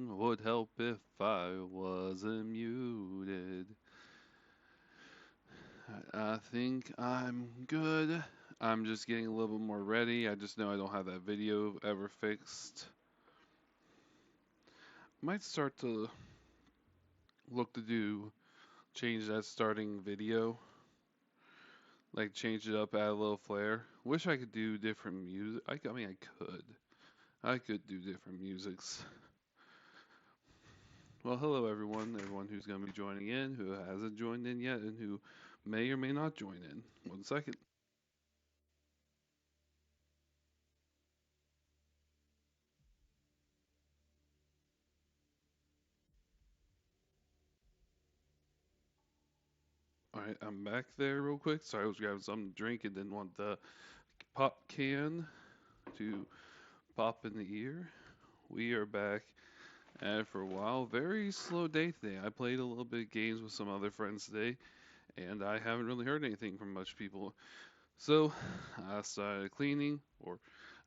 would help if I wasn't muted. I think I'm good. I'm just getting a little bit more ready. I just know I don't have that video ever fixed. Might start to look to change that starting video, like change it up, add a little flair. Wish I could do different music. I mean, I could. I could do different musics. Well, hello everyone who's going to be joining in, who hasn't joined in yet, and who may or may not join in. 1 second. All right, I'm back there real quick. Sorry, I was grabbing something to drink and didn't want the pop can to pop in the ear. We are back at it for a while. Very slow day today. I played a little bit of games with some other friends today, and I haven't really heard anything from much people. So I started cleaning or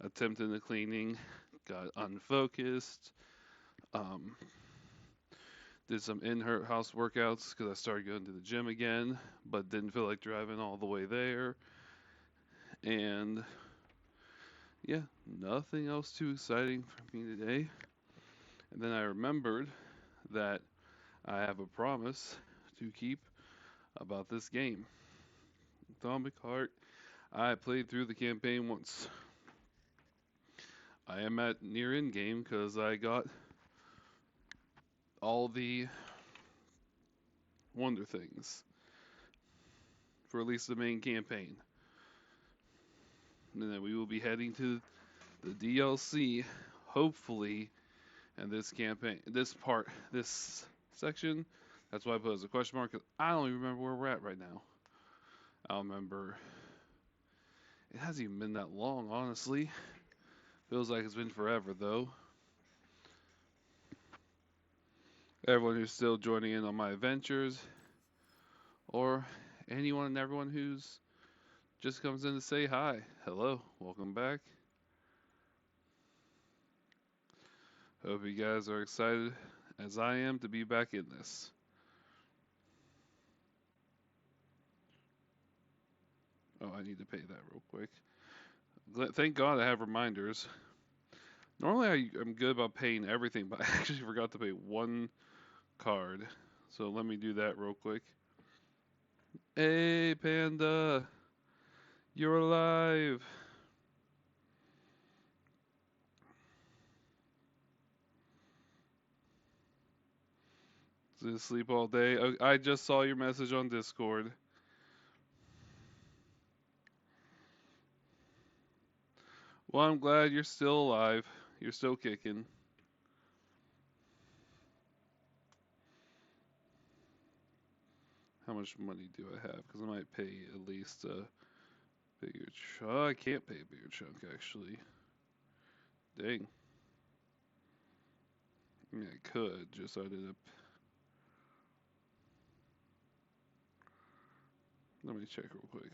attempting the cleaning, got unfocused, um, did some in-house workouts because I started going to the gym again, but didn't feel like driving all the way there. And yeah, nothing else too exciting for me today. And then I remembered that I have a promise to keep about this game. Atomic Heart, I played through the campaign once. I am at near end game because I got all the wonder things for at least the main campaign. And then we will be heading to the DLC, hopefully, in this campaign, this section. That's why I put as a question mark, 'cause I don't even remember where we're at right now. I don't remember. It hasn't even been that long, honestly. Feels like it's been forever, though. Everyone who's still joining in on my adventures, or anyone and everyone who's just comes in to say hi. Hello, welcome back. Hope you guys are excited as I am to be back in this. Oh, I need to pay that real quick. Thank God I have reminders. Normally I'm good about paying everything, but I actually forgot to pay one card. So let me do that real quick. Hey, Panda, you're alive. Did sleep all day? I just saw your message on Discord. Well, I'm glad you're still alive. You're still kicking. How much money do I have? Because I might pay at least a bigger chunk. Oh, I can't pay a bigger chunk, actually. Dang. I mean, I could, just so I did a. Let me check real quick.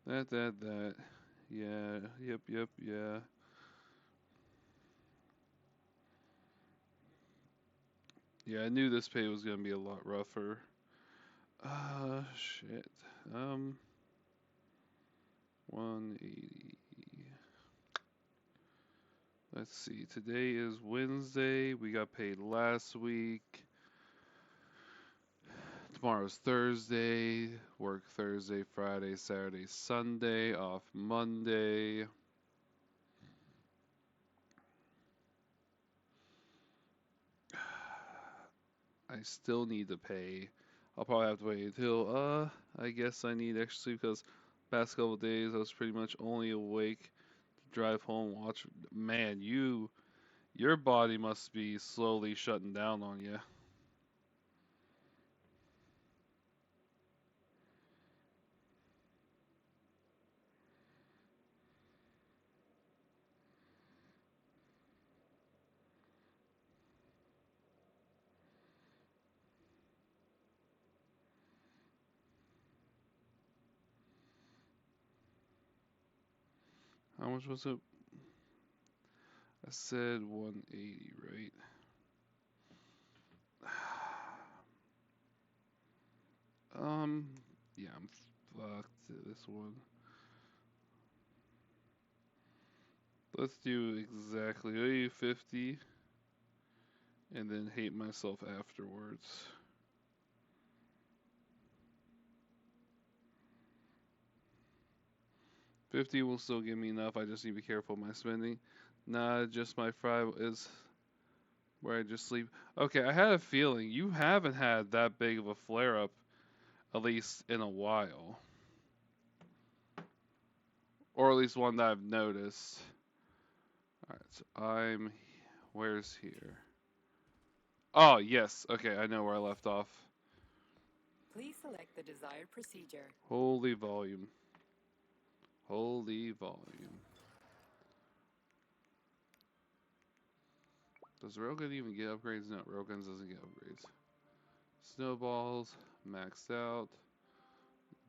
That. Yeah, yep, yeah. Yeah, I knew this pay was gonna be a lot rougher. Shit. Um, 180. Let's see. Today is Wednesday. We got paid last week. Tomorrow's Thursday. Work Thursday, Friday, Saturday, Sunday. Off Monday. I still need to pay. I'll probably have to wait until I guess I need extra sleep because past couple days I was pretty much only awake to drive home, watch. Man, your body must be slowly shutting down on you. How much was it? I said 180, right? Yeah, I'm fucked this one. Let's do exactly 50 and then hate myself afterwards. $50 will still give me enough. I just need to be careful of my spending. Nah, just my fry is where I just sleep. Okay, I had a feeling you haven't had that big of a flare up, at least in a while. Or at least one that I've noticed. Alright, so where's here? Oh, yes. Okay, I know where I left off. Please select the desired procedure. Holy volume. Holy volume. Does Railgun even get upgrades? No, Railguns doesn't get upgrades. Snowballs, maxed out.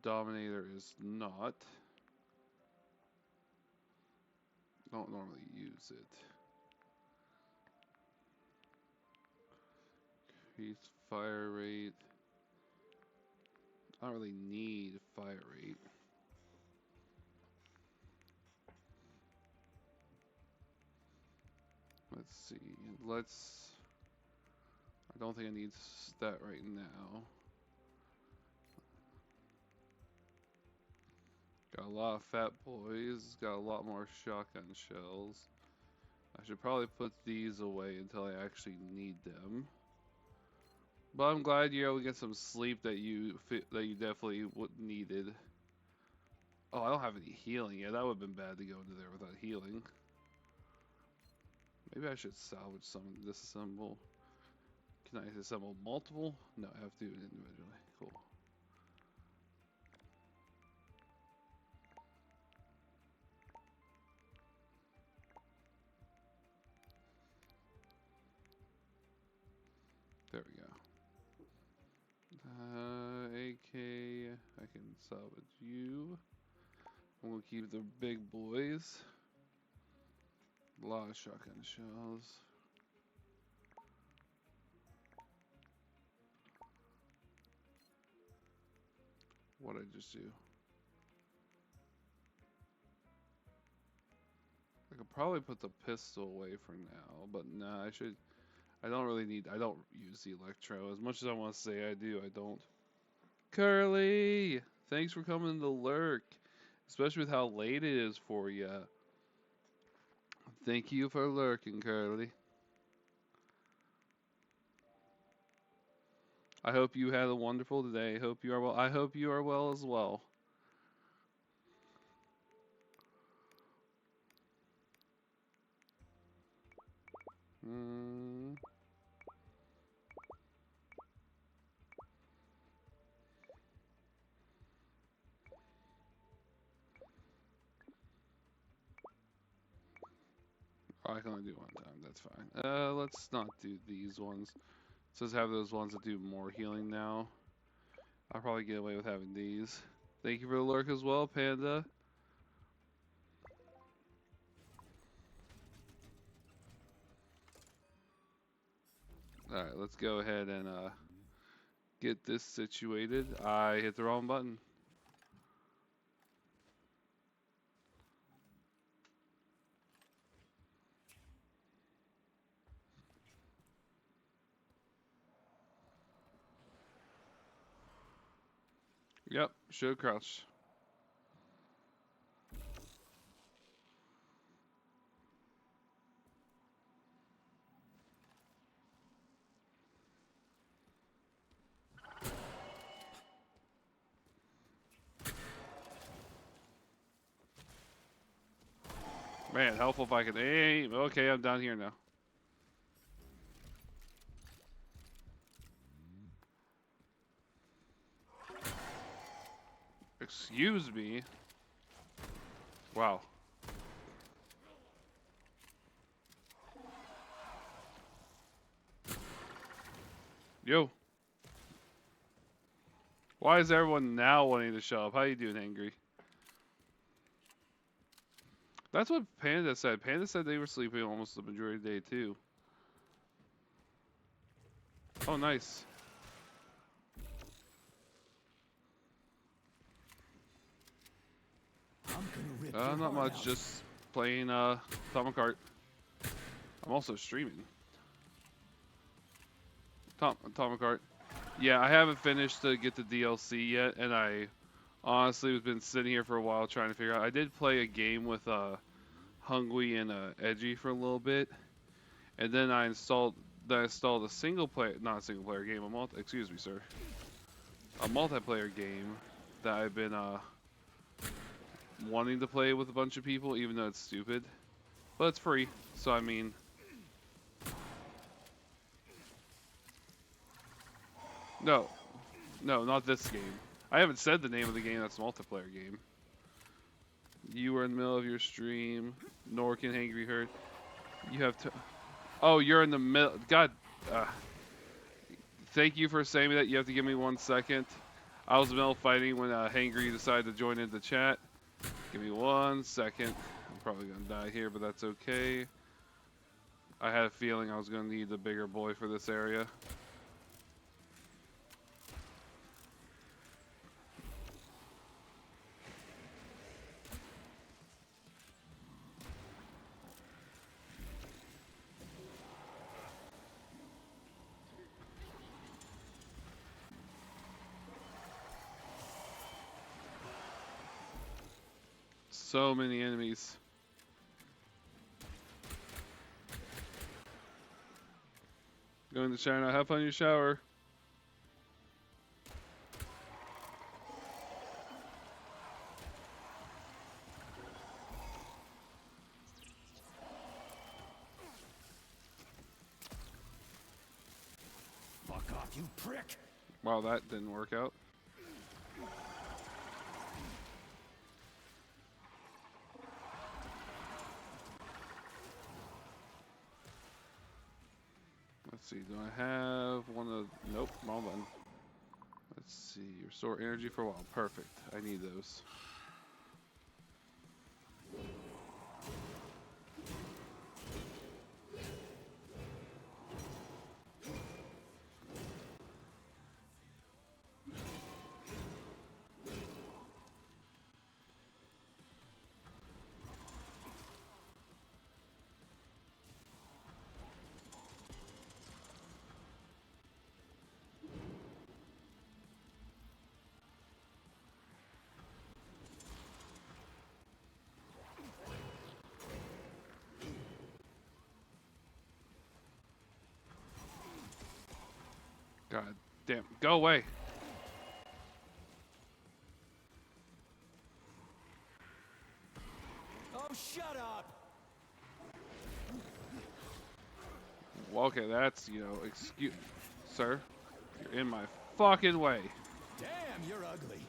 Dominator is not. Don't normally use it. Increase fire rate. I don't really need fire rate. Let's see. I don't think I need that right now. Got a lot of fat boys. Got a lot more shotgun shells. I should probably put these away until I actually need them. But I'm glad you're able to get some sleep that you definitely needed. Oh, I don't have any healing yet. That would have been bad to go into there without healing. Maybe I should salvage some and disassemble. Can I assemble multiple? No, I have to do it individually. Cool. There we go. AK, I can salvage you. We'll keep the big boys. A lot of shotgun shells. What'd I just do? I could probably put the pistol away for now, but nah, I don't use the electro. As much as I want to say I do, I don't. Curly! Thanks for coming to lurk. Especially with how late it is for you. Thank you for lurking, Curly. I hope you had a wonderful day. Hope you are well. I hope you are well as well. I can only do one time, that's fine. Let's not do these ones. It says have those ones that do more healing now. I'll probably get away with having these. Thank you for the lurk as well, Panda. Alright, let's go ahead and get this situated. I hit the wrong button. Yep, should crouch. Man, helpful if I can aim. Okay, I'm down here now. Excuse me. Wow. Yo. Why is everyone now wanting to show up? How you doing, Angry? That's what Panda said. Panda said they were sleeping almost the majority of the day, too. Oh, nice. Not much, just playing Atomic Heart. I'm also streaming. Atomic Heart. Yeah, I haven't finished to get the DLC yet, and I honestly have been sitting here for a while trying to figure out. I did play a game with Hungry and Edgy for a little bit, and then I installed a single player, not a single player game, excuse me, sir, a multiplayer game that I've been wanting to play with a bunch of people, even though it's stupid, but it's free, so I mean. No, not this game. I haven't said the name of the game. That's a multiplayer game. You were in the middle of your stream. Norkin, Angry Herd. You have to. Oh, you're in the middle. God. Thank you for saying that. You have to give me 1 second. I was in the middle of fighting when Hangry decided to join into chat. Give me 1 second. I'm probably going to die here, but that's okay. I had a feeling I was going to need a bigger boy for this area. So many enemies. Going to shower now. Have fun in your shower. Fuck off, you prick! Wow, that didn't work out. Let's see, do I have one of... Nope, wrong button. Let's see, restore energy for a while. Perfect, I need those. God damn, go away. Oh, shut up! Well, okay, that's, excuse... Sir, you're in my fucking way. Damn, you're ugly.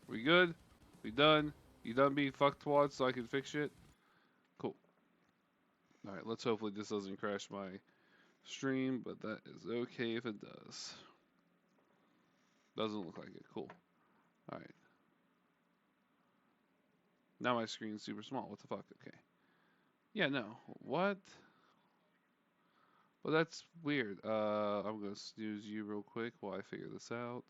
We good? We done? You done being fucktwad so I can fix shit? Cool. Alright, let's hopefully this doesn't crash my stream, but that is okay if it does. Doesn't look like it. Cool. Alright. Now my screen's super small. What the fuck? Okay. Yeah, no. What? Well, that's weird. I'm gonna snooze you real quick while I figure this out.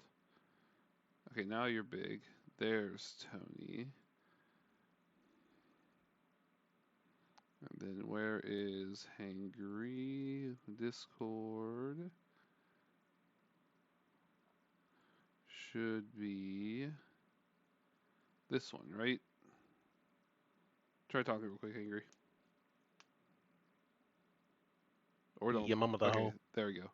Okay, now you're big. There's Tony. And then where is Hangry? Discord. Should be this one, right? Try talking real quick, Hangry. Or don't. Your mama the Okay, hoe. there we go.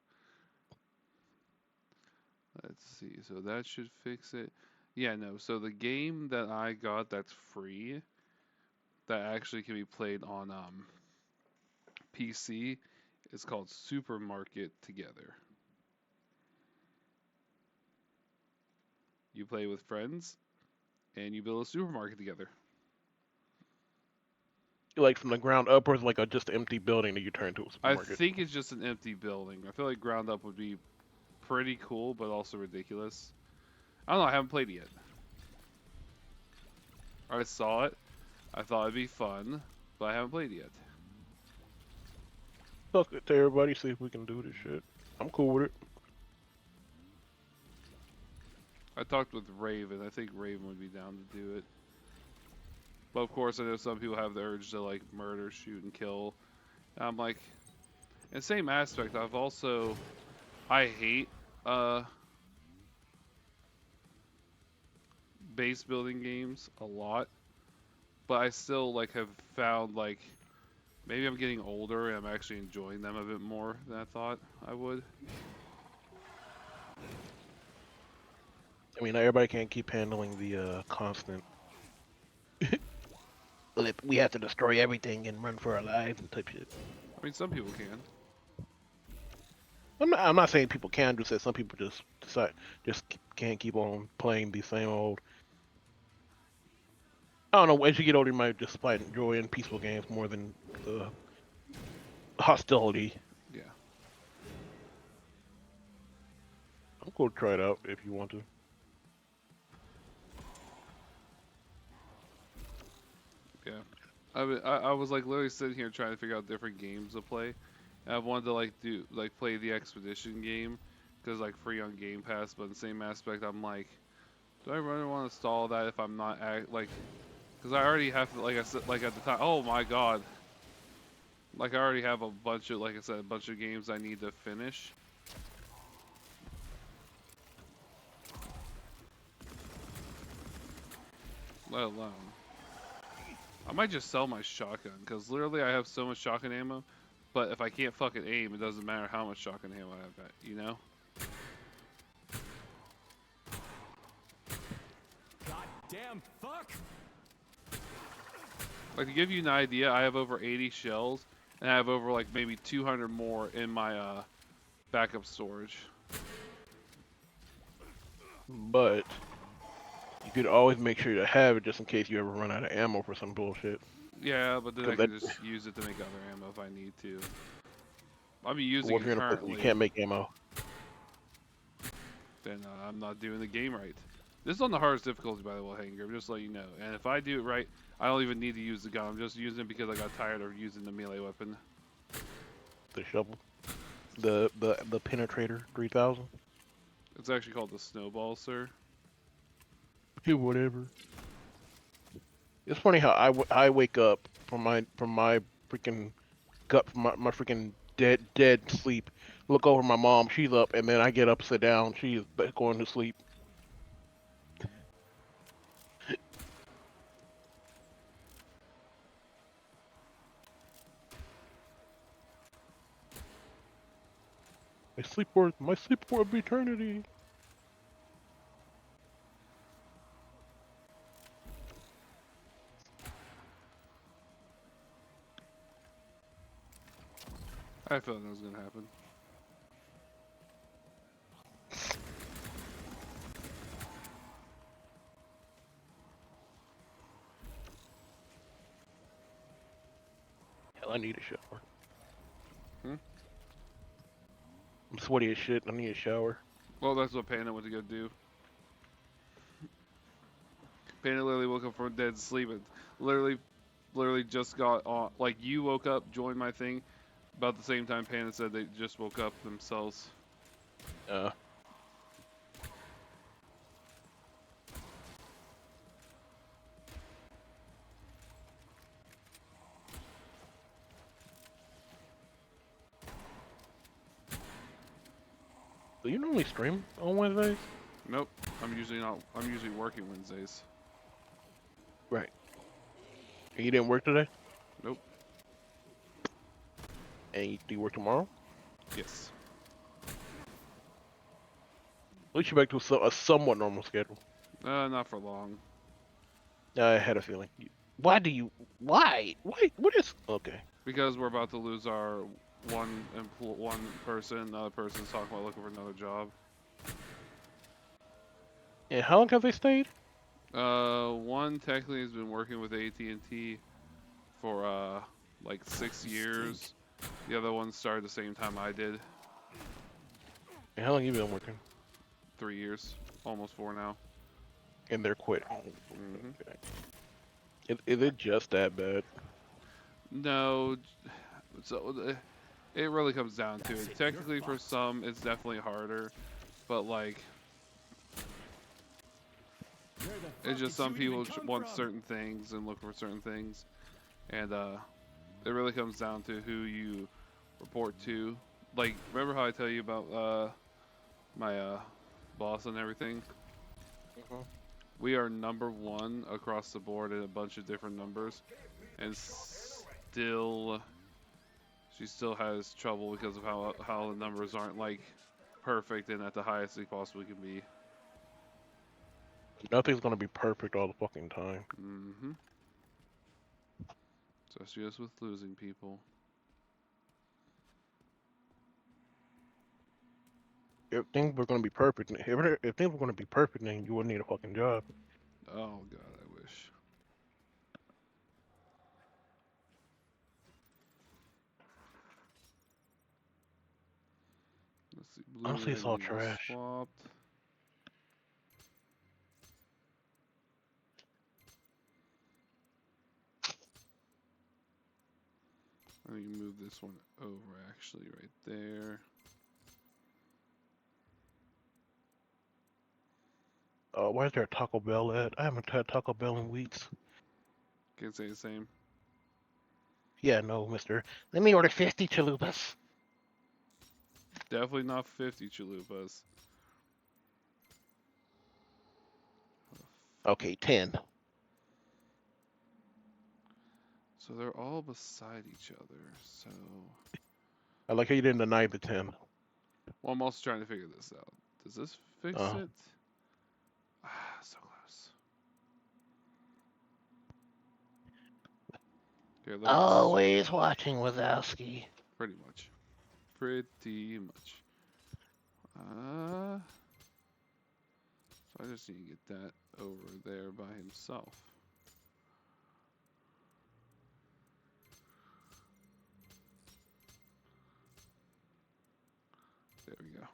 Let's see. So that should fix it. Yeah, no. So the game that I got that's free, that actually can be played on PC, is called Supermarket Together. You play with friends, and you build a supermarket together. Like from the ground up, or is it like a just empty building that you turn into a I supermarket? think it's just an empty building. I feel like ground up would be pretty cool, but also ridiculous. I don't know. I haven't played it yet. I saw it. I thought it'd be fun, but I haven't played it yet. Talk it to everybody, see if we can do this shit. I'm cool with it. I talked with Raven. I think Raven would be down to do it. But of course, I know some people have the urge to like murder, shoot, and kill. And I'm like, in the same aspect, I hate base building games a lot, but I still like have found like maybe I'm getting older and I'm actually enjoying them a bit more than I thought I would. I mean, everybody can't keep handling the constant. We have to destroy everything and run for our lives and type shit. I mean, some people can. I'm not saying people can do that. Some people just can't keep on playing the same old. I don't know. As you get older, you might just find joy in peaceful games more than the hostility. Yeah. I'm cool to try it out if you want to. Yeah. I was like literally sitting here trying to figure out different games to play. And I wanted to like play the expedition game because like free on Game Pass, but in the same aspect, I'm like, do I really want to install that if I'm not because I already have to, like I said, like at the time. Oh my god. Like I already have a bunch of, like I said, a bunch of games I need to finish. Let alone. I might just sell my shotgun, because literally I have so much shotgun ammo, but if I can't fucking aim, it doesn't matter how much shotgun ammo I have, you know? Goddamn fuck! Like, to give you an idea, I have over 80 shells, and I have over, like, maybe 200 more in my, backup storage. But you could always make sure to have it just in case you ever run out of ammo for some bullshit. Yeah, but then I can just use it to make other ammo if I need to. I'm using it currently. You can't make ammo. Then I'm not doing the game right. This is on the hardest difficulty, by the way, Hanger, just to let you know. And if I do it right, I don't even need to use the gun. I'm just using it because I got tired of using the melee weapon. The shovel. The Penetrator 3000. It's actually called the Snowball, sir. Yeah, whatever. It's funny how I wake up from my freaking gut, from my freaking dead sleep. Look over my mom, she's up, and then I get up, sit down, she's going to sleep. My sleep for eternity. I felt that was gonna happen. Hell, I need a shower. Hmm? I'm sweaty as shit. I need a shower. Well, that's what Panda went to go do. Panda literally woke up from dead sleep and literally just got on. Like, you woke up, joined my thing, about the same time Panda said they just woke up themselves. Do you normally stream on Wednesdays? Nope, I'm usually not. I'm usually working Wednesdays. Right. And you didn't work today? Nope. And do you work tomorrow? Yes. At least you're back to a somewhat normal schedule. Not for long. I had a feeling. Why? What is... Okay. Because we're about to lose our one person. Another person's talking about looking for another job. And how long have they stayed? One technically has been working with AT&T for like 6 years. The other one started the same time I did. And how long have you been working? 3 years, almost 4 now. And they're quit. Mhm. Okay. Is it just that bad? No, so it really comes down to it. Technically, for some, it's definitely harder, but like, Where the it's fuck just did some you even people come want from? certain things and look for certain things, and it really comes down to who you report to. Like, remember how I tell you about my boss and everything? Mhm. We are number one across the board in a bunch of different numbers, and still, she still has trouble because of how the numbers aren't like perfect and at the highest they possibly can be. Nothing's gonna be perfect all the fucking time. Mm-hmm. Especially us with losing people. If things were gonna be perfect, if things were gonna be perfect, then you wouldn't need a fucking job. Oh god, I wish. Let's see, blue Honestly, red it's all needs to be trash. swapped. Let me move this one over actually right there. Why is there a Taco Bell at? I haven't had Taco Bell in weeks. Can't say the same. Yeah, no, mister. Let me order 50 chalupas. Definitely not 50 chalupas. Okay, 10. So they're all beside each other. So, I like how you didn't deny the 10. well, I'm also trying to figure this out. Does this fix Uh, it? Ah, so close. Here, let me just Always watching Wazowski. pretty much. Pretty much. So I just need to get that over there by himself. There we go.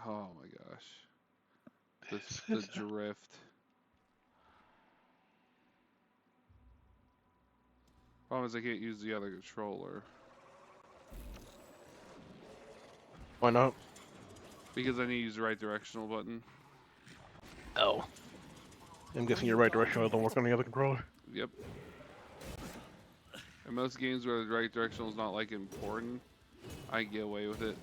Oh my gosh. The drift. Problem is I can't use the other controller. Why not? Because I need to use the right directional button. Oh. I'm guessing your right direction doesn't work on the other controller. Yep. In most games where the right directional is not like important, I can get away with it.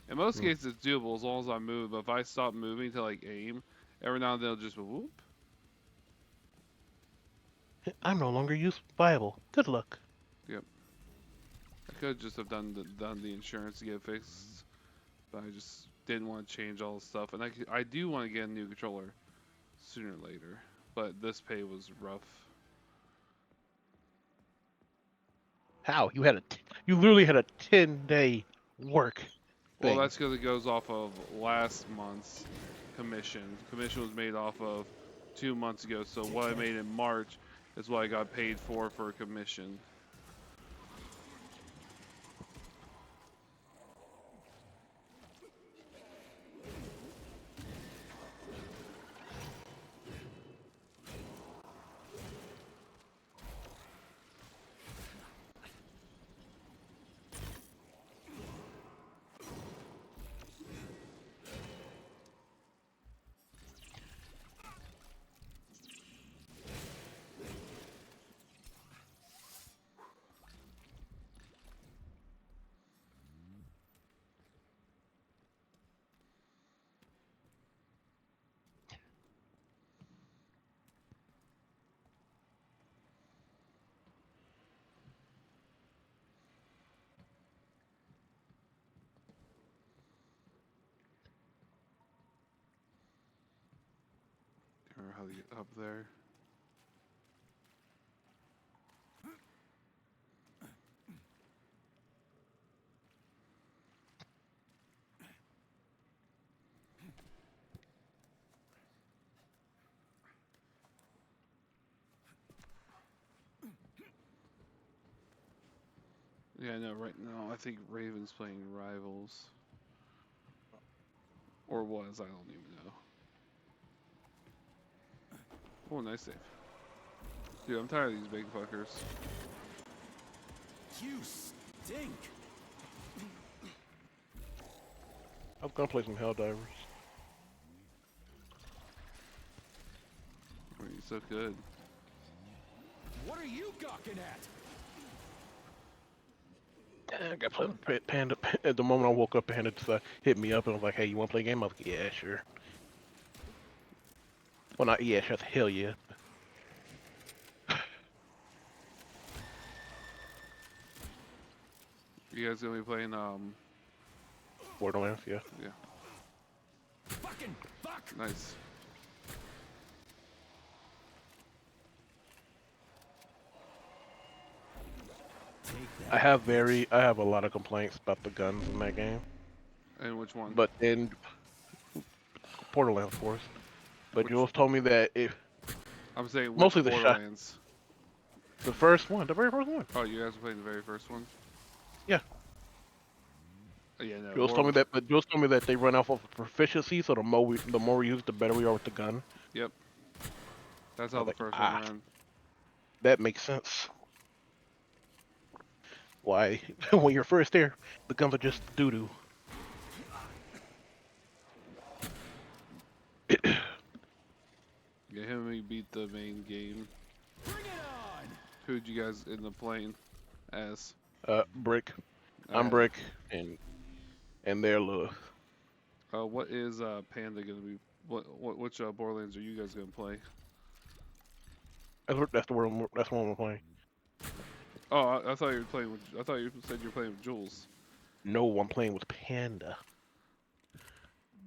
In most cases it's doable as long as I move, but if I stop moving to like aim, every now and then it'll just whoop. I'm no longer viable. Good luck. Yep. I could just have done the insurance to get it fixed, but I just didn't want to change all the stuff. And I do want to get a new controller sooner or later, but this pay was rough. How? You literally had a 10-day work Well, thing. that's because it goes off of last month's commission. Commission was made off of 2 months ago, so what I made in March is what I got paid for a commission. Or how to get up there. Yeah, no, right now I think Raven's playing Rivals. Or was, I don't even know. Oh, nice save. Dude, I'm tired of these big fuckers. You stink. I was gonna play some Helldivers. Oh, you're so good. What are you gawking at? I got play with Panda. At the moment I woke up, Panda just hit me up and was like, "Hey, you want to play a game?" I was like, "Yeah, sure." Well, not yeah, sure. Hell yeah. You guys gonna be playing, Borderlands, yeah. yeah, Fucking fuck. nice. Take that. I have a lot of complaints about the guns in that game, And which one? but then Borderlands, of course. But Which- Jules told me that if I'm saying which mostly the shot- Borderlands. the first one, the very first one, Oh, you guys are playing the very first one? Yeah. Oh, yeah, no. Jules told me that. But Jules told me that they run off of proficiency, so the more we use, the better we are with the gun. Yep. That's how I'm the like, first ah. one ran. That makes sense. Why, when you're first there, the guns are just doo doo. Yeah, him and me beat the main game. Bring it on. Who'd you guys end up playing as? Brick. I'm Okay. Brick, and they're Lilith. What is Panda gonna be? Which Borderlands are you guys gonna play? That's the one. That's the one we're playing. Oh, I thought you were playing with. I thought you said you were playing with Jules. No, I'm playing with Panda.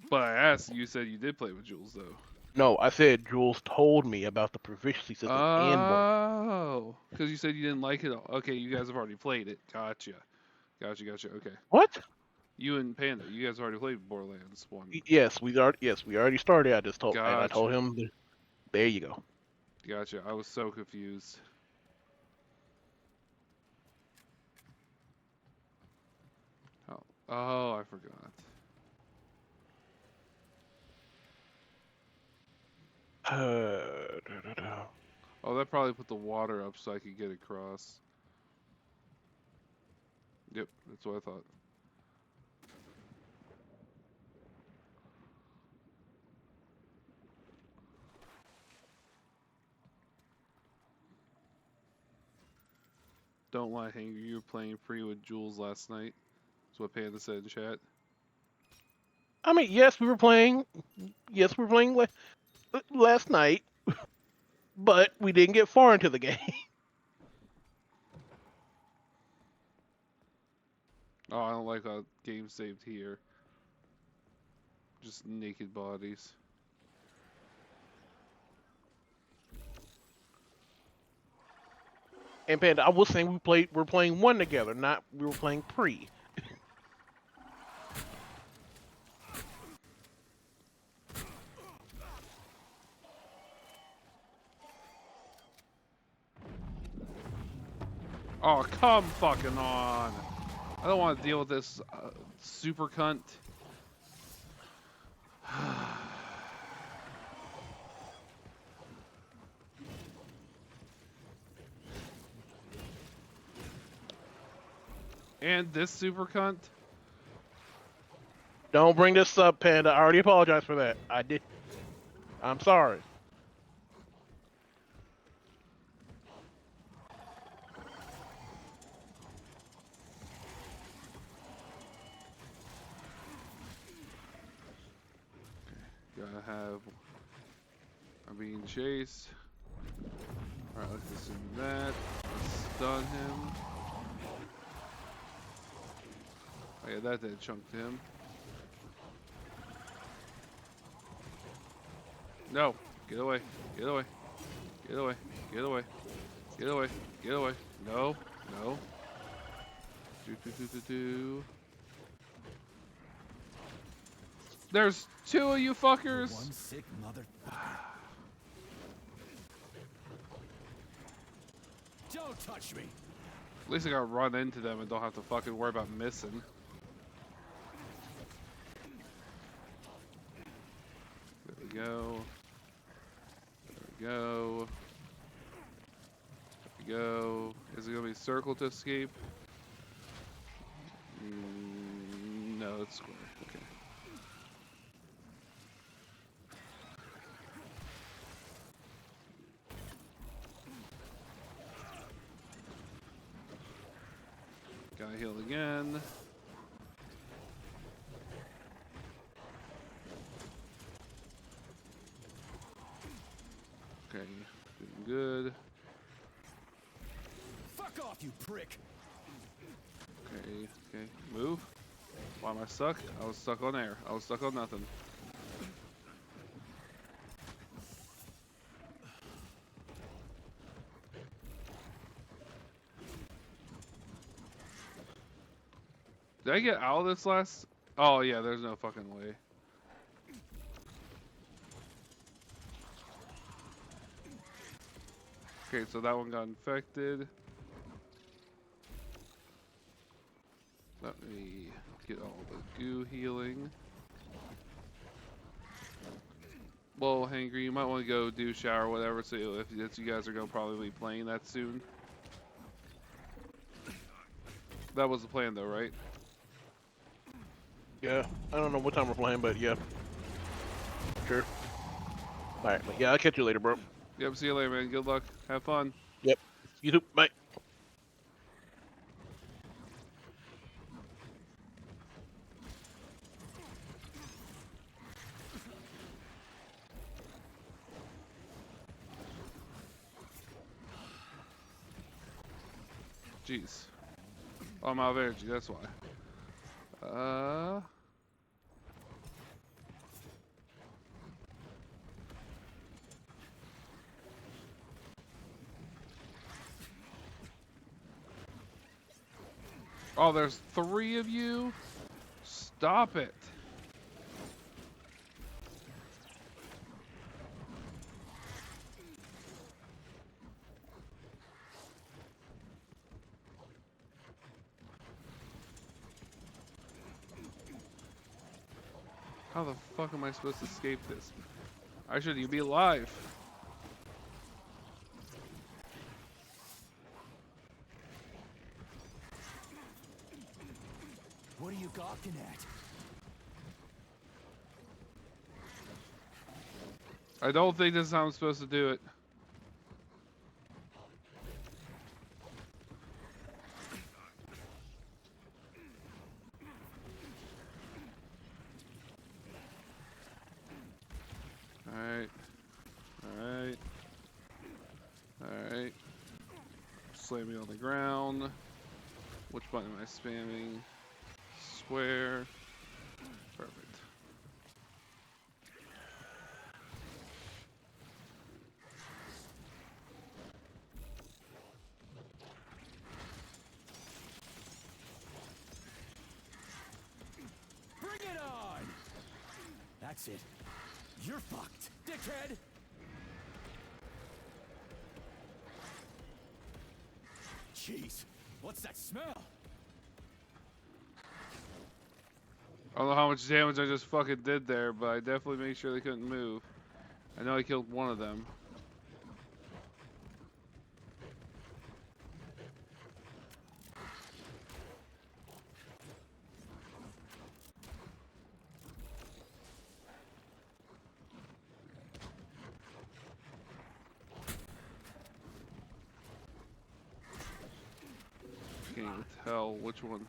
But I asked. You said you did play with Jules though. No, I said Jules told me about the proficiency system and one. Oh, because you said you didn't like it. Okay, you guys have already played it. Gotcha. Okay. What? You and Panda, you guys already played Borderlands 1. Yes, we already started. I just told and I told Gotcha. him. There you go. Gotcha. I was so confused. Oh, I forgot. Oh, that probably put the water up so I could get across. Yep, that's what I thought. Don't lie, Hanger. You were playing free with Jules last night. That's what Panda said in chat. I mean, yes, we were playing. Yes, we were playing last night, but we didn't get far into the game. Oh, I don't like how game saved here. Just naked bodies. And Panda, I was saying we're playing one together, not we were playing pre. Oh, come fucking on. I don't want to deal with this super cunt. And this super cunt. Don't bring this up, Panda. I already apologized for that. I did. I'm sorry. Gotta have. I'm being chased. Alright, let's assume that. Let's stun him. Oh yeah, that did chunk to him. No! Get away! Get away! Get away! Get away! Get away! Get away! No! No! Do. There's two of you fuckers! One sick motherfucker. Don't touch me. At least I gotta run into them and don't have to fucking worry about missing. There we go. There we go. There we go. Is it gonna be circle to escape? No, it's square. Okay. Got healed again. Okay, doing good. Fuck off, you prick! Okay, okay, move. Why am I stuck? I was stuck on air. I was stuck on nothing. Did I get out of this last? Oh yeah, there's no fucking way. Okay, so that one got infected. Let me get all the goo healing. Well, Hangry, you might want to go do shower or whatever, so if you guys are going to probably be playing that soon. That was the plan though, right? Yeah, I don't know what time we're playing, but yeah. Sure. Alright, but yeah, I'll catch you later, bro. Yep, see you later, man. Good luck. Have fun. Yep. You too. Bye. Jeez. Oh, I'm out of energy, that's why. Oh, there's 3 of you? Stop it. How the fuck am I supposed to escape this? I shouldn't even be alive. What are you gawking at? I don't think this is how I'm supposed to do it. Alright. Alright. Alright. Slamming on the ground. Which button am I spamming? Square. Perfect. Bring it on! That's it. You're fucked, dickhead! Jeez, what's that smell? I don't know how much damage I just fucking did there, but I definitely made sure they couldn't move. I know I killed one of them. Can't even tell which one.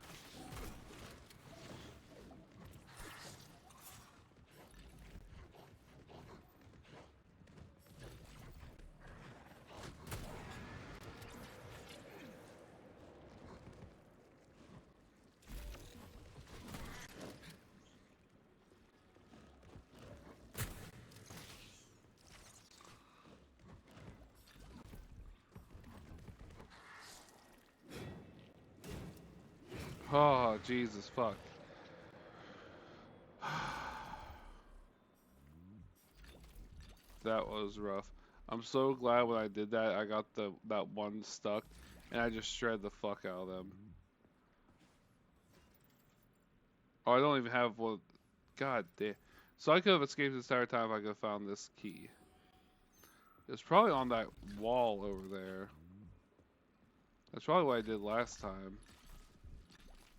Oh, Jesus, fuck. That was rough. I'm so glad when I did that, I got that one stuck, and I just shred the fuck out of them. Oh, I don't even have one. God damn. So I could have escaped this entire time if I could have found this key. It's probably on that wall over there. That's probably what I did last time.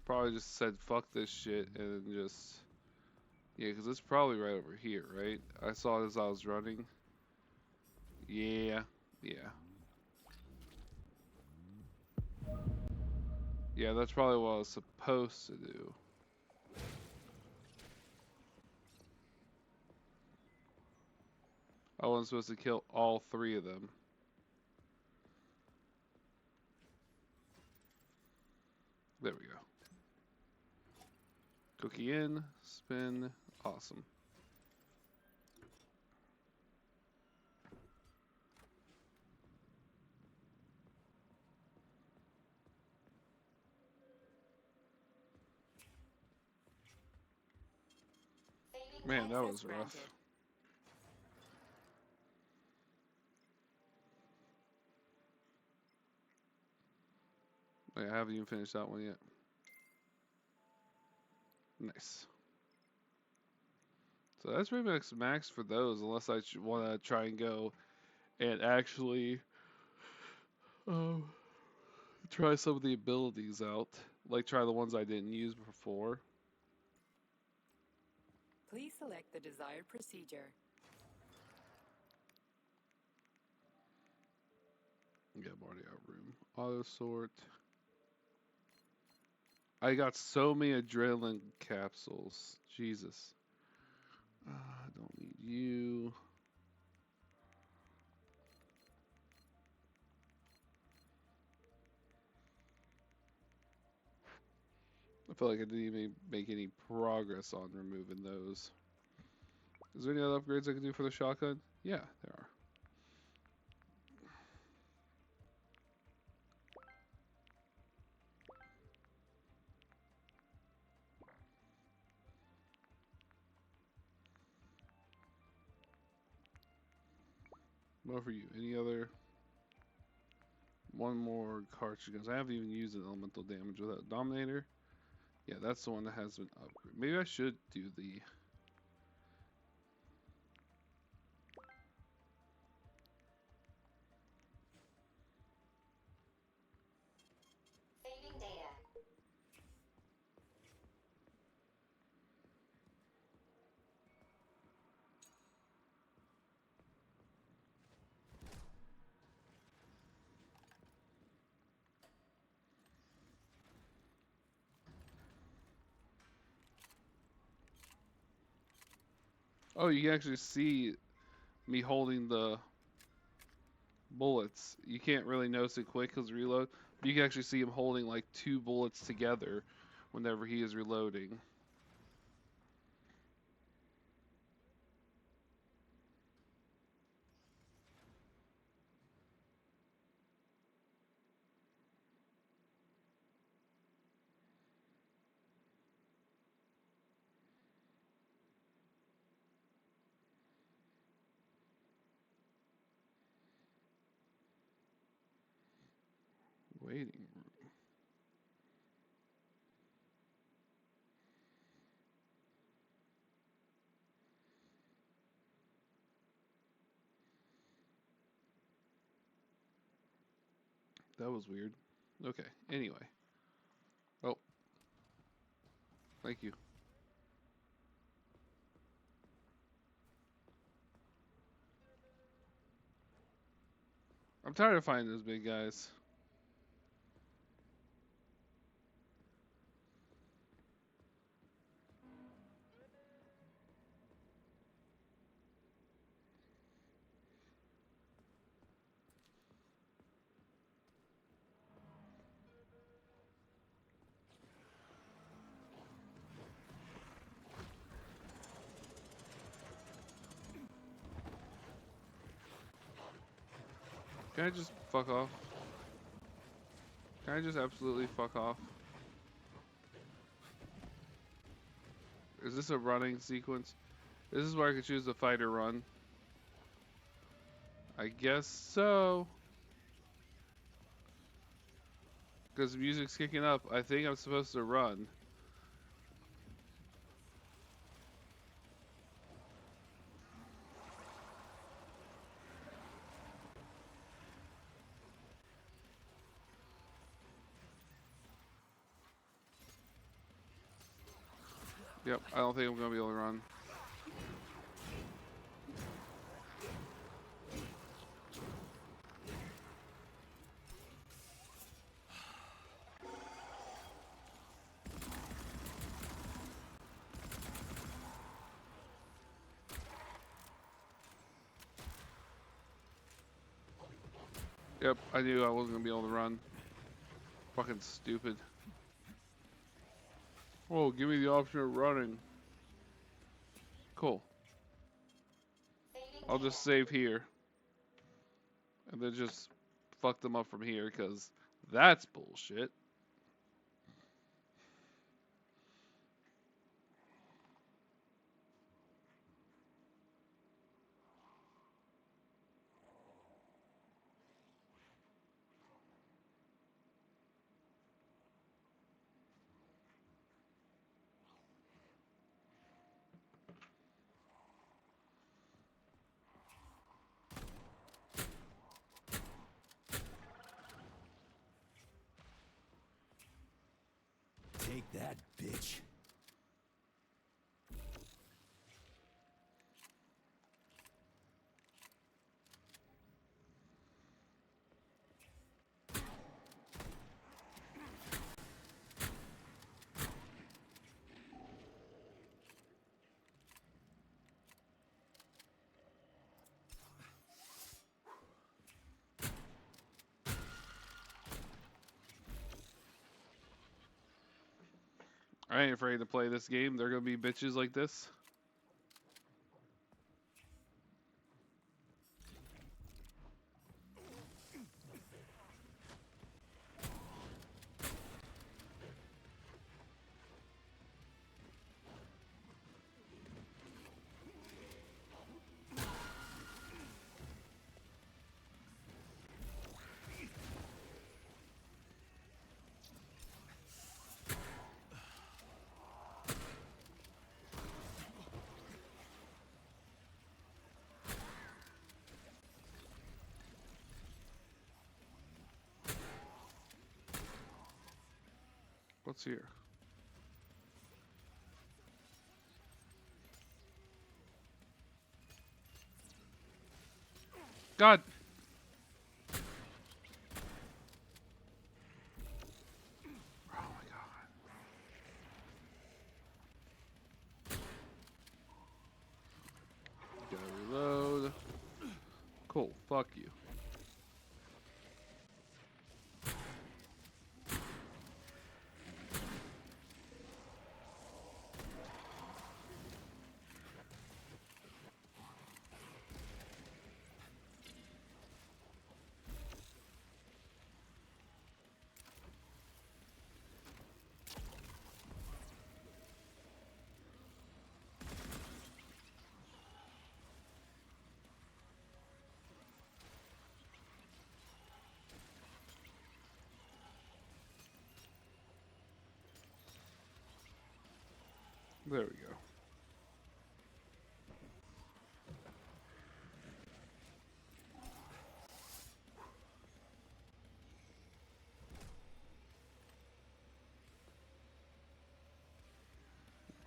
Probably just said fuck this shit and then just... Yeah, because it's probably right over here, right? I saw it as I was running. Yeah. Yeah. Yeah, that's probably what I was supposed to do. I wasn't supposed to kill all three of them. There we go. Cookie in, spin, awesome. Man, that was rough. Wait, I haven't even finished that one yet. Nice. So that's pretty much max for those, unless I want to try and go and actually try some of the abilities out. Like try the ones I didn't use before. Please select the desired procedure. Yeah, I'm already out of room. Auto sort. I got so many adrenaline capsules. Jesus. I don't need you. I feel like I didn't even make any progress on removing those. Is there any other upgrades I can do for the shotgun? Yeah, there are. What for you? Any other? One more cartridge guns. I haven't even used an elemental damage without Dominator. Yeah, that's the one that has been upgraded. Maybe I should do the... Saving data. Oh, you can actually see me holding the bullets. You can't really notice it quick because reload. But you can actually see him holding like 2 bullets together whenever he is reloading. Waiting room. That was weird. Okay, anyway. Oh. Thank you. I'm tired of finding those big guys. Can I just fuck off? Can I just absolutely fuck off? Is this a running sequence? This is where I could choose the fight or run. I guess so. Because the music's kicking up. I think I'm supposed to run. Yep, I don't think I'm gonna be able to run. Yep, I knew I wasn't gonna be able to run. Fucking stupid. Oh, give me the option of running. Cool. I'll just save here. And then just fuck them up from here, because that's bullshit. Take that, bitch. I ain't afraid to play this game. They're gonna be bitches like this. What's here? God! Oh my god. Gotta reload. Cool, fuck you. There we go.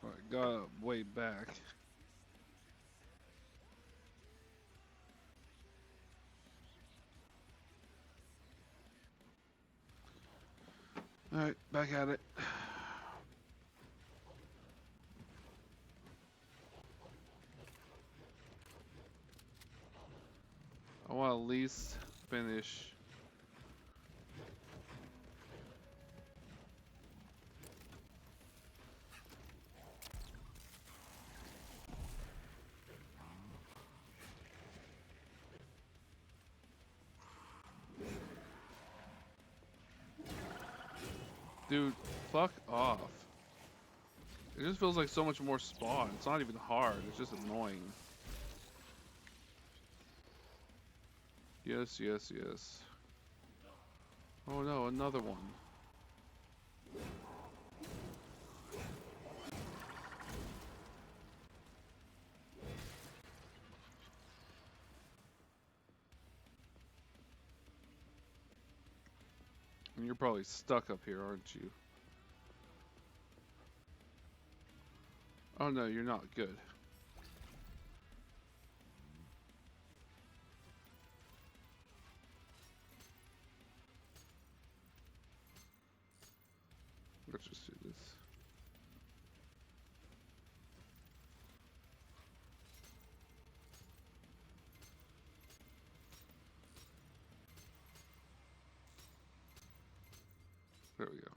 Alright, got way back. Alright, back at it. I want to at least finish. Dude, fuck off. It just feels like so much more spawn. It's not even hard, it's just annoying. Yes, yes, yes. Oh no, another one. And you're probably stuck up here, aren't you? Oh no, you're not. Good. Let's just do this. There we go.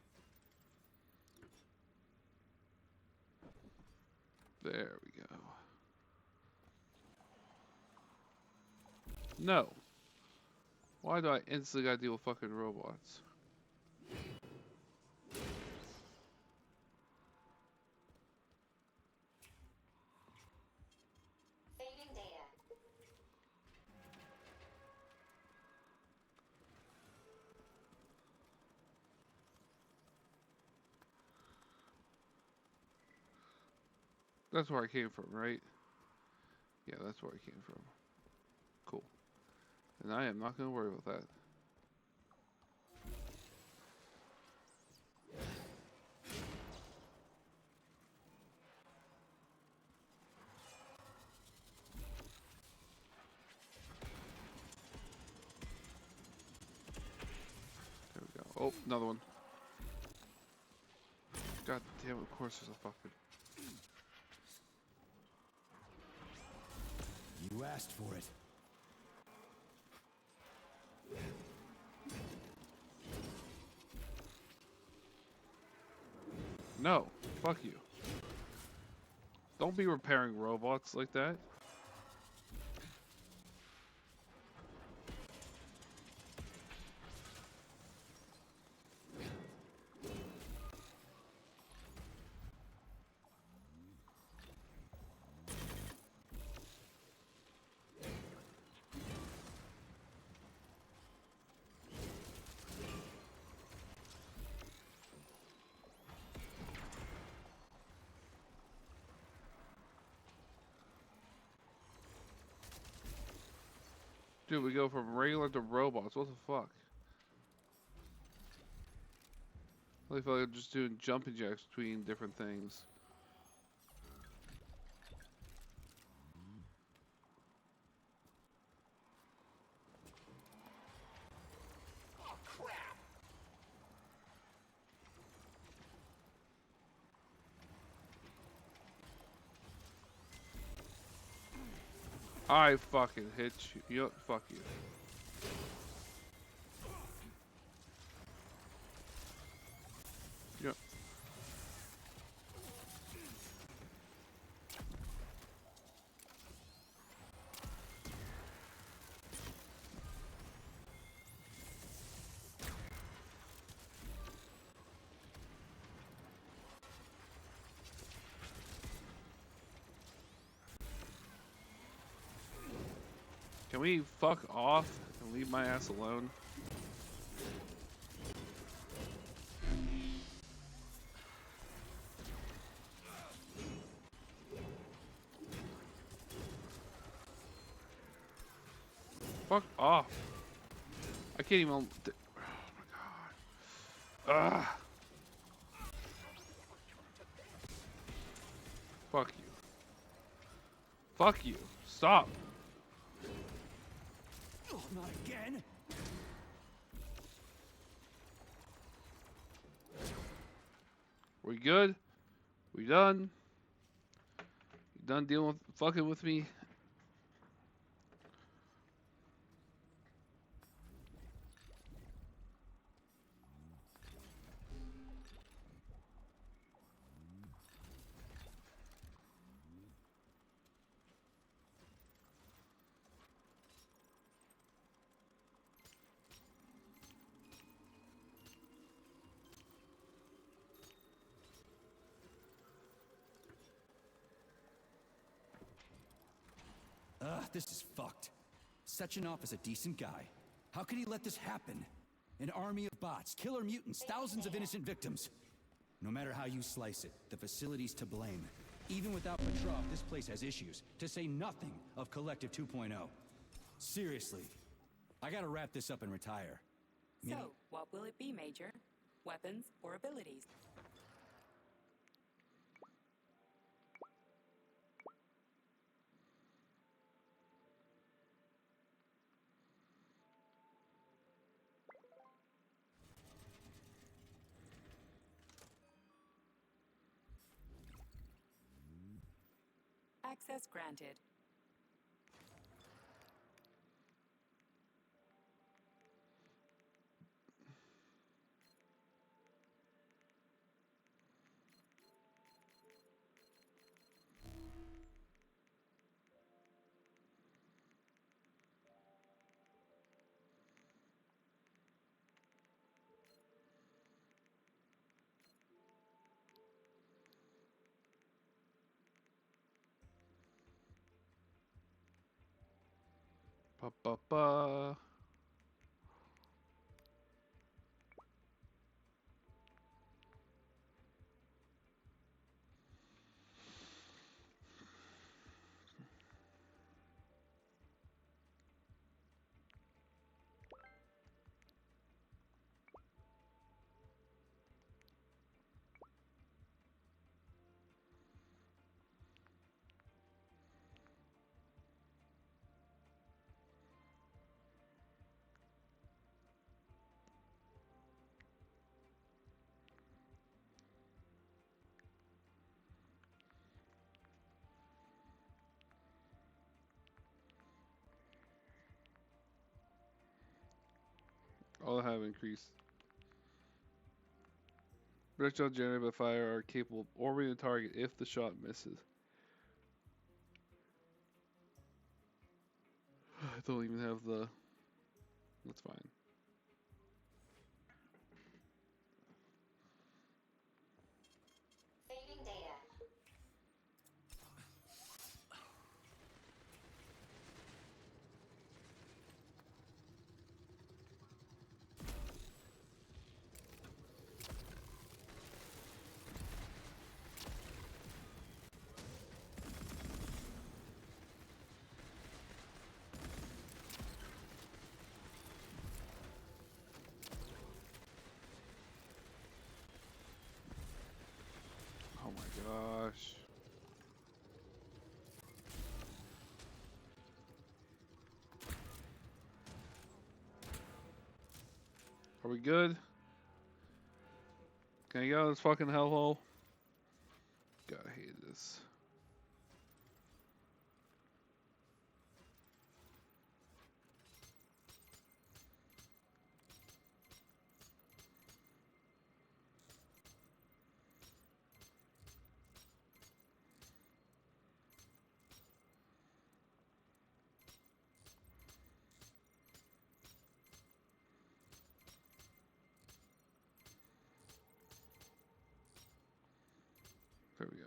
There we go. No. Why do I instantly gotta deal with fucking robots? Saving data. That's where I came from, right? Yeah, that's where I came from. Cool. And I am not gonna worry about that. There we go. Oh, another one. God damn it, of course there's a fucking... You asked for it. No, fuck you. Don't be repairing robots like that. Dude, we go from regular to robots. What the fuck? I feel like I'm just doing jumping jacks between different things. Oh, crap! I fucking hit you. You know, fuck you. Yep. Can we fuck off and leave my ass alone? Fuck off. I can't even... Oh my god. Ugh. Fuck you. Fuck you. Stop. Oh, not again! We good? We done? You done dealing with fucking with me? Ugh, this is fucked. Sechenov is a decent guy. How could he let this happen? An army of bots, killer mutants, thousands of innocent victims. No matter how you slice it, the facility's to blame. Even without Petrov, this place has issues, to say nothing of Collective 2.0. Seriously, I gotta wrap this up and retire. So, what will it be, Major? Weapons or abilities? Access granted. Ba ba ba. All have increased. Projectile generated by fire are capable of orbiting the target if the shot misses. I don't even have the. That's fine. Saving data. Oh my gosh. Are we good? Can I get out of this fucking hellhole? God, I hate this. There we go.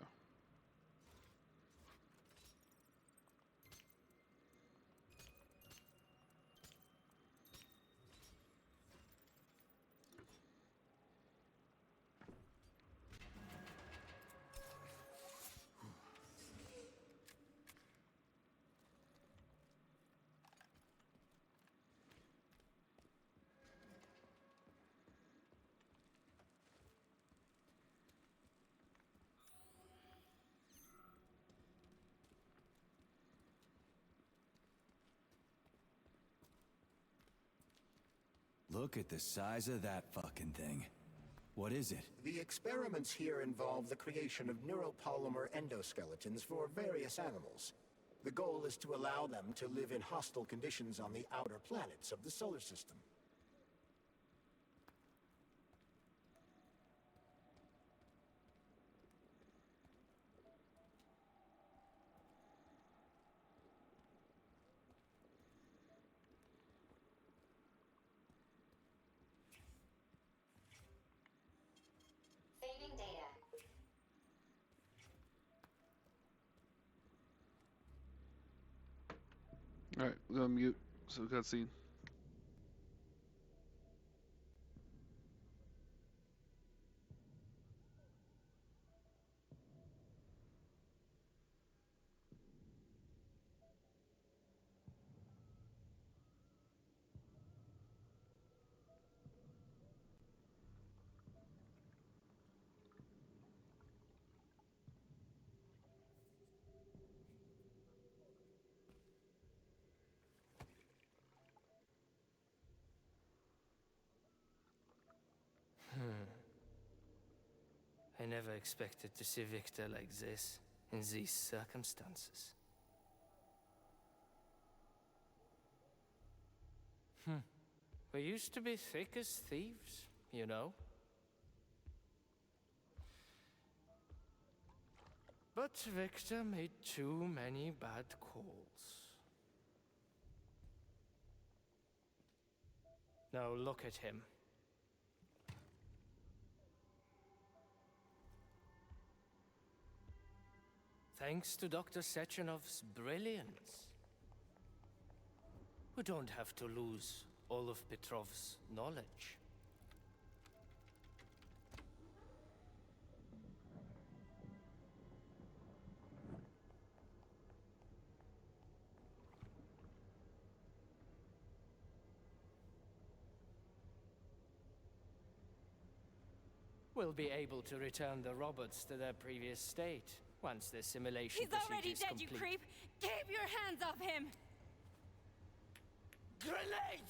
Look at the size of that fucking thing. What is it? The experiments here involve the creation of neuropolymer endoskeletons for various animals. The goal is to allow them to live in hostile conditions on the outer planets of the solar system. Saving data. Alright, we're gonna mute. So cutscene. I never expected to see Victor like this, in these circumstances. We used to be thick as thieves, you know. But Victor made too many bad calls. Now look at him. Thanks to Dr. Sechenov's brilliance, we don't have to lose all of Petrov's knowledge. We'll be able to return the robots to their previous state once the simulation He's already procedure's dead, you complete. creep! Keep your hands off him! Grenade!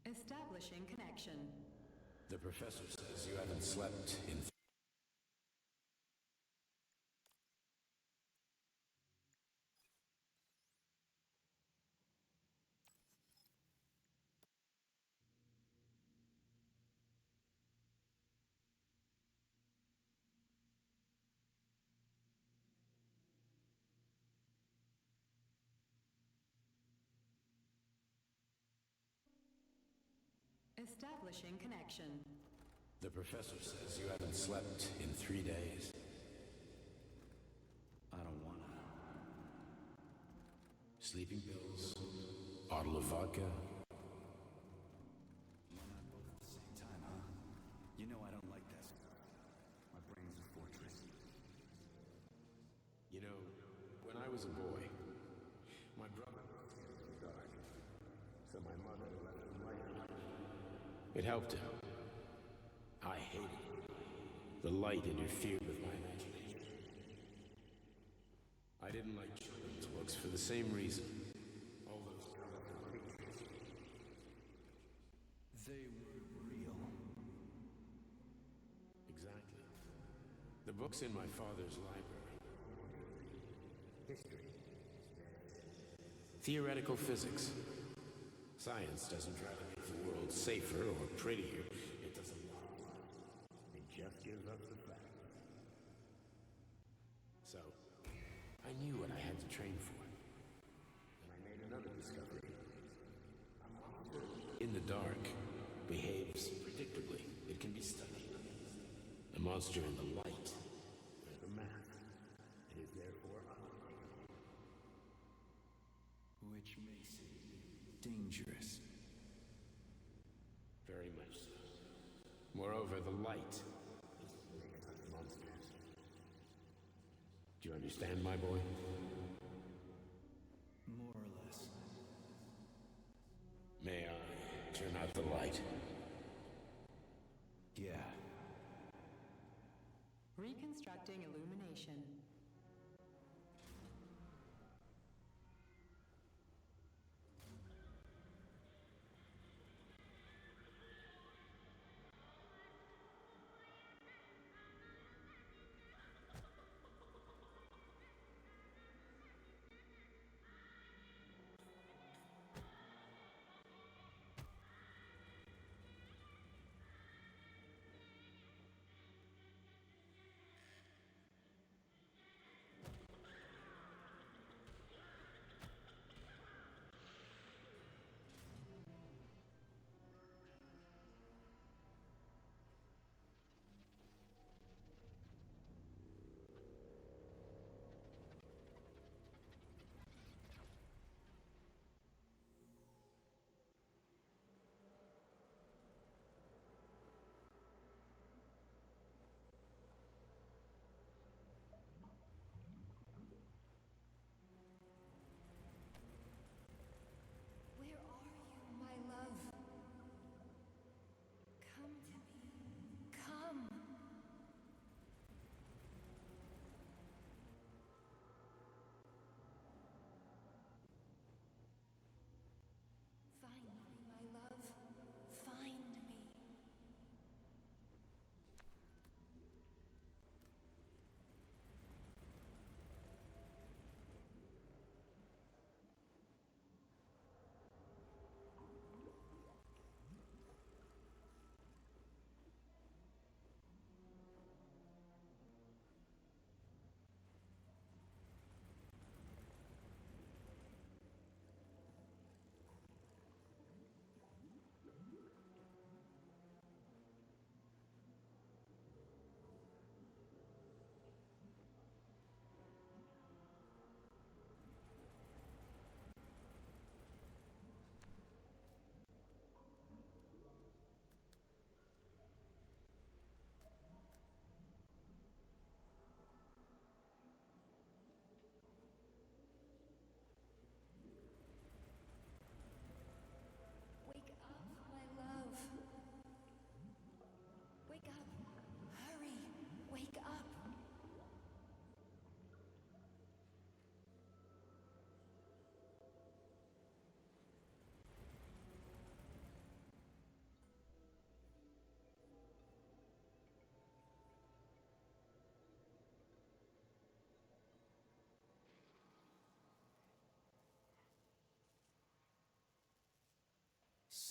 Establishing connection. The professor says you haven't slept in... Establishing connection. The professor says you haven't slept in 3 days. I don't wanna. Sleeping pills, bottle of vodka. Why not both at the same time, huh? You know I don't like that. My brain's a fortress. You know, when I was a boy, my brother was getting dark, so my mother let the light on. It helped him. I hated it. The light interfered with my imagination. I didn't like children's books for the same reason. All those colorful pictures. They were real. Exactly. The books in my father's library. History. Theoretical physics. Science doesn't try to make the world safer or prettier. It doesn't want it. It just gives us the facts. So, I knew what I had to train for. And I made another discovery. A monster in the dark behaves predictably. It can be studied. A monster in the light. There's the math. It is therefore unlimited. Which makes it dangerous. Very much so. Moreover, the light is the monsters. Do you understand, my boy? More or less. May I turn out the light? Yeah. Reconstructing illumination.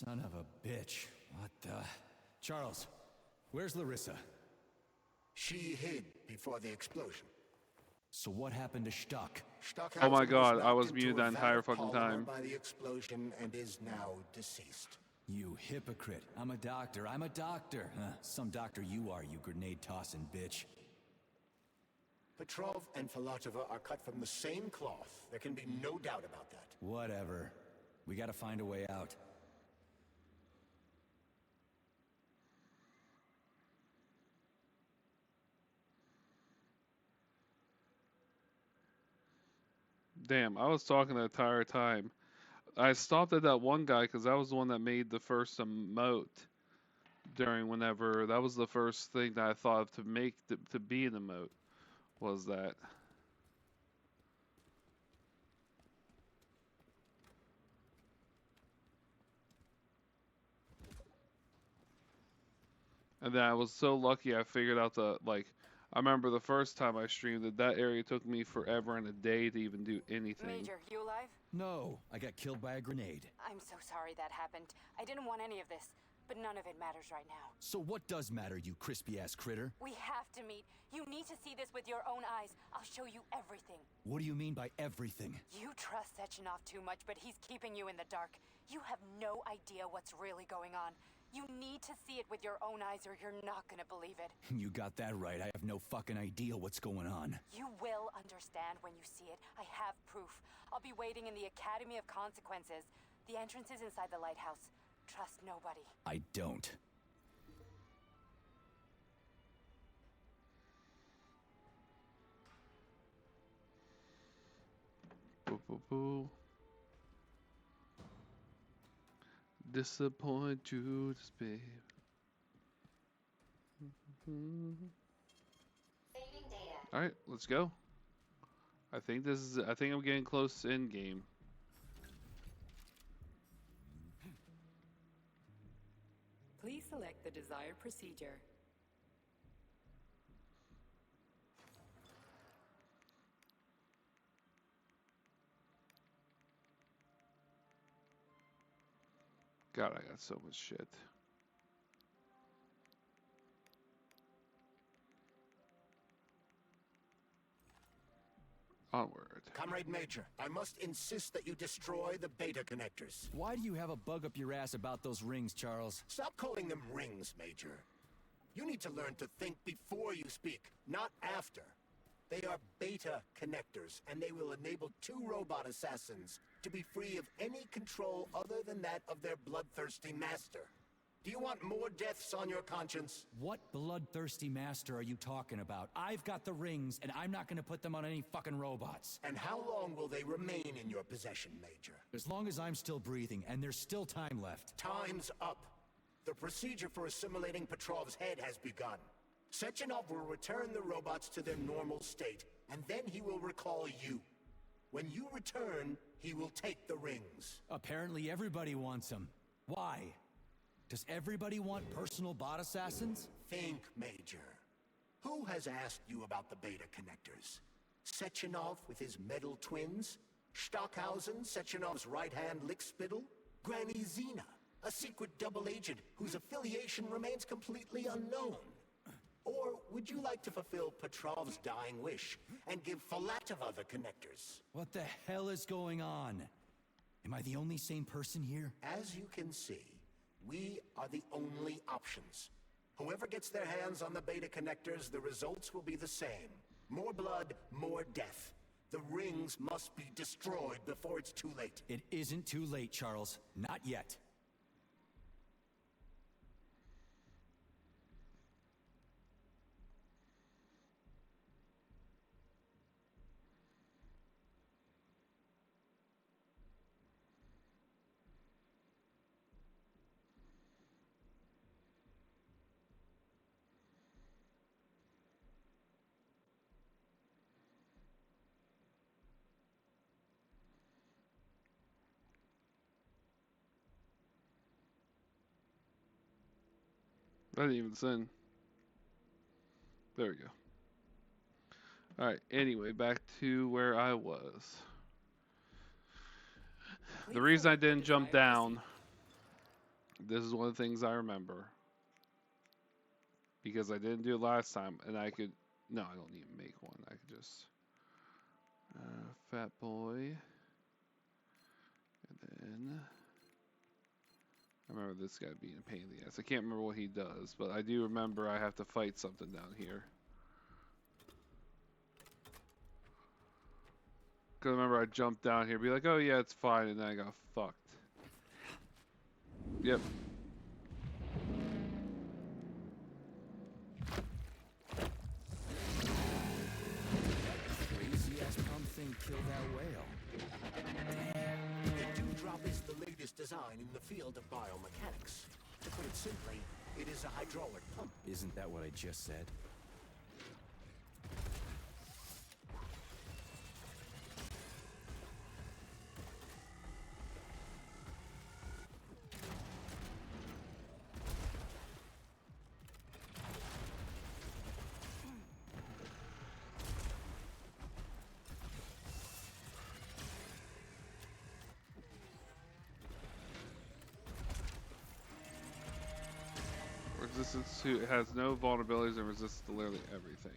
Son of a bitch. What the... Charles, where's Larissa? She hid before the explosion. So what happened to Stuck? Oh my Stockhausen God, was I was knocked muted into a that entire vat of fucking polymer time. by the explosion and is now deceased. You hypocrite. I'm a doctor. I'm a doctor. Some doctor you are, you grenade-tossing bitch. Petrov and Filatova are cut from the same cloth. There can be no doubt about that. Whatever. We gotta find a way out. Damn, I was talking the entire time. I stopped at that one guy because that was the one that made the first emote during whenever. That was the first thing that I thought of to make to be an emote. Was that. And then I was so lucky I figured out I remember the first time I streamed that area took me forever and a day to even do anything. Major, you alive? No, I got killed by a grenade. I'm so sorry that happened. I didn't want any of this, but none of it matters right now. So what does matter, you crispy-ass critter? We have to meet. You need to see this with your own eyes. I'll show you everything. What do you mean by everything? You trust Sechenov too much, but he's keeping you in the dark. You have no idea what's really going on. You need to see it with your own eyes or you're not gonna believe it. You got that right. I have no fucking idea what's going on. You will understand when you see it. I have proof. I'll be waiting in the Academy of Consequences. The entrance is inside the lighthouse. Trust nobody. I don't. Boo, boo, boo. Disappoint Judas, babe. Saving data. All right, let's go. I think I'm getting close to end game. Please select the desired procedure. God, I got so much shit. Onward. Comrade Major, I must insist that you destroy the beta connectors. Why do you have a bug up your ass about those rings, Charles? Stop calling them rings, Major. You need to learn to think before you speak, not after. They are beta connectors, and they will enable 2 robot assassins to be free of any control other than that of their bloodthirsty master. Do you want more deaths on your conscience? What bloodthirsty master are you talking about? I've got the rings, and I'm not gonna put them on any fucking robots. And how long will they remain in your possession, Major? As long as I'm still breathing, and there's still time left. Time's up. The procedure for assimilating Petrov's head has begun. Sechenov will return the robots to their normal state, and then he will recall you. When you return, he will take the rings. Apparently everybody wants them. Why? Does everybody want personal bot assassins? Think, Major. Who has asked you about the beta connectors? Sechenov with his metal twins? Stockhausen, Sechenov's right-hand lickspittle? Granny Zena, a secret double agent whose affiliation remains completely unknown? Or would you like to fulfill Petrov's dying wish and give Filatova the connectors? What the hell is going on? Am I the only sane person here? As you can see, we are the only options. Whoever gets their hands on the beta connectors, the results will be the same. More blood, more death. The rings must be destroyed before it's too late. It isn't too late, Charles. Not yet. I didn't even send. There we go. Alright, anyway, back to where I was. The reason I didn't jump down This is one of the things I remember. Because I didn't do it last time, and I could... No, I don't need to make one. I could just... Fat boy. And then... I remember this guy being a pain in the ass. I can't remember what he does, but I do remember I have to fight something down here. Because I remember I jumped down here, be like, oh yeah, it's fine, and then I got fucked. Yep. Crazy ass pump thing killed that whale. The Dewdrop is the latest design in the field of biomechanics. To put it simply, it is a hydraulic pump. Isn't that what I just said? Resistance to... It has no vulnerabilities and resists to literally everything.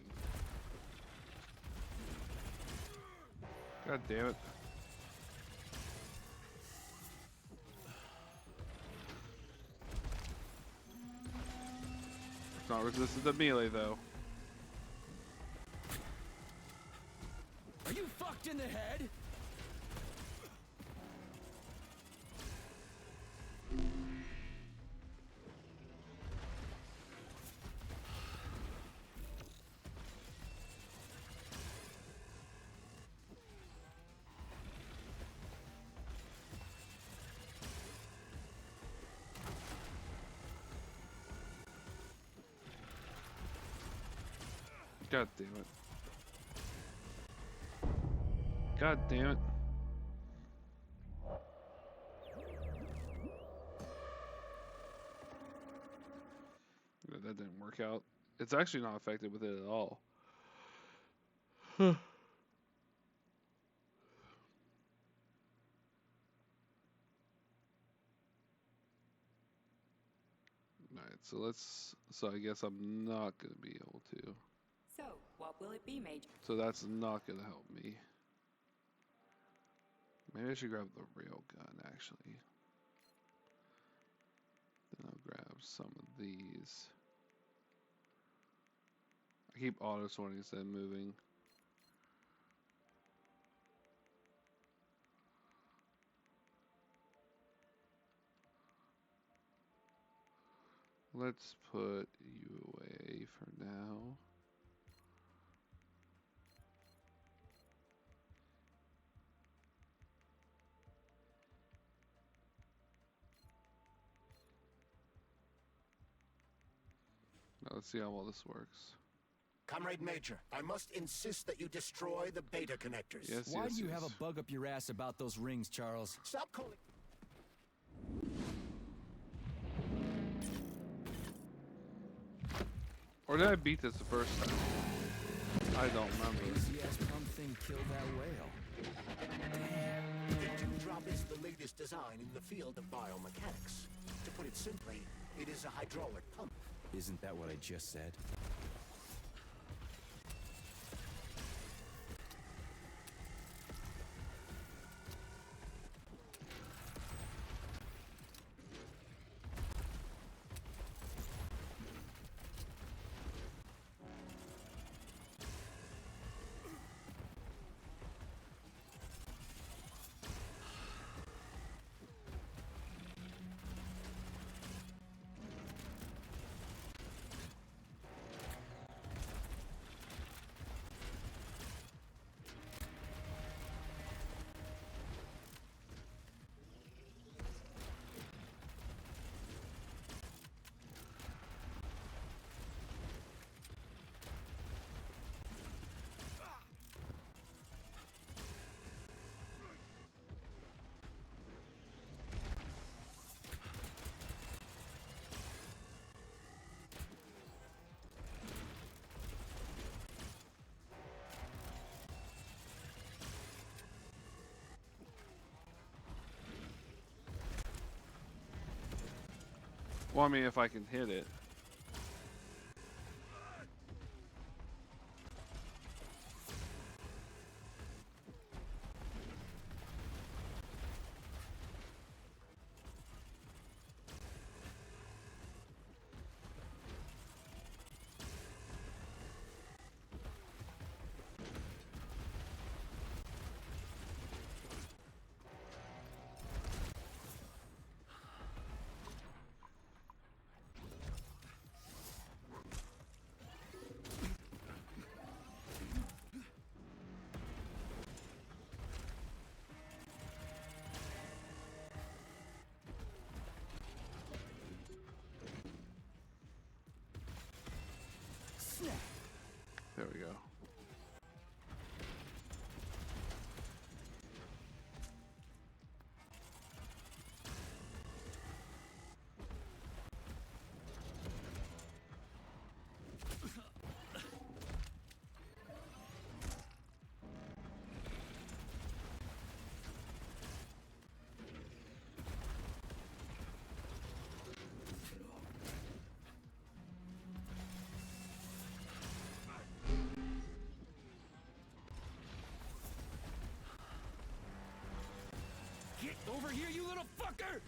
God damn it. It's not resistant to melee though. Are you fucked in the head? God damn it. God damn it. Yeah, that didn't work out. It's actually not affected with it at all. Alright, so I guess I'm not gonna be able to. So, what will it be, Major? So that's not gonna help me. Maybe I should grab the rail gun actually. Then I'll grab some of these. I keep auto sorting instead of moving. Let's put you away for now. Now let's see how well this works. Comrade Major, I must insist that you destroy the beta connectors. Yes, Why yes, do you yes. have a bug up your ass about those rings, Charles? Stop calling. Or did I beat this the first time? I don't remember. Crazy ass pump thing killed that whale. The Dewdrop is the latest design in the field of biomechanics. To put it simply, it is a hydraulic pump. Isn't that what I just said? Well, I mean, if I can hit it. There we go. Get over here, you little fucker!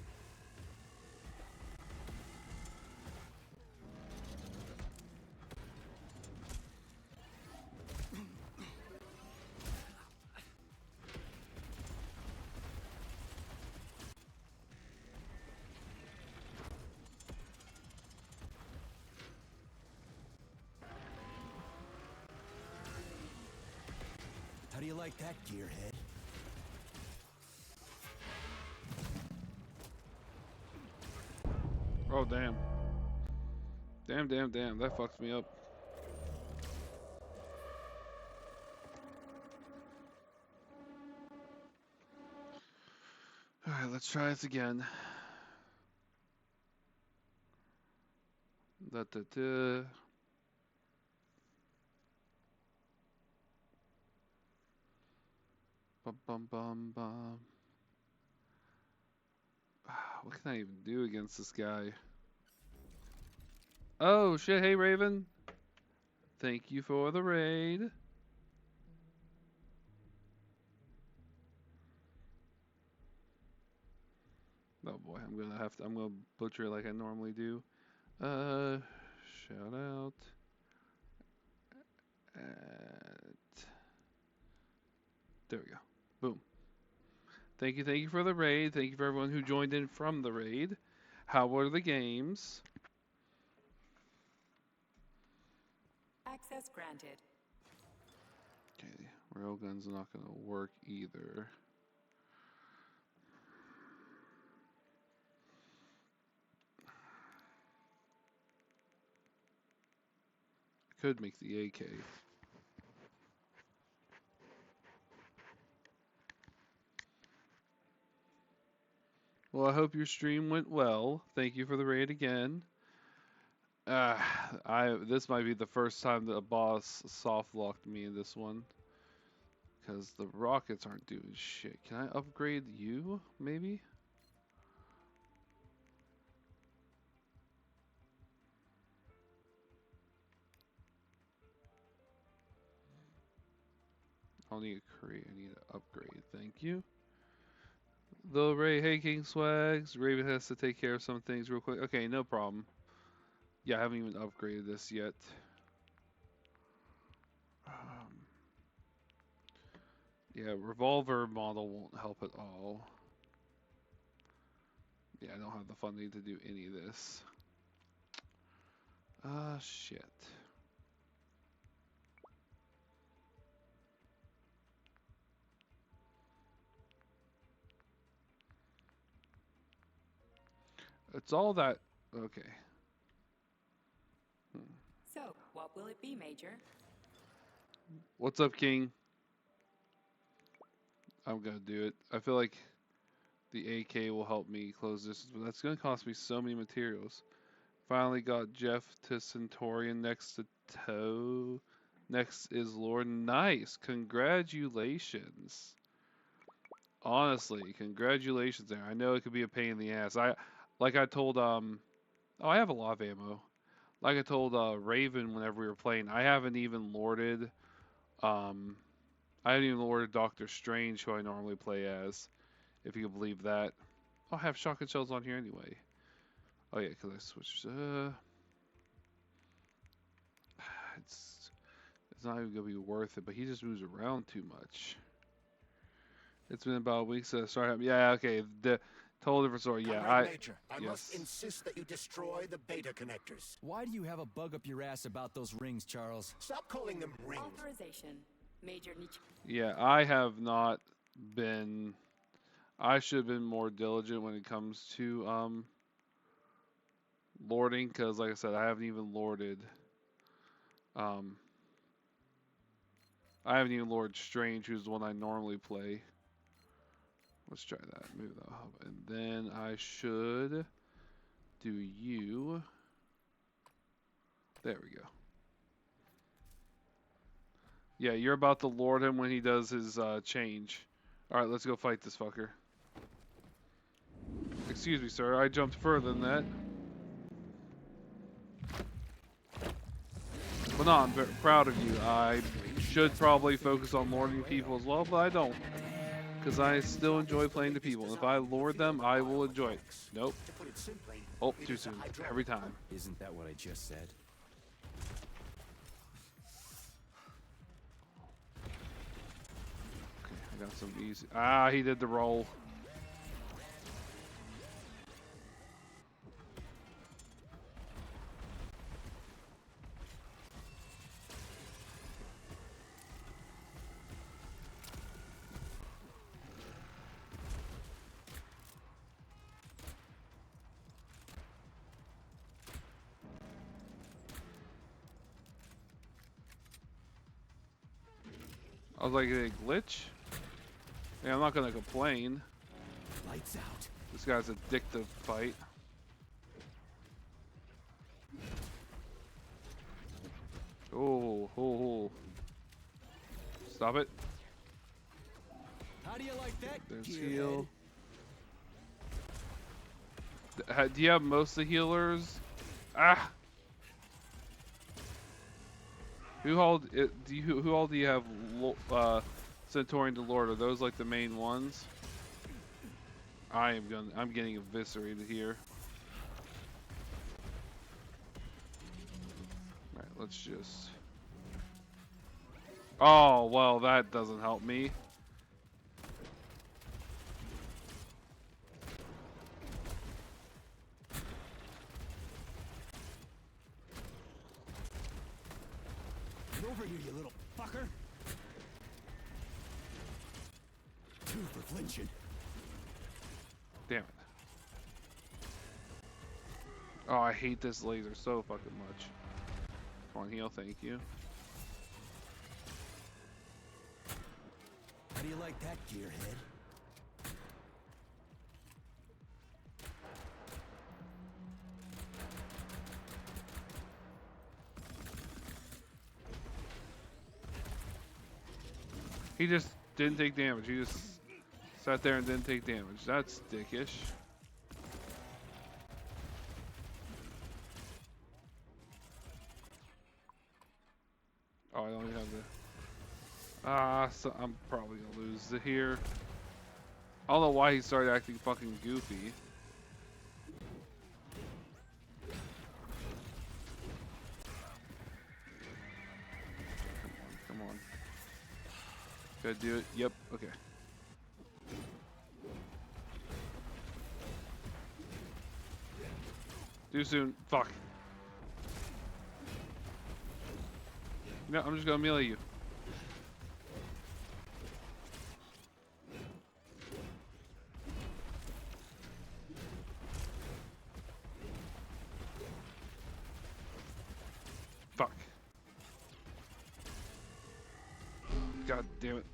How do you like that, gearhead? Oh, damn. Damn, damn, damn. That fucks me up. Alright, let's try this again. Da da da. Bum bum bum bum. What can I even do against this guy? Oh shit, hey Raven. Thank you for the raid. Oh boy, I'm gonna butcher it like I normally do. Shout out at, there we go. Boom. Thank you for the raid. Thank you for everyone who joined in from the raid. How were the games? Access granted. Okay, railgun's not gonna work either. I could make the AK. Well, I hope your stream went well. Thank you for the raid again. This might be the first time that a boss soft locked me in this one. Because the rockets aren't doing shit. Can I upgrade you, maybe? I'll need a crate. I need an upgrade. Thank you. The Ray, hey King Swags. Raven has to take care of some things real quick. Okay, no problem. Yeah, I haven't even upgraded this yet. Yeah, revolver model won't help at all. Yeah, I don't have the funding to do any of this. Ah, shit. It's all that. Okay. So, what will it be, Major? What's up, King? I'm gonna do it. I feel like the AK will help me close this, but that's gonna cost me so many materials. Finally got Jeff to Centaurian next to Toe. Next is Lord. Nice. Congratulations. Honestly, congratulations there. I know it could be a pain in the ass. Like I told Oh, I have a lot of ammo. Like I told Raven whenever we were playing, I haven't even lorded. I haven't even lorded Doctor Strange, who I normally play as, if you can believe that. I'll have shotgun shells on here anyway. Oh yeah, because I switched. It's not even gonna be worth it. But he just moves around too much. It's been about a week since I started. Yeah, okay. The total different story. Yeah, Comrade Major, I yes. must insist that you destroy the beta connectors. Why do you have a bug up your ass about those rings, Charles? Stop calling them rings. Authorization. Major Nietzsche. Yeah, I have not been. I should have been more diligent when it comes to lording, because like I said, I haven't even lorded. I haven't even lorded Strange, who's the one I normally play. Let's try that. Move that up, and then I should do you. There we go. Yeah, you're about to lord him when he does his change. Alright, let's go fight this fucker. Excuse me, sir. I jumped further than that. But no, I'm very proud of you. I should probably focus on lording people as well, but I don't. Because I still enjoy playing the people. And if I lord them, I will enjoy it. Nope. To put it simply, Oh, it too is a soon. hydraulic Every time. Isn't that what I just said? Okay, I got some easy. Ah, he did the roll. I was like, did it glitch? Yeah, I'm not gonna complain. Lights out. This guy's addictive fight. Oh, oh, oh. Stop it. How do you like that? There's gearhead? heal. Do you have most of the healers? Ah! Who all it? Do you who all do you have? Centaurian to Lord, are those like the main ones? I'm getting eviscerated here. Alright, let's just. Oh well, that doesn't help me. Get over here, you little fucker. Two for flinching. Damn it. Oh, I hate this laser so fucking much. Come on, heal, thank you. How do you like that, gearhead? He just didn't take damage. He just sat there and didn't take damage. That's dickish. Oh, I don't even have the. So I'm probably gonna lose it here. I don't know why he started acting fucking goofy. Come on. Gotta do it. Yep. Okay. Too soon. Fuck. No, I'm just gonna melee you. Fuck. God damn it.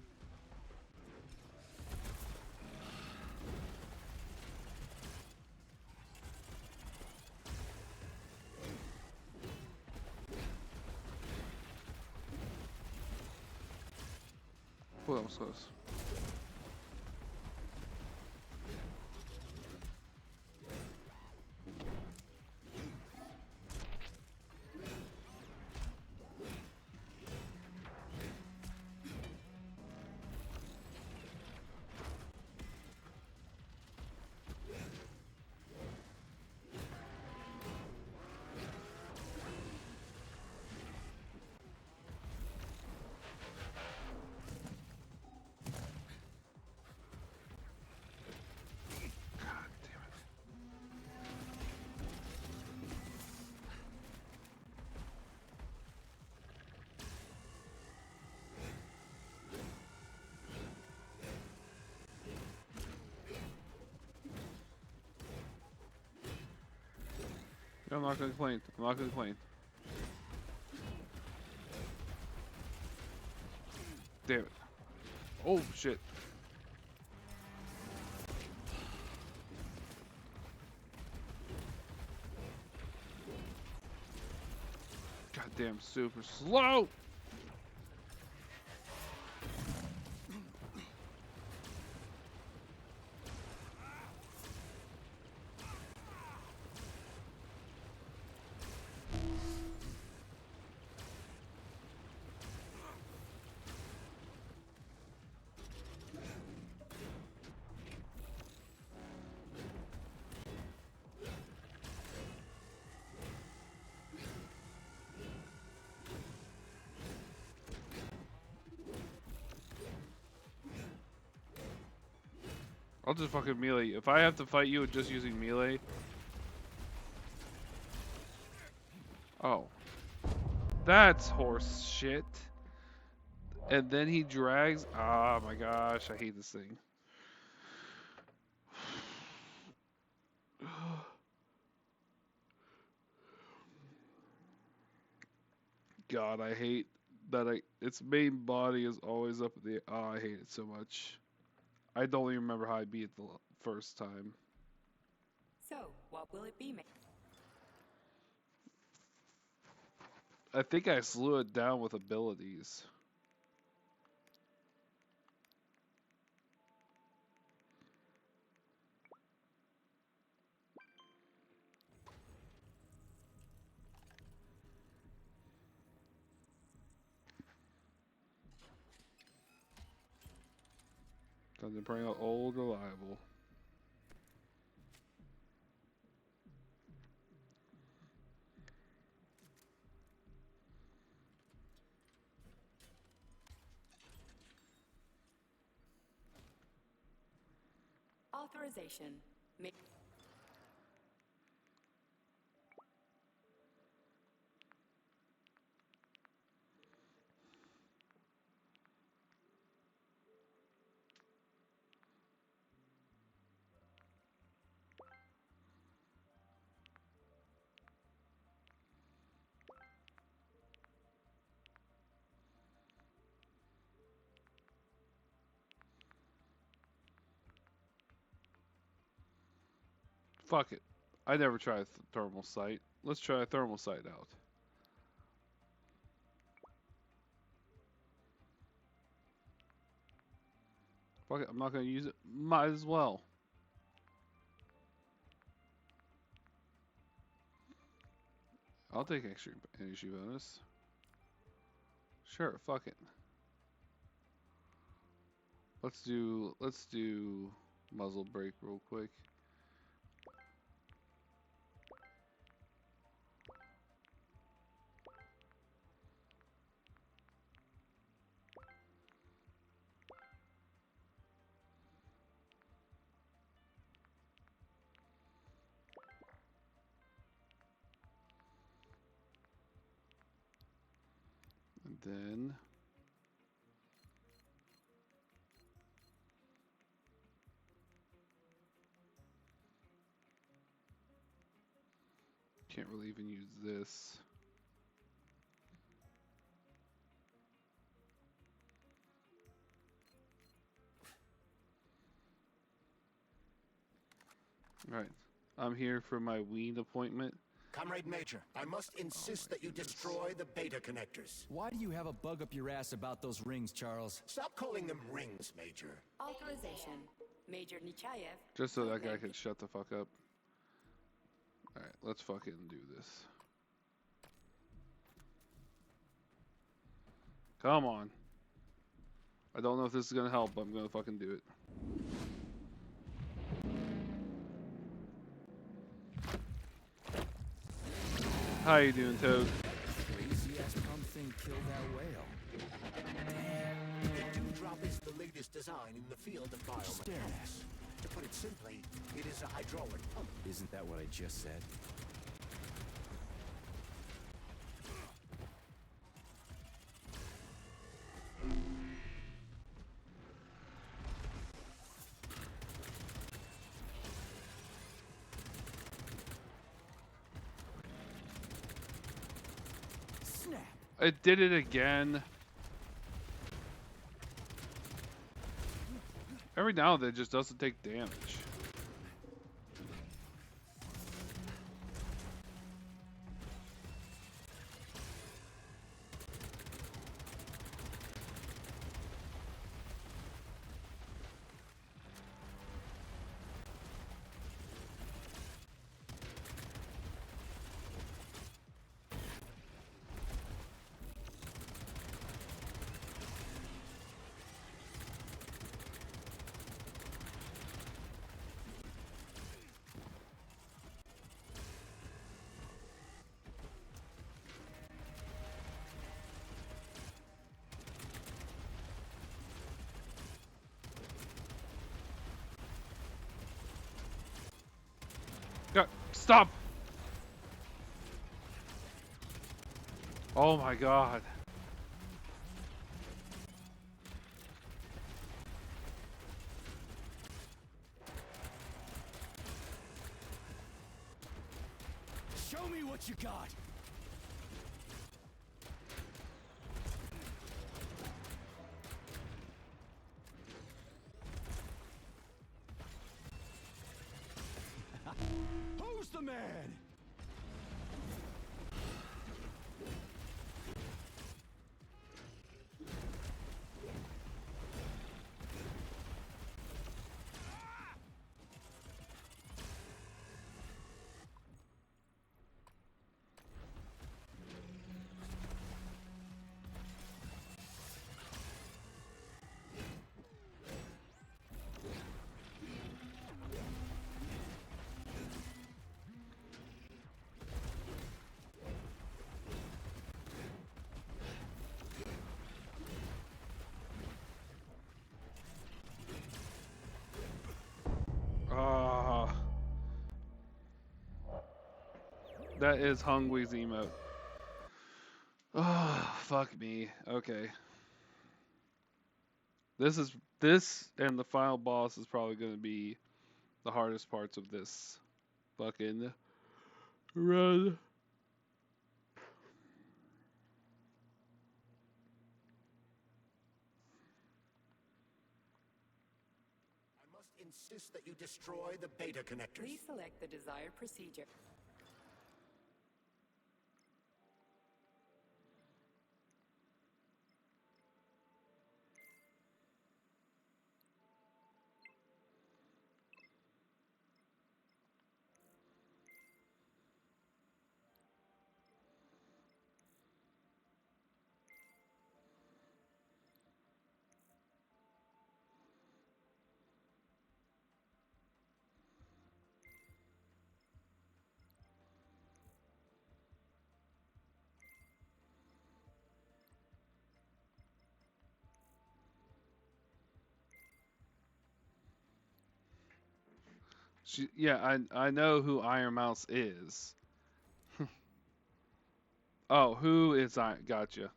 Oh, that was close. I'm not gonna complain. I'm not gonna complain. Damn it. Oh shit. Goddamn super slow. I'll just fucking melee. If I have to fight you with just using melee. Oh. That's horse shit. And then he drags. Ah, my gosh. I hate this thing. God, I hate that its main body is always up at the. Oh, I hate it so much. I don't even remember how I beat it the first time. So, what will it be, I think I slew it down with abilities. Time to bring out old reliable. Authorization. Fuck it. I never tried thermal sight. Let's try thermal sight out. Fuck it. I'm not gonna use it. Might as well. I'll take extra energy bonus. Sure, fuck it. Let's do muzzle brake real quick. And then can't really even use this. Alright. I'm here for my weed appointment. Comrade Major, I must insist that you destroy the beta connectors. Why do you have a bug up your ass about those rings, Charles? Stop calling them rings, Major. Authorization. Major Nechayev. Just so that guy can shut the fuck up. Alright, let's fucking do this. Come on. I don't know if this is gonna help, but I'm gonna fucking do it. How you doing, Toad? Crazy ass pump thing killed that whale. The Dewdrop is the latest design in the field of biomechanics. To put it simply, it is a hydraulic pump. Isn't that what I just said? It did it again. Every now and then it just doesn't take damage. God, stop! Oh my god. Show me what you got. Who's the man? Ah. That is Hungwy's emote. Oh, fuck me. Okay. This and the final boss is probably going to be the hardest parts of this fucking run. I must insist that you destroy the beta connectors. Please select the desired procedure. Yeah, I know who Iron Mouse is. Oh, who is I? Gotcha.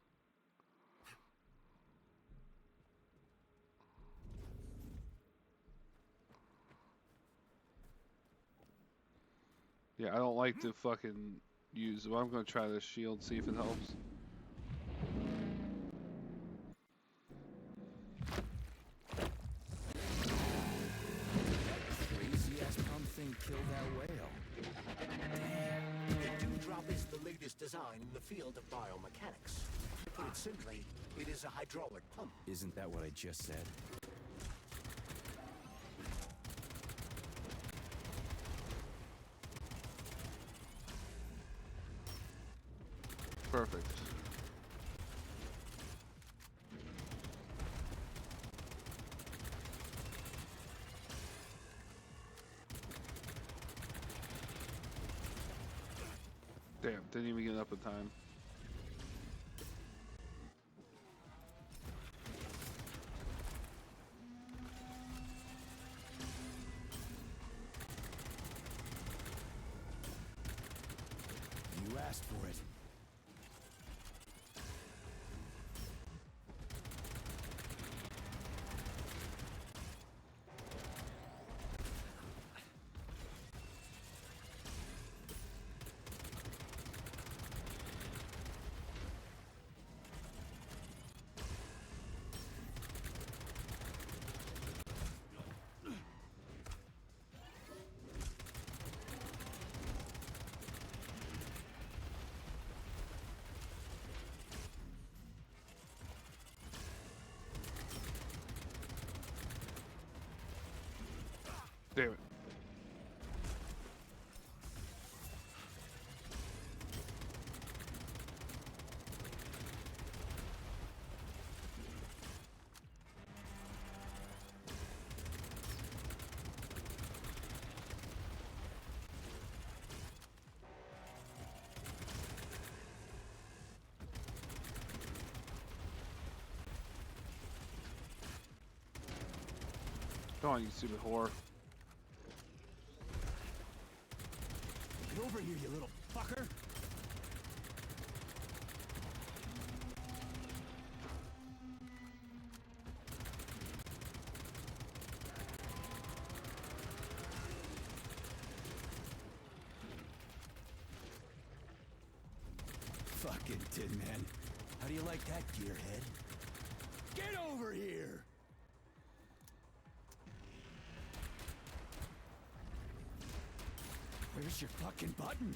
Yeah, I don't like to fucking use. Well, I'm gonna try this shield, see if it helps. Crazy ass pump thing killed that whale. The Dewdrop is the latest design in the field of biomechanics. To put it simply, it is a hydraulic pump. Isn't that what I just said? Perfect. Damn, didn't even get up in time. You asked for it. Damn it. Come on, you stupid whore. Get over here, you little fucker! Fucking Tin Man. How do you like that, gearhead? Get over here! Where's your fucking button?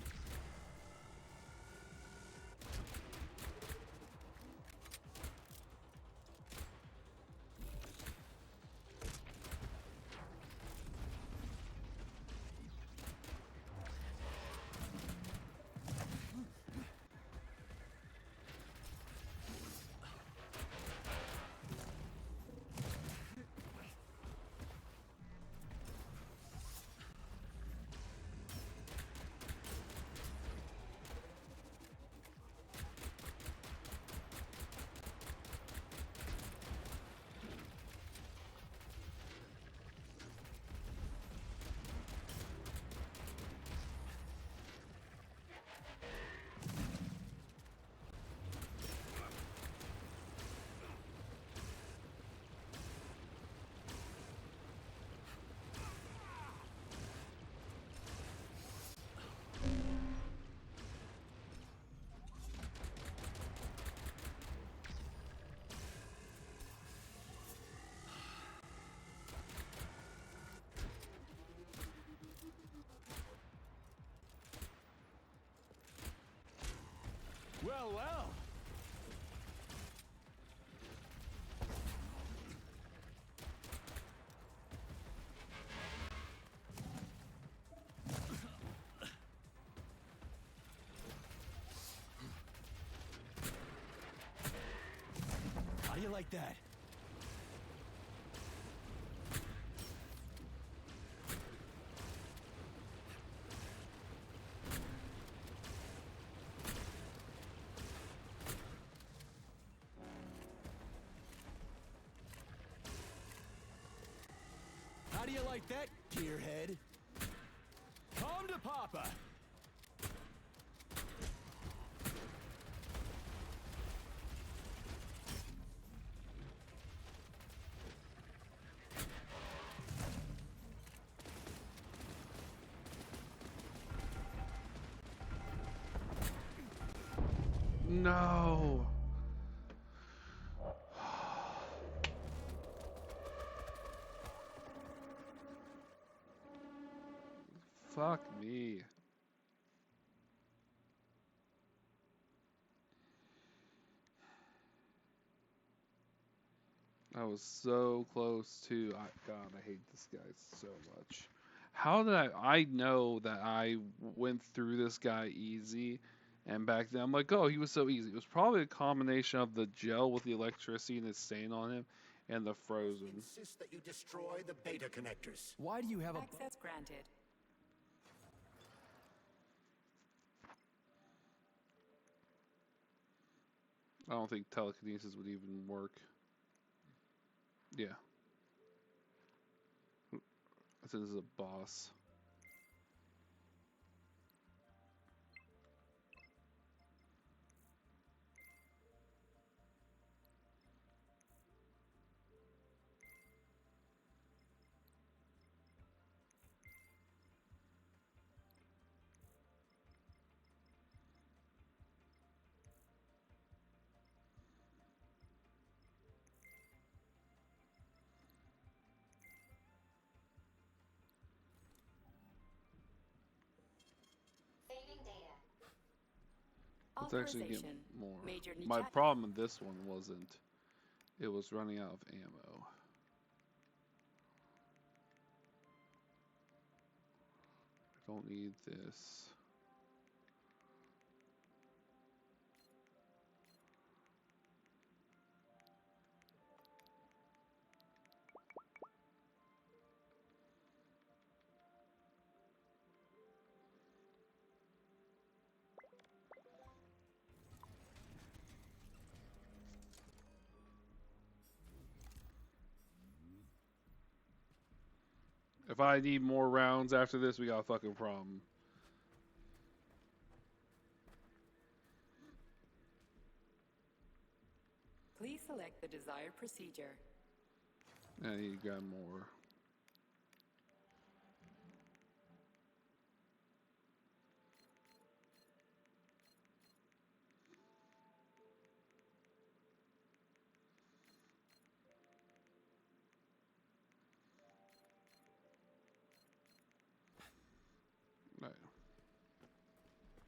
Well, well. How do you like that? How do you like that, gearhead? Come to Papa! No. Fuck me. I was so close to. God, I hate this guy so much. How did I know that I went through this guy easy, and back then I'm like, oh, he was so easy. It was probably a combination of the gel with the electricity and it staying on him, and the frozen. Insist that you destroy the beta connectors. Why do you have a... Access granted. I don't think telekinesis would even work. Yeah. I think this is a boss. Saving data. Let's actually get Authorization. more. Major My Newt- problem with this one wasn't. It was running out of ammo. Don't need this. If I need more rounds after this, we got a fucking problem. Please select the desired procedure. I need to grab more. Right.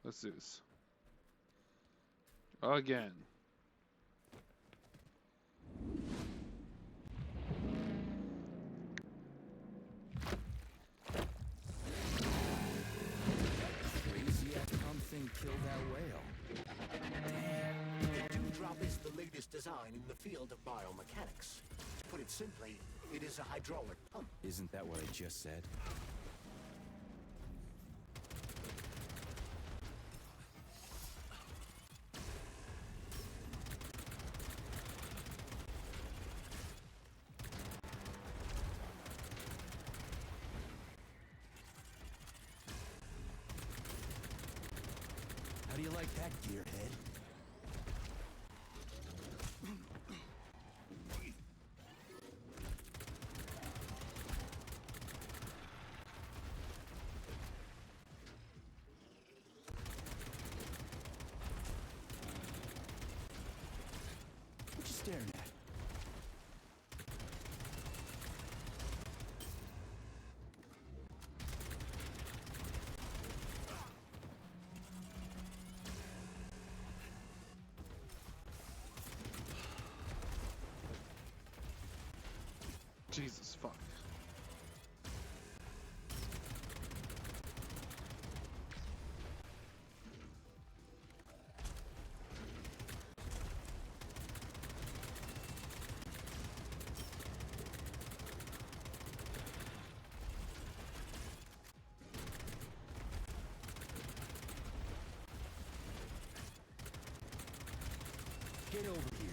Let's do this. Again. Crazy something killed that whale. The Dewdrop is the latest design in the field of biomechanics. To put it simply, it is a hydraulic pump. Isn't that what I just said? How do you like that, gearhead? What you staring at? Jesus fuck. Get over here.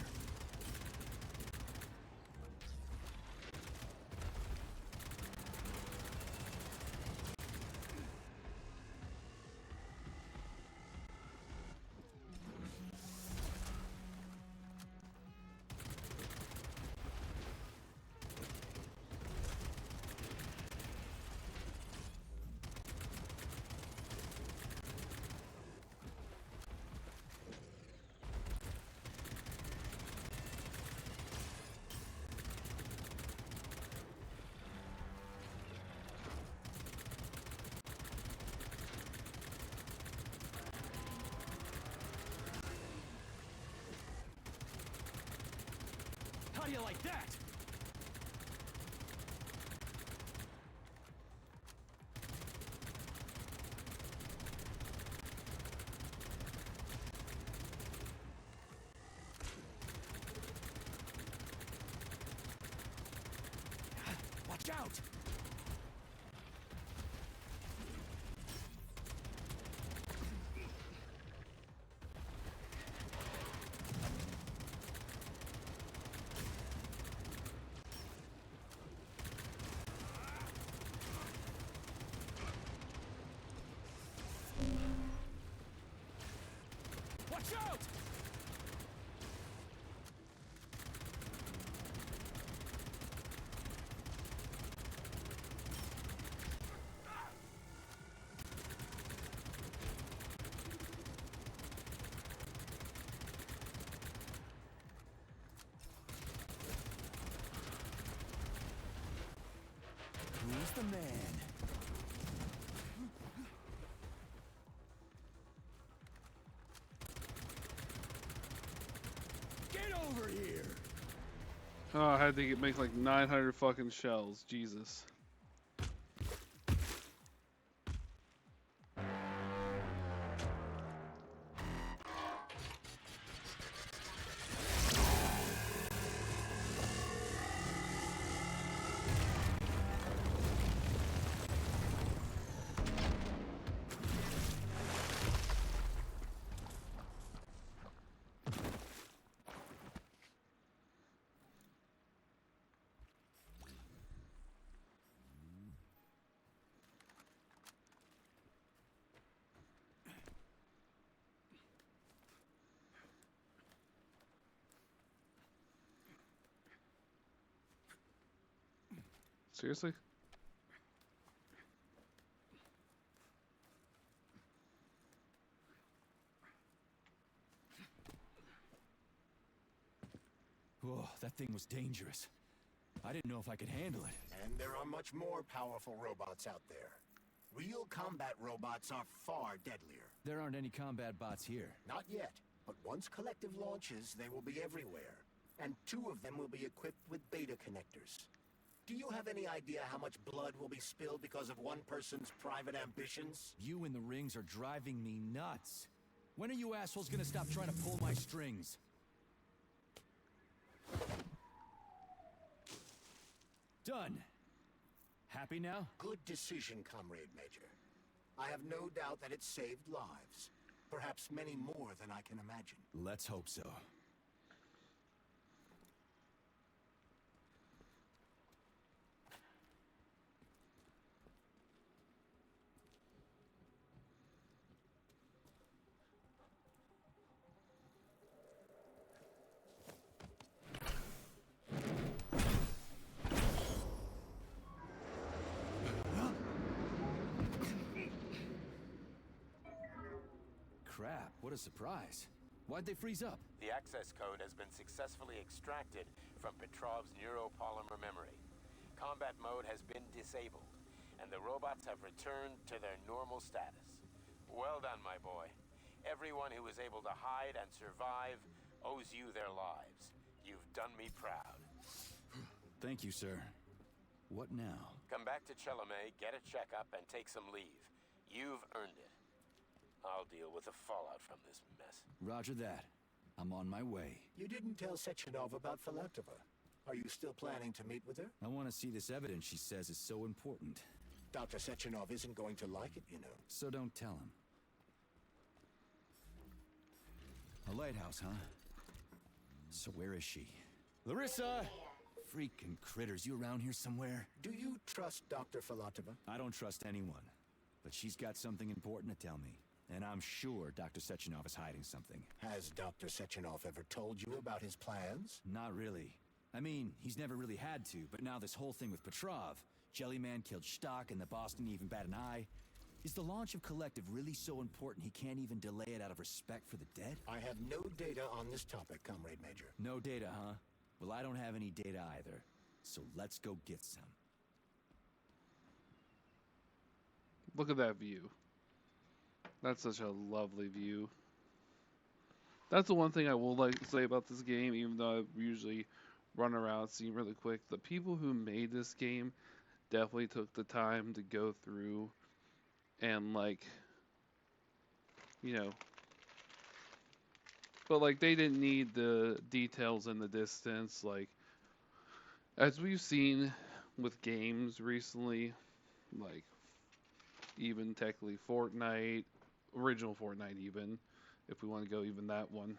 How do you like that? Watch out! Watch out! Who's the man? Get over here! Oh, I had to make like 900 fucking shells. Jesus. Seriously? Oh, that thing was dangerous. I didn't know if I could handle it. And there are much more powerful robots out there. Real combat robots are far deadlier. There aren't any combat bots here. Not yet, but once Collective launches, they will be everywhere. And 2 of them will be equipped with beta connectors. Do you have any idea how much blood will be spilled because of one person's private ambitions? You in the rings are driving me nuts. When are you assholes gonna stop trying to pull my strings? Done. Happy now? Good decision, Comrade Major. I have no doubt that it saved lives. Perhaps many more than I can imagine. Let's hope so. Crap, what a surprise. Why'd they freeze up? The access code has been successfully extracted from Petrov's neuropolymer memory. Combat mode has been disabled, and the robots have returned to their normal status. Well done, my boy. Everyone who was able to hide and survive owes you their lives. You've done me proud. Thank you, sir. What now? Come back to Chelome, get a checkup, and take some leave. You've earned it. I'll deal with the fallout from this mess. Roger that. I'm on my way. You didn't tell Sechenov about Filatova. Are you still planning to meet with her? I want to see this evidence she says is so important. Dr. Sechenov isn't going to like it, you know. So don't tell him. A lighthouse, huh? So where is she? Larissa! Freaking critters, you around here somewhere? Do you trust Dr. Filatova? I don't trust anyone. But she's got something important to tell me. And I'm sure Dr. Sechenov is hiding something. Has Dr. Sechenov ever told you about his plans? Not really. I mean, he's never really had to, but now this whole thing with Petrov, Jellyman killed Stock and the boss didn't even bat an eye. Is the launch of Collective really so important he can't even delay it out of respect for the dead? I have no data on this topic, Comrade Major. No data, huh? Well, I don't have any data either. So let's go get some. Look at that view. That's such a lovely view. That's the one thing I will like to say about this game, even though I usually run around seeing really quick. The people who made this game definitely took the time to go through and like, you know, but like they didn't need the details in the distance. Like, as we've seen with games recently, like even technically Fortnite, original Fortnite even, if we want to go even that one.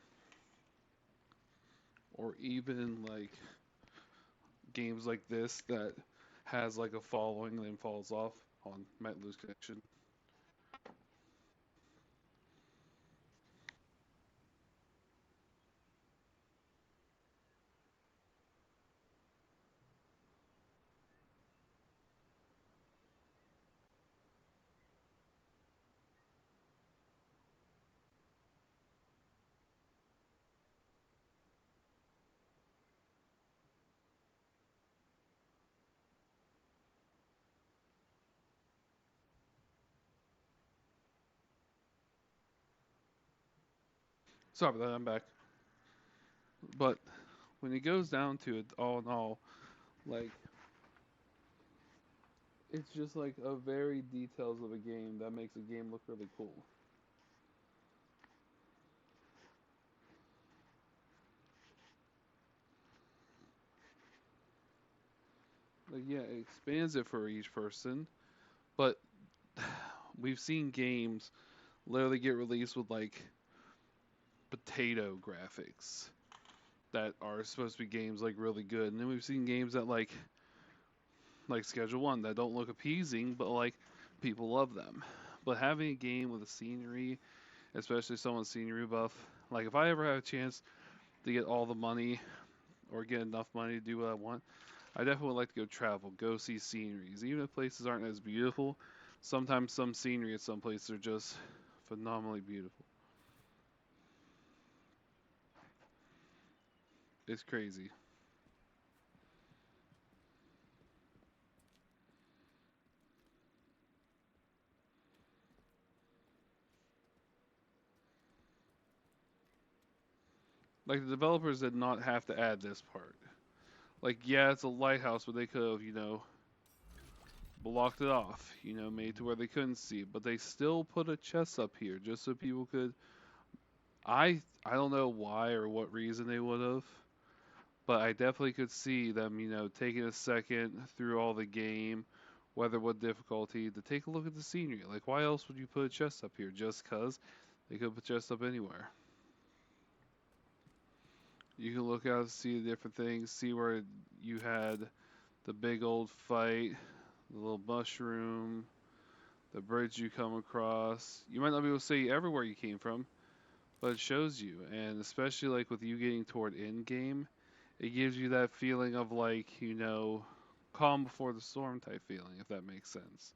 Or even like games like this that has like a following and then falls off on, might lose connection. Sorry about that, I'm back. But when it goes down to it, all in all, like, it's just like a very details of a game that makes a game look really cool. Like, yeah, it expands it for each person, but we've seen games literally get released with like potato graphics that are supposed to be games like really good, and then we've seen games that like Schedule One that don't look appeasing, but like people love them. But having a game with a scenery, especially someone's scenery buff, like if I ever have a chance to get all the money or get enough money to do what I want, I definitely would like to go travel, go see sceneries. Even if places aren't as beautiful, sometimes some scenery at some places are just phenomenally beautiful. It's crazy. Like the developers did not have to add this part. Like, yeah, it's a lighthouse, but they could have, blocked it off, made to where they couldn't see. But they still put a chest up here just so people could. I don't know why or what reason they would have, but I definitely could see them, taking a second through all the game, whether what difficulty, to take a look at the scenery. Like, why else would you put a chest up here? Just 'cause they could put chest up anywhere. You can look out and see the different things, see where you had the big old fight, the little mushroom, the bridge you come across. You might not be able to see everywhere you came from, but it shows you. And especially like with you getting toward end game, it gives you that feeling of like, calm before the storm type feeling, if that makes sense.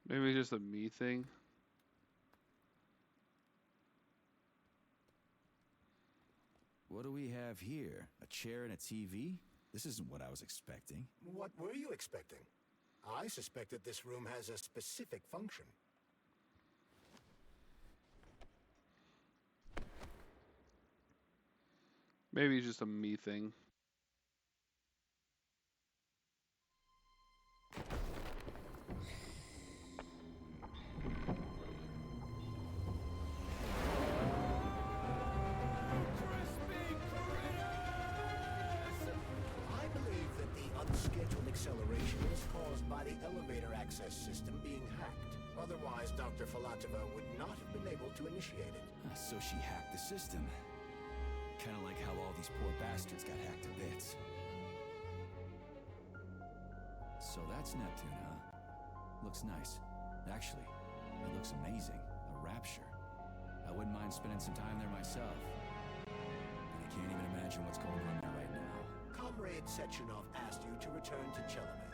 Maybe it's just a me thing. What do we have here? A chair and a TV? This isn't what I was expecting. What were you expecting? I suspect that this room has a specific function. Maybe it's just a me thing. I believe that the unscheduled acceleration is caused by the elevator access system being hacked. Otherwise, Dr. Falatova would not have been able to initiate it. So she hacked the system. Kinda like how all these poor bastards got hacked to bits. So that's Neptune, huh? Looks nice. Actually, it looks amazing. A rapture. I wouldn't mind spending some time there myself. And I can't even imagine what's going on there right now. Comrade Sechenov asked you to return to Chelomey.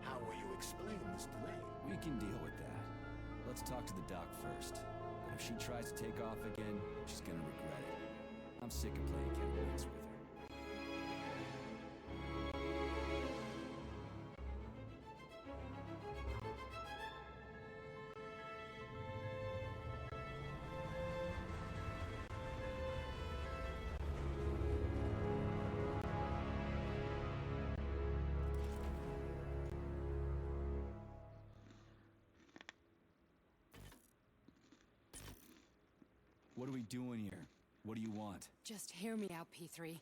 How will you explain this delay? We can deal with that. Let's talk to the doc first. But if she tries to take off again, she's gonna regret it. I'm sick of playing cat and mouse with her. What are we doing here? What do you want? Just hear me out, P3.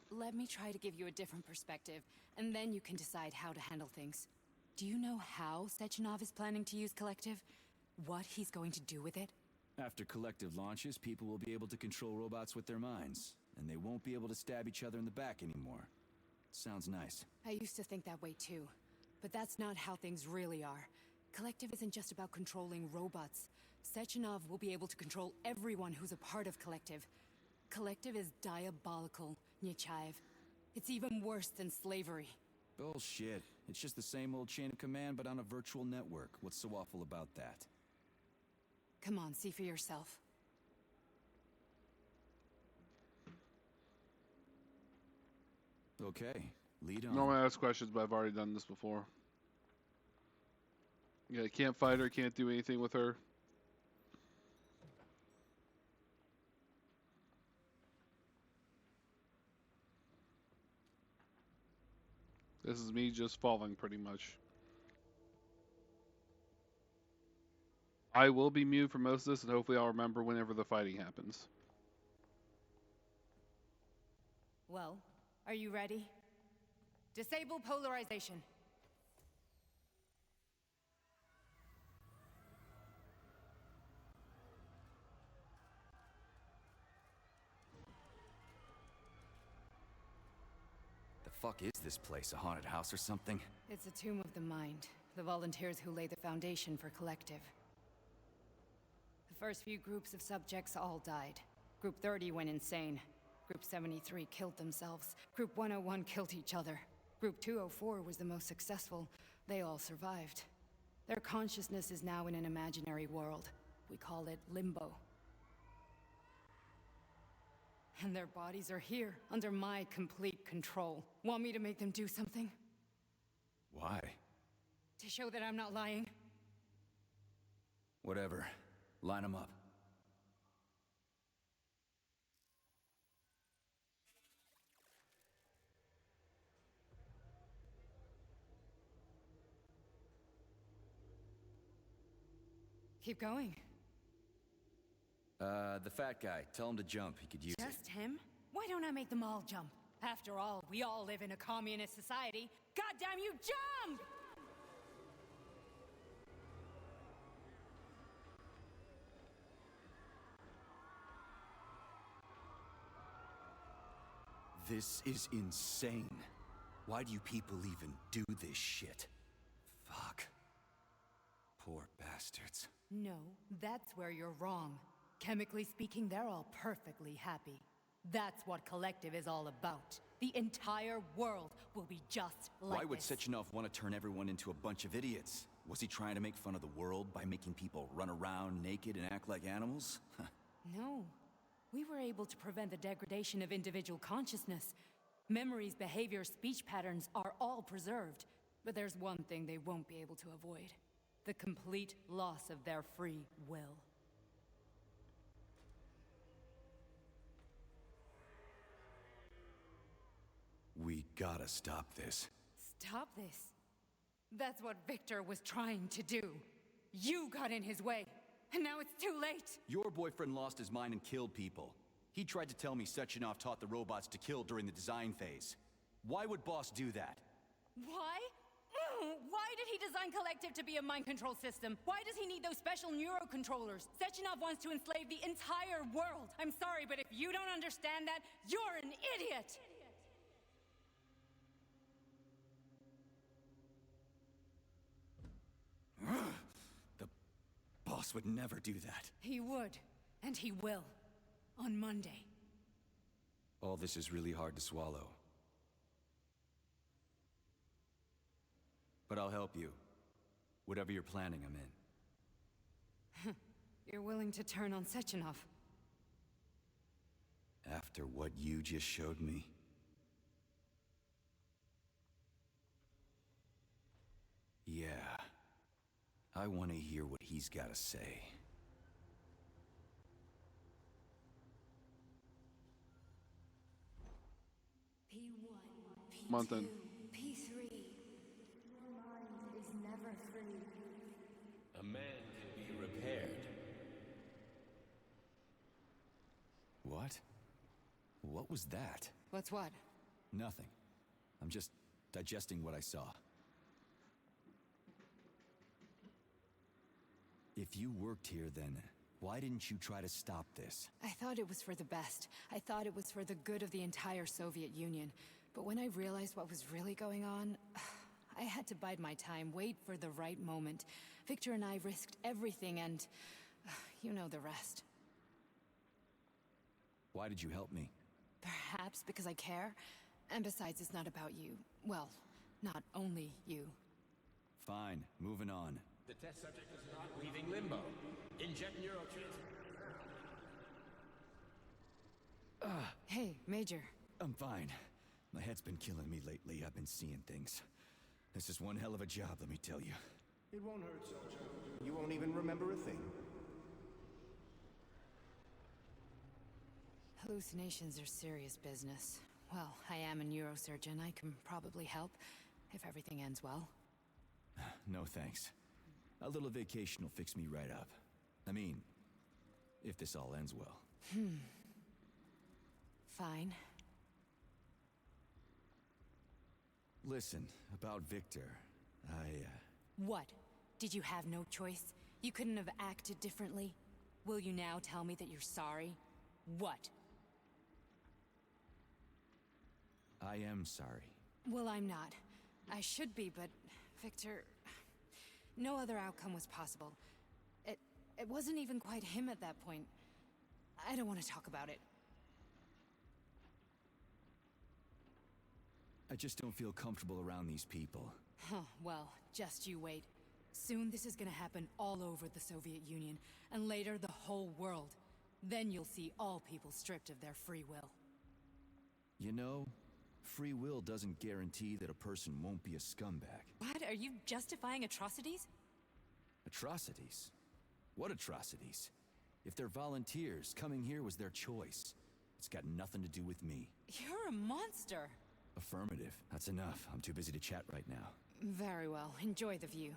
Let me try to give you a different perspective, and then you can decide how to handle things. Do you know how Sechenov is planning to use Collective? What he's going to do with it? After Collective launches, people will be able to control robots with their minds, and they won't be able to stab each other in the back anymore. Sounds nice. I used to think that way too, but that's not how things really are. Collective isn't just about controlling robots. Sechenov will be able to control everyone who's a part of Collective. Collective is diabolical, Nechayev. It's even worse than slavery. Bullshit. It's just the same old chain of command, but on a virtual network. What's so awful about that? Come on, see for yourself. Okay, lead on. Normally I ask questions, but I've already done this before. Yeah, can't fight her, can't do anything with her. This is me just falling, pretty much. I will be mute for most of this, and hopefully I'll remember whenever the fighting happens. Well, are you ready? Disable polarization. The fuck is this place? A haunted house or something? It's a tomb of the mind. The volunteers who lay the foundation for Collective. The first few groups of subjects all died. Group 30 went insane. Group 73 killed themselves. Group 101 killed each other. Group 204 was the most successful. They all survived. Their consciousness is now in an imaginary world. We call it Limbo. And their bodies are here, under my complete control. Want me to make them do something? Why? To show that I'm not lying? Whatever. Line them up. Keep going. The fat guy. Tell him to jump. He could use it. Just him? Why don't I make them all jump? After all, we all live in a communist society. Goddamn you, jump! This is insane. Why do you people even do this shit? Fuck. Poor bastards. No, that's where you're wrong. Chemically speaking, they're all perfectly happy. That's what Collective is all about. The entire world will be just like Why would this. Sechenov want to turn everyone into a bunch of idiots? Was he trying to make fun of the world by making people run around naked and act like animals? No. We were able to prevent the degradation of individual consciousness. Memories, behavior, speech patterns are all preserved. But there's one thing they won't be able to avoid. The complete loss of their free will. We gotta stop this. Stop this. That's what Victor was trying to do. You got in his way, and now it's too late. Your boyfriend lost his mind and killed people. He tried to tell me Sechenov taught the robots to kill during the design phase. Why would Boss do that? Why? Why did he design Collective to be a mind control system? Why does he need those special neurocontrollers? Sechenov wants to enslave the entire world. I'm sorry, but if you don't understand that, you're an idiot! The Boss would never do that. He would, and he will. On Monday. All this is really hard to swallow. But I'll help you. Whatever you're planning, I'm in. You're willing to turn on Sechenov. After what you just showed me? Yeah. I want to hear what he's got to say. P1, Month end. P3. Your mind is never free. A man can be repaired. What? What was that? What's what? Nothing. I'm just digesting what I saw. If you worked here, then why didn't you try to stop this? I thought it was for the best. I thought it was for the good of the entire Soviet Union. But when I realized what was really going on, I had to bide my time, wait for the right moment. Victor and I risked everything and... you know the rest. Why did you help me? Perhaps because I care. And besides, it's not about you. Well, not only you. Fine, moving on. The test subject is not leaving limbo. Inject neurotransmitter. Hey, Major. I'm fine. My head's been killing me lately. I've been seeing things. This is one hell of a job, let me tell you. It won't hurt, Soldier. You won't even remember a thing. Hallucinations are serious business. Well, I am a neurosurgeon. I can probably help, if everything ends well. No thanks. A little vacation will fix me right up. I mean, if this all ends well. Fine. Listen, about Victor, What? Did you have no choice? You couldn't have acted differently? Will you now tell me that you're sorry? What? I am sorry. Well, I'm not. I should be, but Victor... No other outcome was possible. It wasn't even quite him at that point. I don't want to talk about it. I just don't feel comfortable around these people. Huh, well, just you wait. Soon this is gonna happen all over the Soviet Union, and later the whole world. Then you'll see all people stripped of their free will. You know, free will doesn't guarantee that a person won't be a scumbag. What? Are you justifying atrocities? Atrocities? What atrocities? If they're volunteers, coming here was their choice. It's got nothing to do with me. You're a monster. Affirmative. That's enough. I'm too busy to chat right now. Very well. Enjoy the view.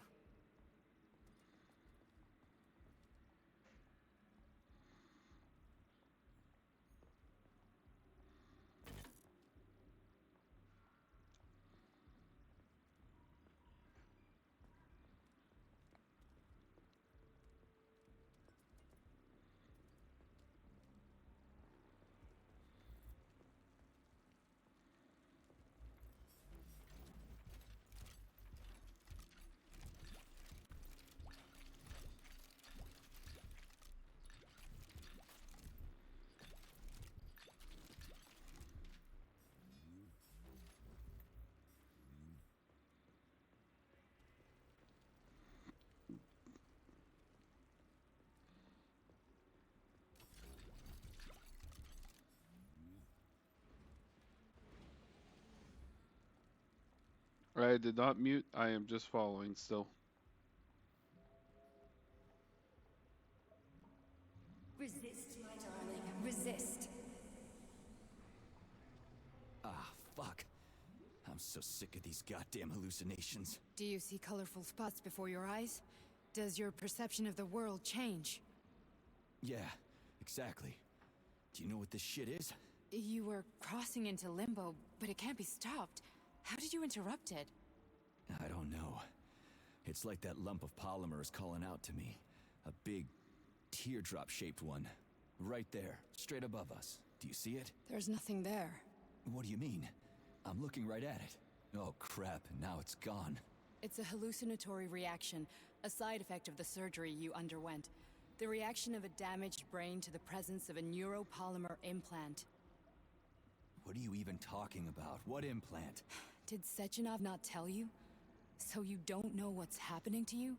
I did not mute. I am just following still. Resist, my darling. Resist. Ah, fuck. I'm so sick of these goddamn hallucinations. Do you see colorful spots before your eyes? Does your perception of the world change? Yeah, exactly. Do you know what this shit is? You were crossing into limbo, but it can't be stopped. How did you interrupt it? I don't know. It's like that lump of polymer is calling out to me. A big, teardrop-shaped one. Right there, straight above us. Do you see it? There's nothing there. What do you mean? I'm looking right at it. Oh crap, now it's gone. It's a hallucinatory reaction, a side effect of the surgery you underwent. The reaction of a damaged brain to the presence of a neuropolymer implant. What are you even talking about? What implant? Did Sechenov not tell you? So you don't know what's happening to you?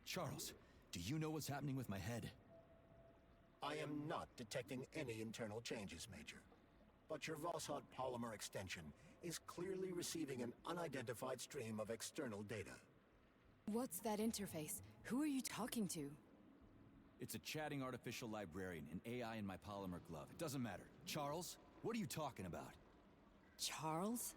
Charles, do you know what's happening with my head? I am not detecting any internal changes, Major. But your Voskhod polymer extension is clearly receiving an unidentified stream of external data. What's that interface? Who are you talking to? It's a chatting artificial librarian, an AI in my polymer glove. It doesn't matter. Charles, what are you talking about? Charles?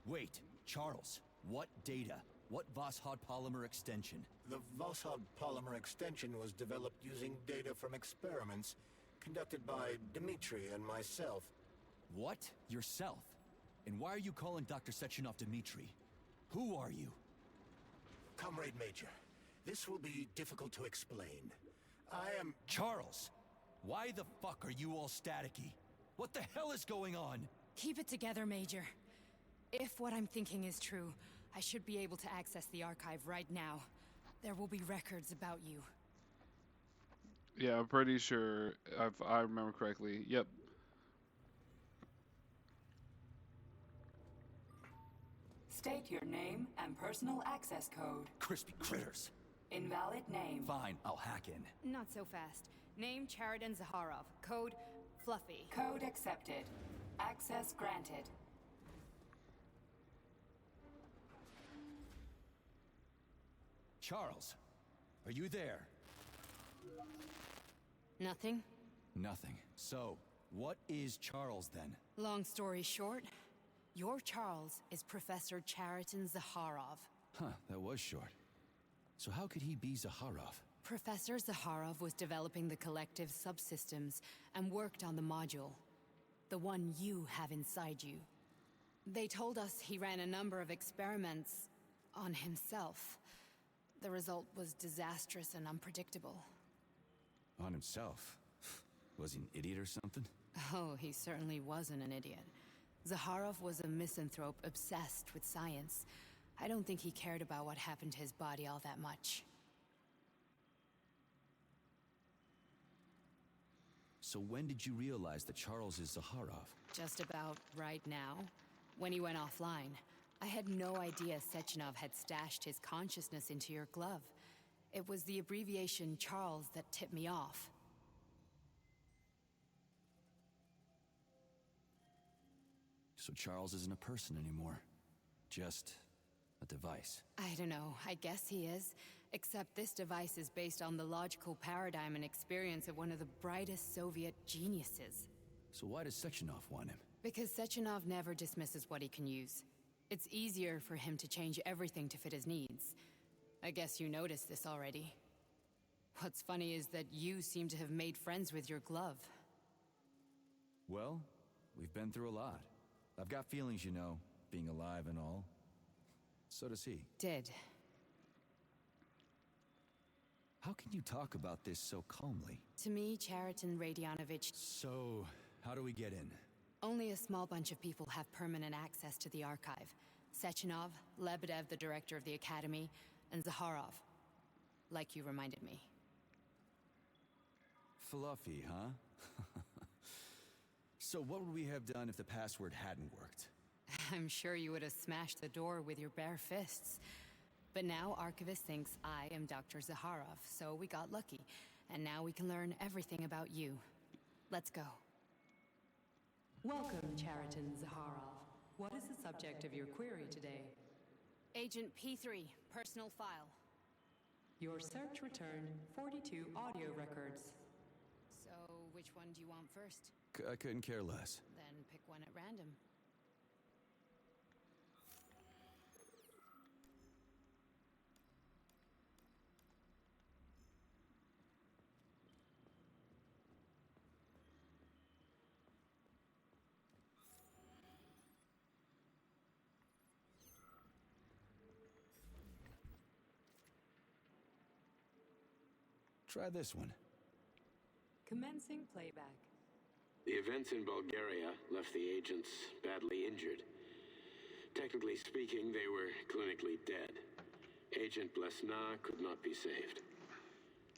Wait, Charles, what data? What Voskhod polymer extension? The Voskhod polymer extension was developed using data from experiments conducted by Dmitri and myself. What? Yourself? And why are you calling Dr. Sechenov Dmitri? Who are you? Comrade Major, this will be difficult to explain. I am... Charles! Why the fuck are you all staticky? What the hell is going on? Keep it together, Major. If what I'm thinking is true, I should be able to access the archive right now. There will be records about you. Yeah, I'm pretty sure if I remember correctly. Yep. State your name and personal access code. Crispy critters. Invalid name. Fine, I'll hack in. Not so fast. Name Chariton Zaharov. Code Fluffy. Code accepted. Access granted. Charles, are you there? Nothing? Nothing. So, what is Charles then? Long story short, your Charles is Professor Chariton Zaharov. Huh, that was short. So how could he be Zaharov? Professor Zaharov was developing the collective subsystems and worked on the module. The one you have inside you. They told us he ran a number of experiments on himself. The result was disastrous and unpredictable. On himself? Was he an idiot or something? Oh, he certainly wasn't an idiot. Zaharov was a misanthrope obsessed with science. I don't think he cared about what happened to his body all that much. So when did you realize that Charles is Zaharov? Just about right now. When he went offline. I had no idea Sechenov had stashed his consciousness into your glove. It was the abbreviation Charles that tipped me off. So Charles isn't a person anymore. Just a device. I don't know, I guess he is. Except this device is based on the logical paradigm and experience of one of the brightest Soviet geniuses. So why does Sechenov want him? Because Sechenov never dismisses what he can use. It's easier for him to change everything to fit his needs. I guess you noticed this already. What's funny is that you seem to have made friends with your glove. Well, we've been through a lot. I've got feelings, you know, being alive and all. So does he. Did. How can you talk about this so calmly? To me, Chariton Radionovich... So, how do we get in? Only a small bunch of people have permanent access to the archive. Sechenov, Lebedev, the director of the Academy, and Zaharov. Like you reminded me. Fluffy, huh? So what would we have done if the password hadn't worked? I'm sure you would have smashed the door with your bare fists. But now Archivist thinks I am Dr. Zaharov, so we got lucky. And now we can learn everything about you. Let's go. Welcome, Chariton Zaharov. What is the subject of your query today? Agent P3, personal file. Your search returned 42 audio records. So, which one do you want first? I couldn't care less. Then pick one at random. Try this one. Commencing playback. The events in Bulgaria left the agents badly injured. Technically speaking, they were clinically dead. Agent Blesna could not be saved.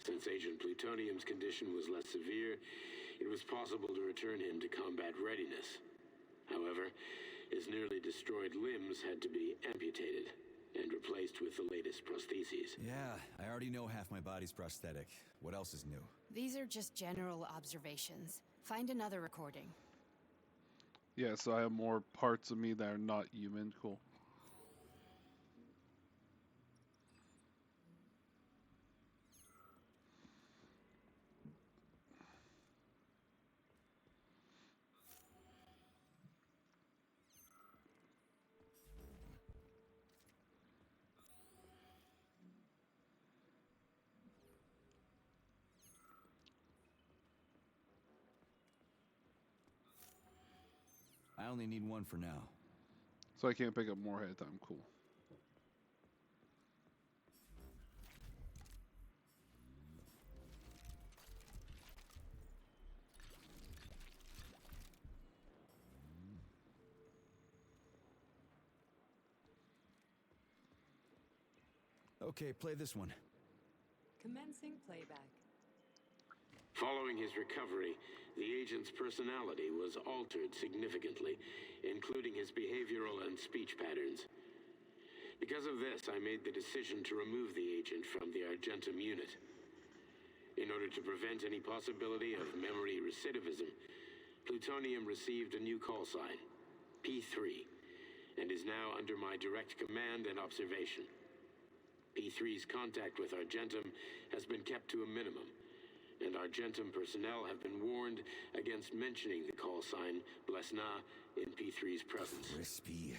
Since Agent Plutonium's condition was less severe, it was possible to return him to combat readiness. However, his nearly destroyed limbs had to be amputated and replaced with the latest prostheses. Yeah, I already know half my body's prosthetic. What else is new? These are just general observations. Find another recording. Yeah, so I have more parts of me that are not human. Cool. I only need one for now. So I can't pick up more ahead of time. Cool. Okay, play this one. Commencing playback. Following his recovery, the agent's personality was altered significantly, including his behavioral and speech patterns. Because of this, I made the decision to remove the agent from the Argentum unit. In order to prevent any possibility of memory recidivism, Plutonium received a new call sign, P3, and is now under my direct command and observation. P3's contact with Argentum has been kept to a minimum, and Argentum personnel have been warned against mentioning the call sign Blesna in P3's presence. Crispy.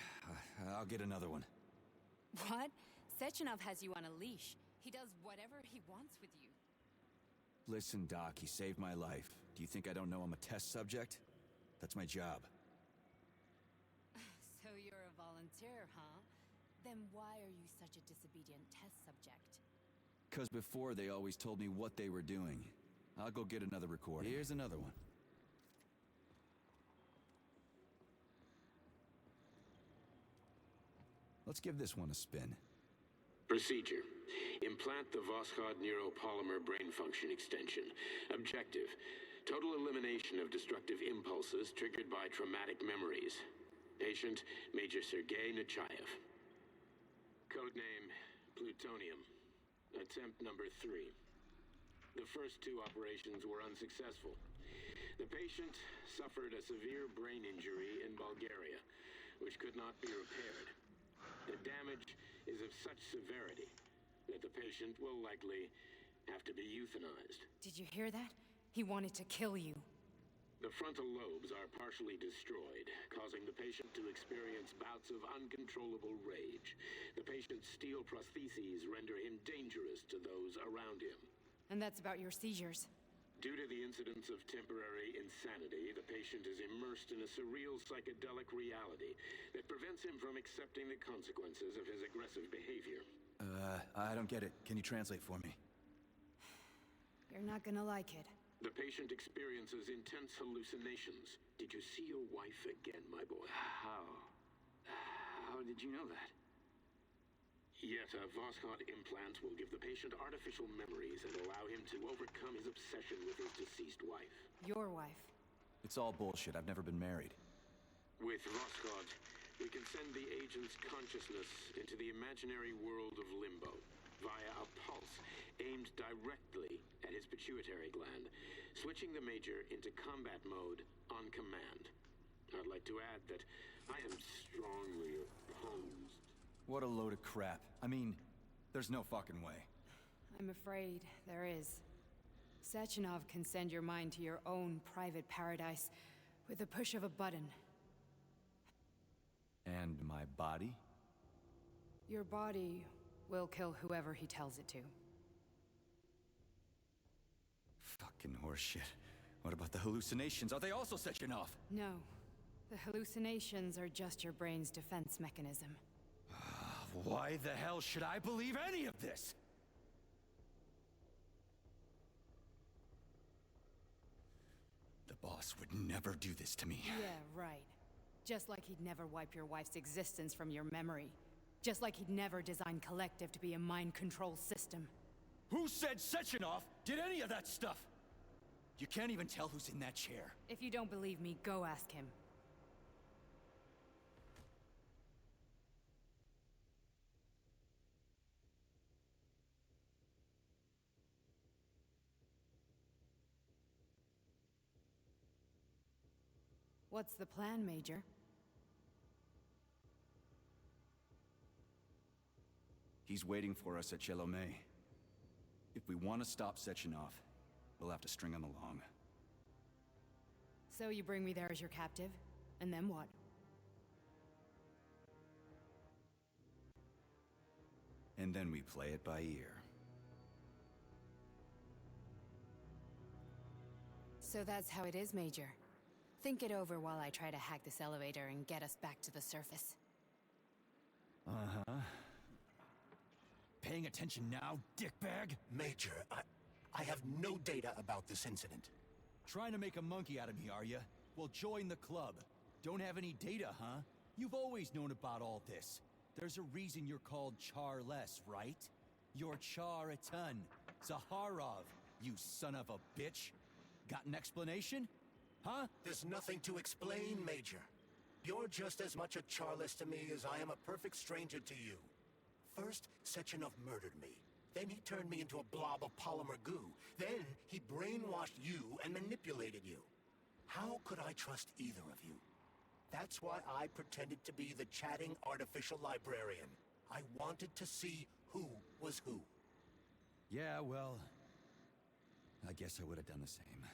I'll get another one. What? Sechenov has you on a leash. He does whatever he wants with you. Listen, Doc, he saved my life. Do you think I don't know I'm a test subject? That's my job. So you're a volunteer, huh? Then why are you such a disobedient test subject? 'Cause before they always told me what they were doing. I'll go get another recording. Here's another one. Let's give this one a spin. Procedure. Implant the Voskhod neuropolymer brain function extension. Objective. Total elimination of destructive impulses triggered by traumatic memories. Patient, Major Sergei Nechayev. Codename, Plutonium. Attempt number 3. The first 2 operations were unsuccessful. The patient suffered a severe brain injury in Bulgaria, which could not be repaired. The damage is of such severity that the patient will likely have to be euthanized. Did you hear that? He wanted to kill you. The frontal lobes are partially destroyed, causing the patient to experience bouts of uncontrollable rage. The patient's steel prostheses render him dangerous to those around him. And that's about your seizures. Due to the incidence of temporary insanity, the patient is immersed in a surreal psychedelic reality that prevents him from accepting the consequences of his aggressive behavior. I don't get it. Can you translate for me? You're not gonna like it. The patient experiences intense hallucinations. Did you see your wife again, my boy? How did you know that? Yet a Voskhod implant will give the patient artificial memories and allow him to overcome his obsession with his deceased wife. Your wife. It's all bullshit. I've never been married. With Voskhod, we can send the agent's consciousness into the imaginary world of Limbo via a pulse aimed directly at his pituitary gland, switching the Major into combat mode on command. I'd like to add that I am strongly opposed. What a load of crap. I mean, there's no fucking way. I'm afraid there is. Sechenov can send your mind to your own private paradise with the push of a button. And my body? Your body will kill whoever he tells it to. Fucking horseshit. What about the hallucinations? Are they also Sechenov? No. The hallucinations are just your brain's defense mechanism. Why the hell should I believe any of this? The boss would never do this to me. Yeah, right. Just like he'd never wipe your wife's existence from your memory. Just like he'd never design Collective to be a mind control system. Who said Sechenov did any of that stuff? You can't even tell who's in that chair. If you don't believe me, go ask him. What's the plan, Major? He's waiting for us at Chelomey. If we want to stop Sechenov, we'll have to string him along. So you bring me there as your captive? And then what? And then we play it by ear. So that's how it is, Major. Think it over while I try to hack this elevator and get us back to the surface. Uh-huh. Paying attention now, dickbag? Major, I have no data about this incident. Trying to make a monkey out of me, are you? Well, join the club. Don't have any data, huh? You've always known about all this. There's a reason you're called Charless, right? You're Char-a-ton. Zaharov, you son of a bitch. Got an explanation? Huh? There's nothing to explain, Major. You're just as much a Charless to me as I am a perfect stranger to you. First, Sechenov murdered me. Then he turned me into a blob of polymer goo. Then he brainwashed you and manipulated you. How could I trust either of you? That's why I pretended to be the chatting artificial librarian. I wanted to see who was who. Yeah, well, I guess I would have done the same.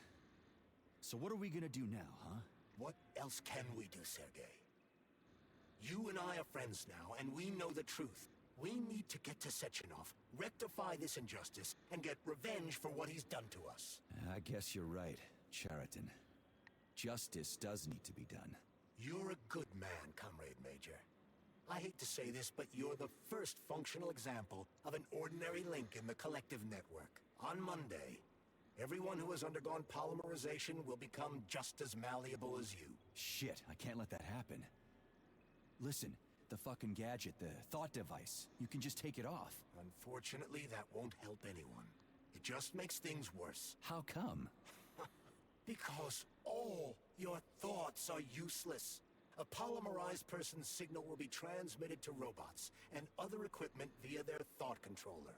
So what are we gonna do now, huh? What else can we do, Sergei? You and I are friends now, and we know the truth. We need to get to Sechenov, rectify this injustice, and get revenge for what he's done to us. I guess you're right, Chariton. Justice does need to be done. You're a good man, Comrade Major. I hate to say this, but you're the first functional example of an ordinary link in the Collective network. On Monday, everyone who has undergone polymerization will become just as malleable as you. Shit, I can't let that happen. Listen, The fucking gadget, the thought device. You can just take it off. Unfortunately, that won't help anyone. It just makes things worse. How come? Because all your thoughts are useless. A polymerized person's signal will be transmitted to robots and other equipment via their thought controller.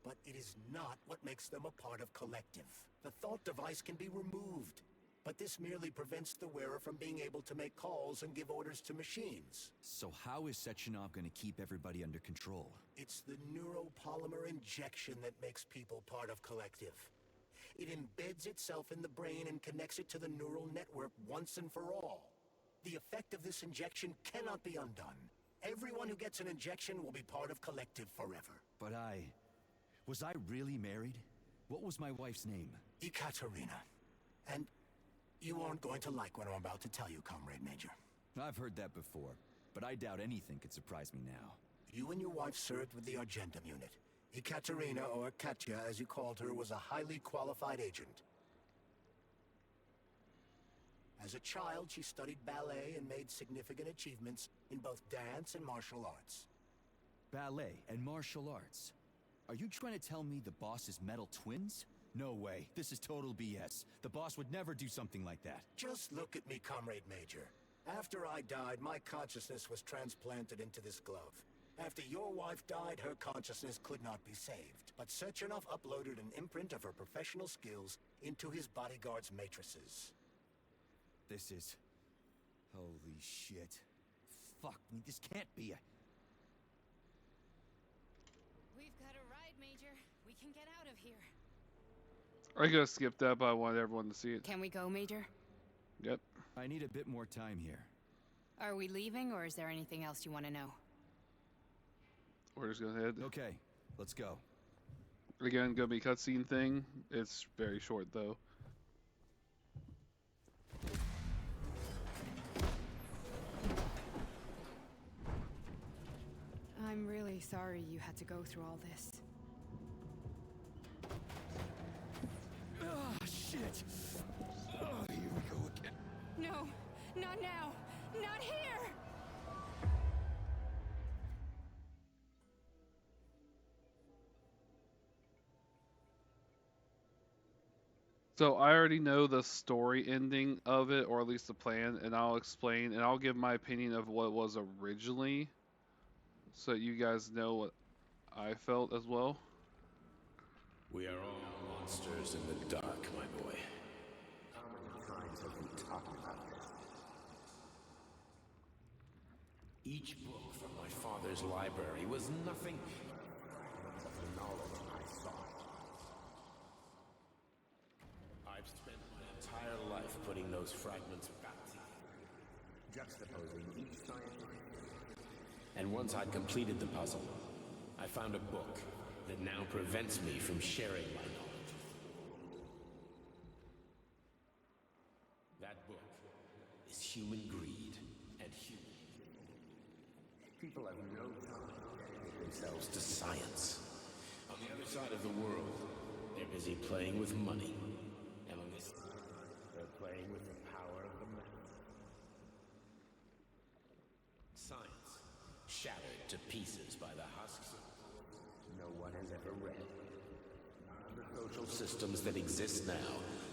But it is not what makes them a part of Collective. The thought device can be removed, but this merely prevents the wearer from being able to make calls and give orders to machines. So how is Sechenov gonna keep everybody under control? It's the neuropolymer injection that makes people part of Collective. It embeds itself in the brain and connects it to the neural network once and for all. The effect of this injection cannot be undone. Everyone who gets an injection will be part of Collective forever. But was I really married? What was my wife's name? Ekaterina. And you aren't going to like what I'm about to tell you, Comrade Major. I've heard that before, but I doubt anything could surprise me now. You and your wife served with the Argentum unit. Ekaterina, or Katya as you called her, was a highly qualified agent. As a child, she studied ballet and made significant achievements in both dance and martial arts. Ballet and martial arts? Are you trying to tell me the boss is metal twins? No way. This is total BS. The boss would never do something like that. Just look at me, Comrade Major. After I died, my consciousness was transplanted into this glove. After your wife died, her consciousness could not be saved. But Sechenov uploaded an imprint of her professional skills into his bodyguard's matrices. This is... holy shit. Fuck me, this can't be a... We've got a ride, Major. We can get out of here. I gotta skip that, but I wanted everyone to see it. Can we go, Major? Yep. I need a bit more time here. Are we leaving, or is there anything else you want to know? We're just gonna head. Okay, let's go. Again, gonna be cutscene thing. It's very short though. I'm really sorry you had to go through all this. Ah, shit! Oh, here we go again. No, not now! Not here! So I already know the story ending of it, or at least the plan, and I'll explain and I'll give my opinion of what it was originally, so you guys know what I felt as well. We are all monsters in the dark, my boy. How many times have we talked about this? Each book from my father's library was nothing but the knowledge I sought. I've spent my entire life putting those fragments back together, juxtaposing each scientific. And once I'd completed the puzzle, I found a book that now prevents me from sharing my knowledge. That book is Human Greed and Human. People have no time to dedicate themselves to science. On the other side of the world, they're busy playing with money. And on this side, they're playing with the power of the man. Science, shattered to pieces by the husks no one has ever read. None of the social systems that exist now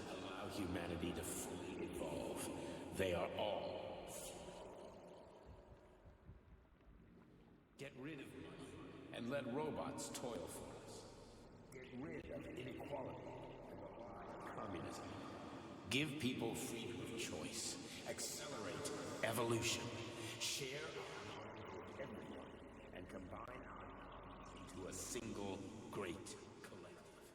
allow humanity to fully evolve. They are all flawed. Get rid of money and let robots toil for us. Get rid of inequality and the lie of communism. Give people freedom of choice. Accelerate evolution. Share our knowledge with everyone and combine our knowledge into a single great collective.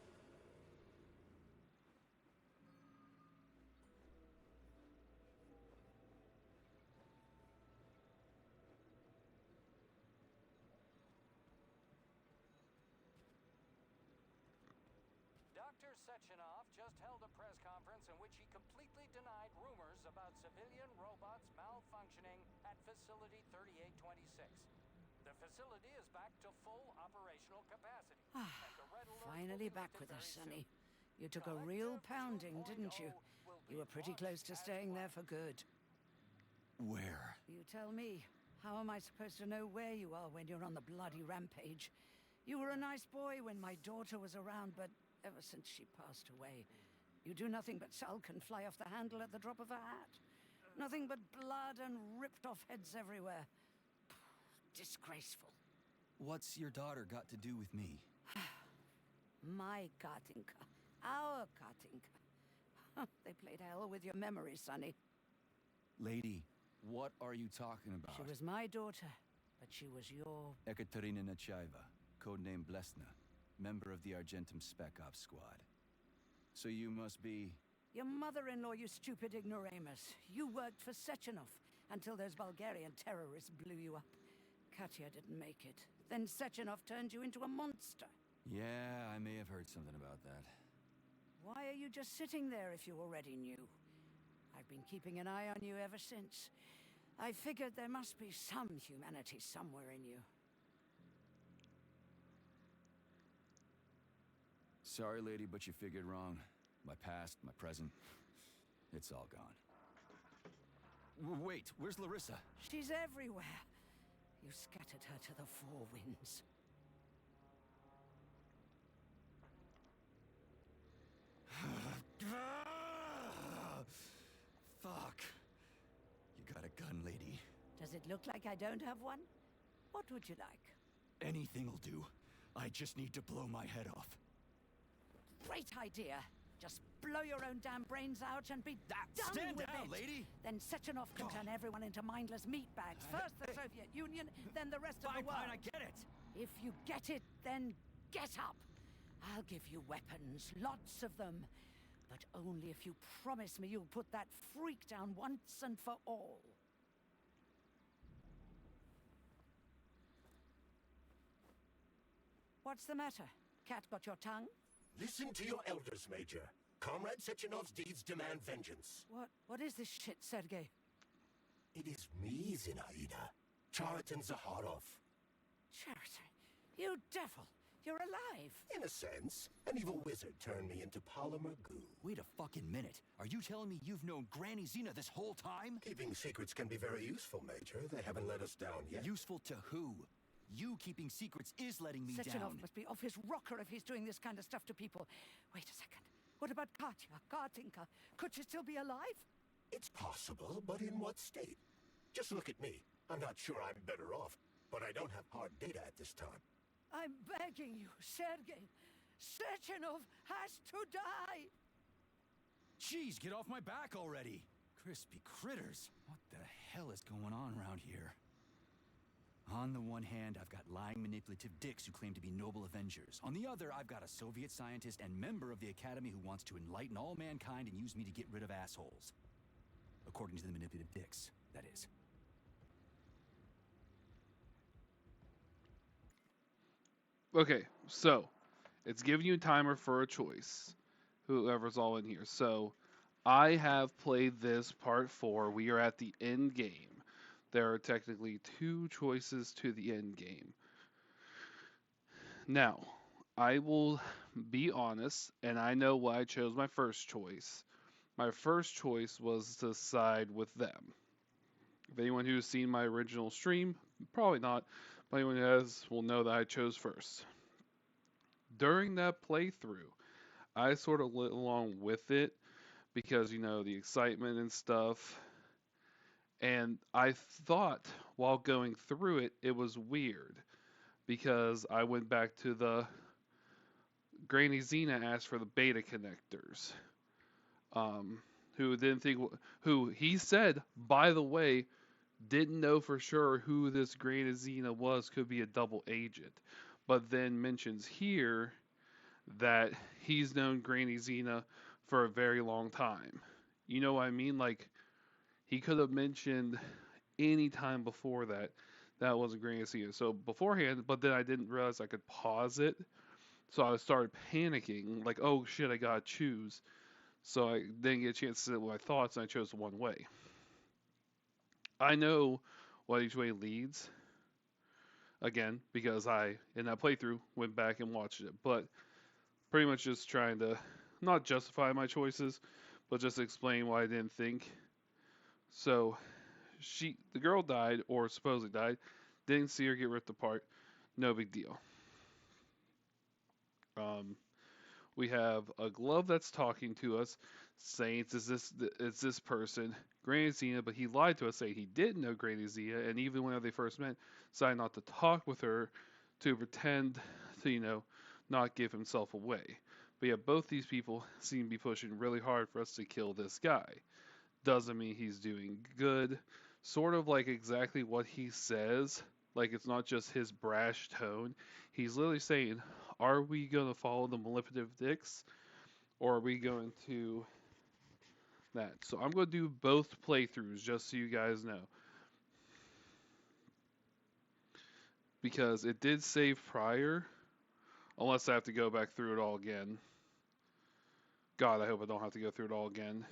Dr. Sechenov just held a press conference in which he completely denied rumors about civilian robots malfunctioning at Facility 3826. The facility is back to full operational capacity. and the red alert will Finally be back lifted with us, very soon. Sonny. You took a real pounding, didn't you? You were pretty close to staying there for good. Where? You tell me. How am I supposed to know where you are when you're on the bloody rampage? You were a nice boy when my daughter was around, but ever since she passed away, you do nothing but sulk and fly off the handle at the drop of a hat. Nothing but blood and ripped off heads everywhere. Disgraceful. What's your daughter got to do with me? My Katinka. Our Katinka. They played hell with your memory, Sonny. Lady, what are you talking about? She was my daughter, but she was your... Ekaterina Nechaeva, codename Blesna, member of the Argentum Spec Ops squad. So you must be... Your mother-in-law, you stupid ignoramus. You worked for Sechenov until those Bulgarian terrorists blew you up. Katya didn't make it. Then Sechenov turned you into a monster. Yeah, I may have heard something about that. Why are you just sitting there if you already knew? I've been keeping an eye on you ever since. I figured there must be some humanity somewhere in you. Sorry, lady, but you figured wrong. My past, my present, it's all gone. Wait, where's Larissa? She's everywhere. You scattered her to the four winds. Fuck. You got a gun, lady. Does it look like I don't have one? What would you like? Anything'll do. I just need to blow my head off. Great idea. Just blow your own damn brains out and be done Stand with down, it. lady! Then Sechenov can turn everyone into mindless meatbags. First the Soviet Union, then the rest of the world. Fine, I get it. If you get it, then get up. I'll give you weapons, lots of them. But only if you promise me you'll put that freak down once and for all. What's the matter? Cat got your tongue? Listen to your elders, Major. Comrade Sechenov's deeds demand vengeance. What is this shit, Sergei? It is me, Zinaida. Chariton Zaharov. Chariton, you devil! You're alive! In a sense, an evil wizard turned me into polymer goo. Wait a fucking minute. Are you telling me you've known Granny Zina this whole time? Keeping secrets can be very useful, Major. They haven't let us down yet. Useful to who? You keeping secrets is letting me Sechenov down. must be off his rocker if he's doing this kind of stuff to people. Wait a second. What about Katya, Katinka? Could she still be alive? It's possible, but in what state? Just look at me. I'm not sure I'm better off, but I don't have hard data at this time. I'm begging you, Sergei. Sechenov has to die! Jeez, get off my back already! Crispy critters. What the hell is going on around here? On the one hand, I've got lying, manipulative dicks who claim to be noble avengers. On the other, I've got a Soviet scientist and member of the Academy who wants to enlighten all mankind and use me to get rid of assholes. According to the manipulative dicks, that is. Okay, so it's giving you a timer for a choice. Whoever's all in here. So I have played this part 4. We are at the end game. There are technically 2 choices to the end game. Now, I will be honest, and I know why I chose my first choice. My first choice was to side with them. If anyone who's seen my original stream, probably not, but anyone who has will know that I chose first. During that playthrough, I sort of went along with it because, you know, the excitement and stuff. And I thought while going through it, it was weird because I went back to the Granny Zina asked for the beta connectors. Who he said, by the way, didn't know for sure who this Granny Zina was, could be a double agent. But then mentions here that he's known Granny Zina for a very long time. You know what I mean? Like, he could have mentioned any time before that that was a Granny Zina. So beforehand, but then I didn't realize I could pause it. So I started panicking, like, oh shit, I gotta choose. So I didn't get a chance to sit with my thoughts, and I chose one way. I know what each way leads, again, because I, in that playthrough, went back and watched it. But pretty much just trying to not justify my choices, but just explain why I didn't think. So the girl died, or supposedly died. Didn't see her get ripped apart. No big deal. We have a glove that's talking to us, saying it's this person, Granny Zena, but he lied to us, saying he didn't know Granny Zena, and even when they first met, decided not to talk with her to pretend to, not give himself away. But yeah, both these people seem to be pushing really hard for us to kill this guy. Doesn't mean he's doing good. Sort of like exactly what he says. Like, it's not just his brash tone. He's literally saying, are we going to follow the manipulative dicks? Or are we going to that? So I'm going to do both playthroughs just so you guys know. Because it did save prior. Unless I have to go back through it all again. God, I hope I don't have to go through it all again.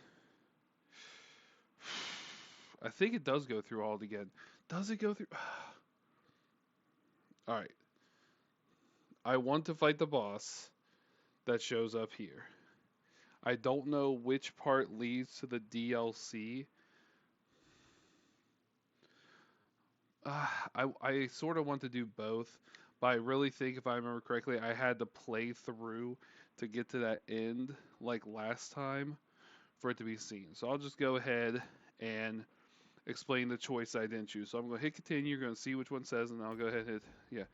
I think it does go through all again. Does it go through? Alright. I want to fight the boss that shows up here. I don't know which part leads to the DLC. I sort of want to do both, but I really think, if I remember correctly, I had to play through to get to that end, like last time, for it to be seen. So I'll just go ahead and explain the choice I didn't choose. So I'm going to hit continue, you're going to see which one says, and I'll go ahead and hit, yeah.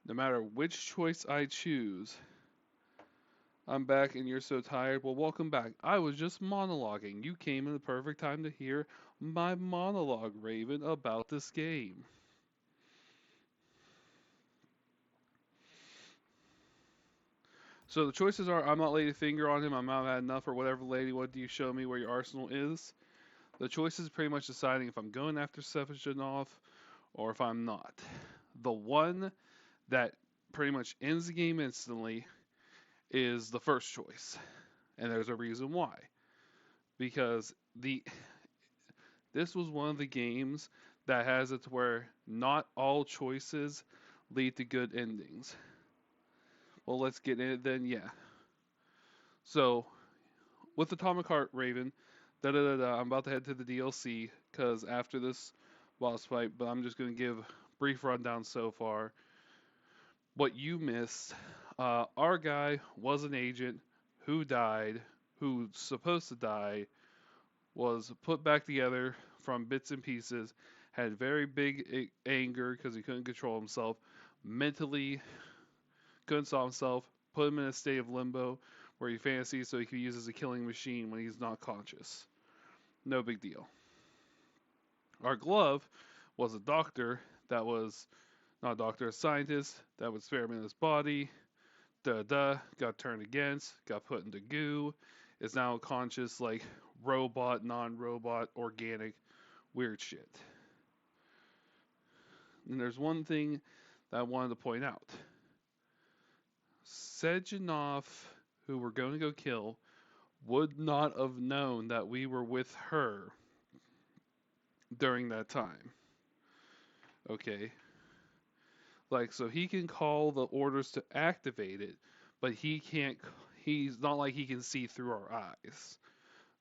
No matter which choice I choose, I'm back and you're so tired. Well, welcome back. I was just monologuing. You came in the perfect time to hear my monologue, Raven, about this game. So the choices are, I'm not laying a finger on him, I'm not had enough, or whatever. Lady, what do you show me where your arsenal is? The choice is pretty much deciding if I'm going after Sechenov or if I'm not. The one that pretty much ends the game instantly is the first choice. And there's a reason why. Because this was one of the games that has it to where not all choices lead to good endings. Well, let's get in it then, yeah. So, with Atomic Heart, Raven, I'm about to head to the DLC, because after this boss fight, but I'm just going to give a brief rundown so far. What you missed, our guy was an agent who died, who's supposed to die, was put back together from bits and pieces, had very big anger because he couldn't control himself, mentally couldn't solve himself, put him in a state of limbo where he fantasies so he could use as a killing machine when he's not conscious. No big deal. Our glove was a doctor that was, not a doctor, a scientist that was experimenting his body, got turned against, got put into goo, is now conscious, like robot, non-robot, organic, weird shit. And there's one thing that I wanted to point out. Sechenov, who we're going to go kill, would not have known that we were with her during that time. Okay. Like, so he can call the orders to activate it, but he's not like he can see through our eyes.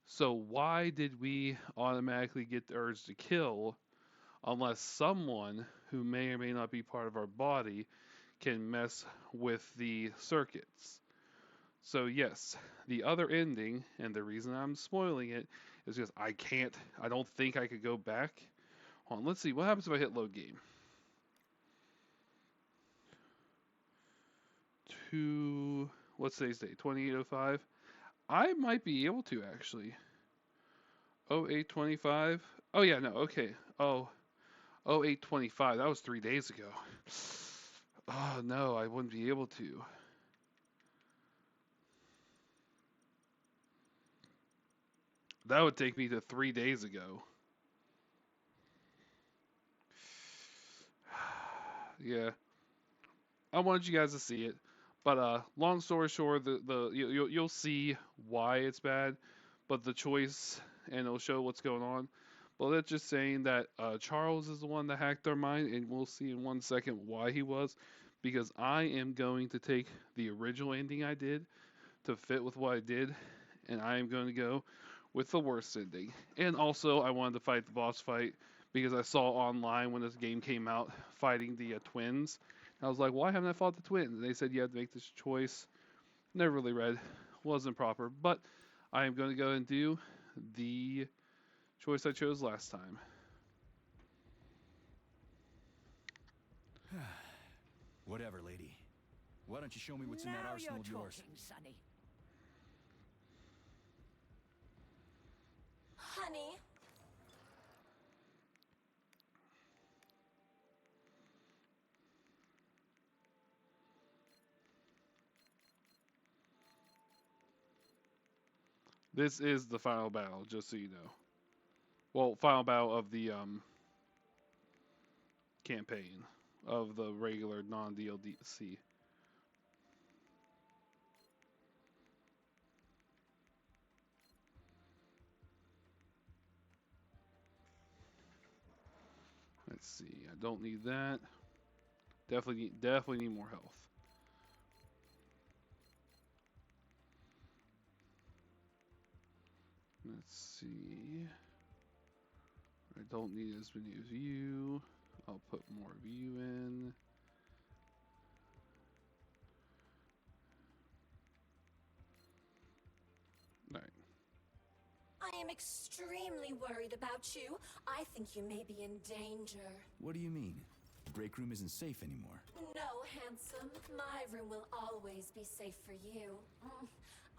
So why did we automatically get the urge to kill unless someone who may or may not be part of our body can mess with the circuits? So yes, the other ending, and the reason I'm spoiling it, is because I don't think I could go back. Hold on, let's see, what happens if I hit load game? What's today's date? 2805? I might be able to, actually. 0825? Oh yeah, no, okay. 0825, that was 3 days ago. Oh no, I wouldn't be able to. That would take me to 3 days ago. Yeah. I wanted you guys to see it. But long story short, you'll see why it's bad, but the choice, and it'll show what's going on. But that's just saying that Charles is the one that hacked our mind, and we'll see in 1 second why he was. Because I am going to take the original ending I did to fit with what I did, and I am going to go with the worst ending. And also, I wanted to fight the boss fight because I saw online when this game came out fighting the twins. I was like, why haven't I fought the twins? And they said you had to make this choice. Never really read, wasn't proper, but I am going to go and do the choice I chose last time. Whatever, lady. Why don't you show me what's in that Now arsenal you're of yours? talking, Sonny. Honey, This is the final battle, just so you know. Well, final battle of the campaign of the regular non-DLC. Let's see. I don't need that. Definitely need more health. Let's see. I don't need as many of you. I'll put more of you in. Alright. I am extremely worried about you. I think you may be in danger. What do you mean? The break room isn't safe anymore. No, handsome. My room will always be safe for you.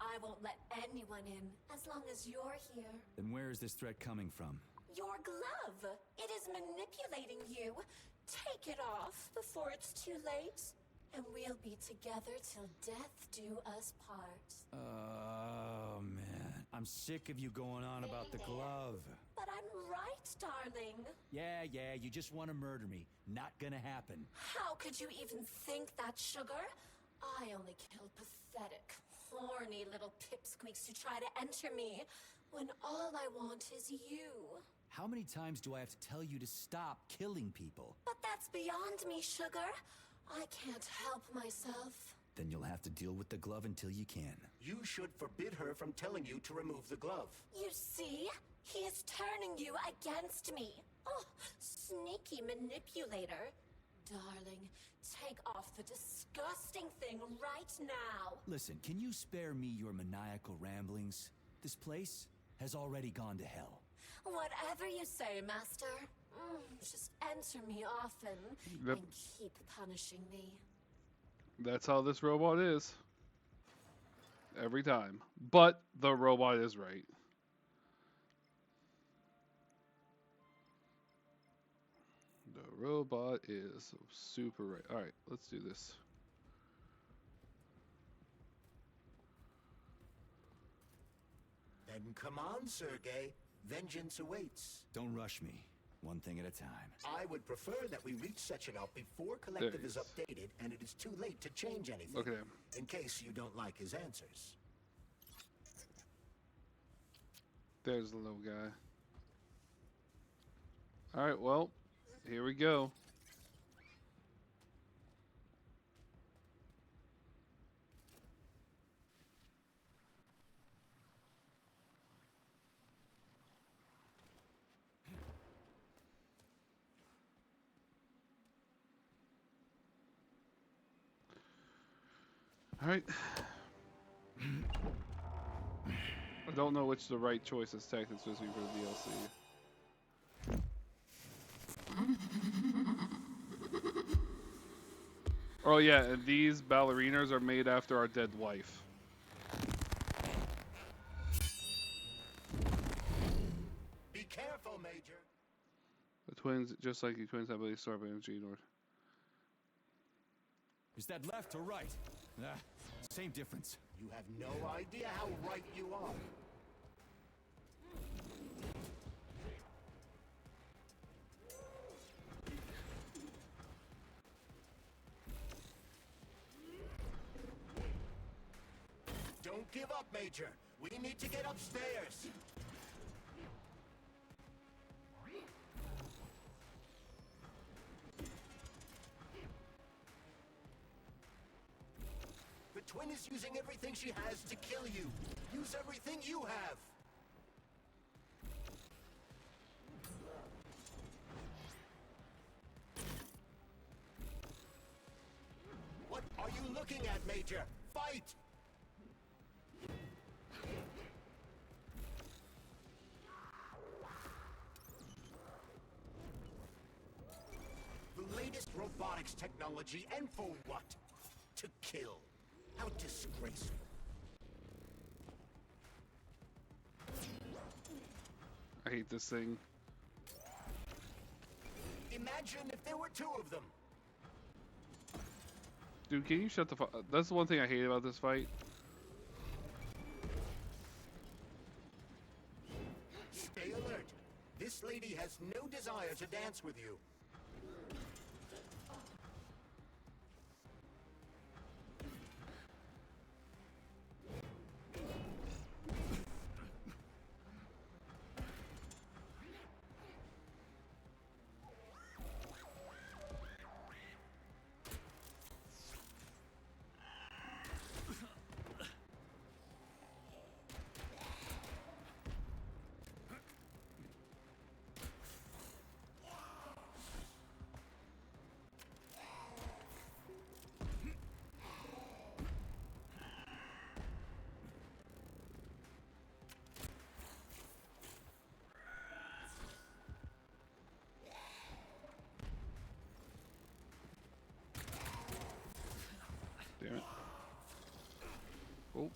I won't let anyone in as long as you're here. Then where is this threat coming from? Your glove. It is manipulating you. Take it off before it's too late. And we'll be together till death do us part. Oh, man. I'm sick of you going on about the glove. But I'm right, darling. Yeah, you just want to murder me. Not gonna happen. How could you even think that, sugar? I only kill pathetic, horny little pipsqueaks who try to enter me, when all I want is you. How many times do I have to tell you to stop killing people? But that's beyond me, sugar. I can't help myself. Then you'll have to deal with the glove until you can. You should forbid her from telling you to remove the glove. You see? He is turning you against me. Oh, sneaky manipulator. Darling, take off the disgusting thing right now. Listen, can you spare me your maniacal ramblings? This place has already gone to hell. Whatever you say, Master. Just enter me often Yep. and keep punishing me. That's how this robot is. Every time. But the robot is right. The robot is super right. Alright, let's do this. Then come on, Sergei. Vengeance awaits. Don't rush me. One thing at a time. I would prefer that we reach Sechenov before Collective There is he is. updated and it is too late to change anything. Look at him. In case you don't like his answers. There's the little guy. Alright, well, here we go. Alright. I don't know which the right choice is tactics especially for the DLC. Oh yeah, and these ballerinas are made after our dead wife. Be careful, Major. The twins, just like the twins, have a sort of energy north. Is that left or right? Same difference. You have no idea how right you are. Don't give up, Major. We need to get upstairs. The twin is using everything she has to kill you. Use everything you have. looking at, Major? Fight! The latest robotics technology, and for what? To kill. How disgraceful. I hate this thing. Imagine if there were two of them. Dude, can you shut the fuck up? That's the one thing I hate about this fight. Stay alert. This lady has no desire to dance with you. Damn it. Oh.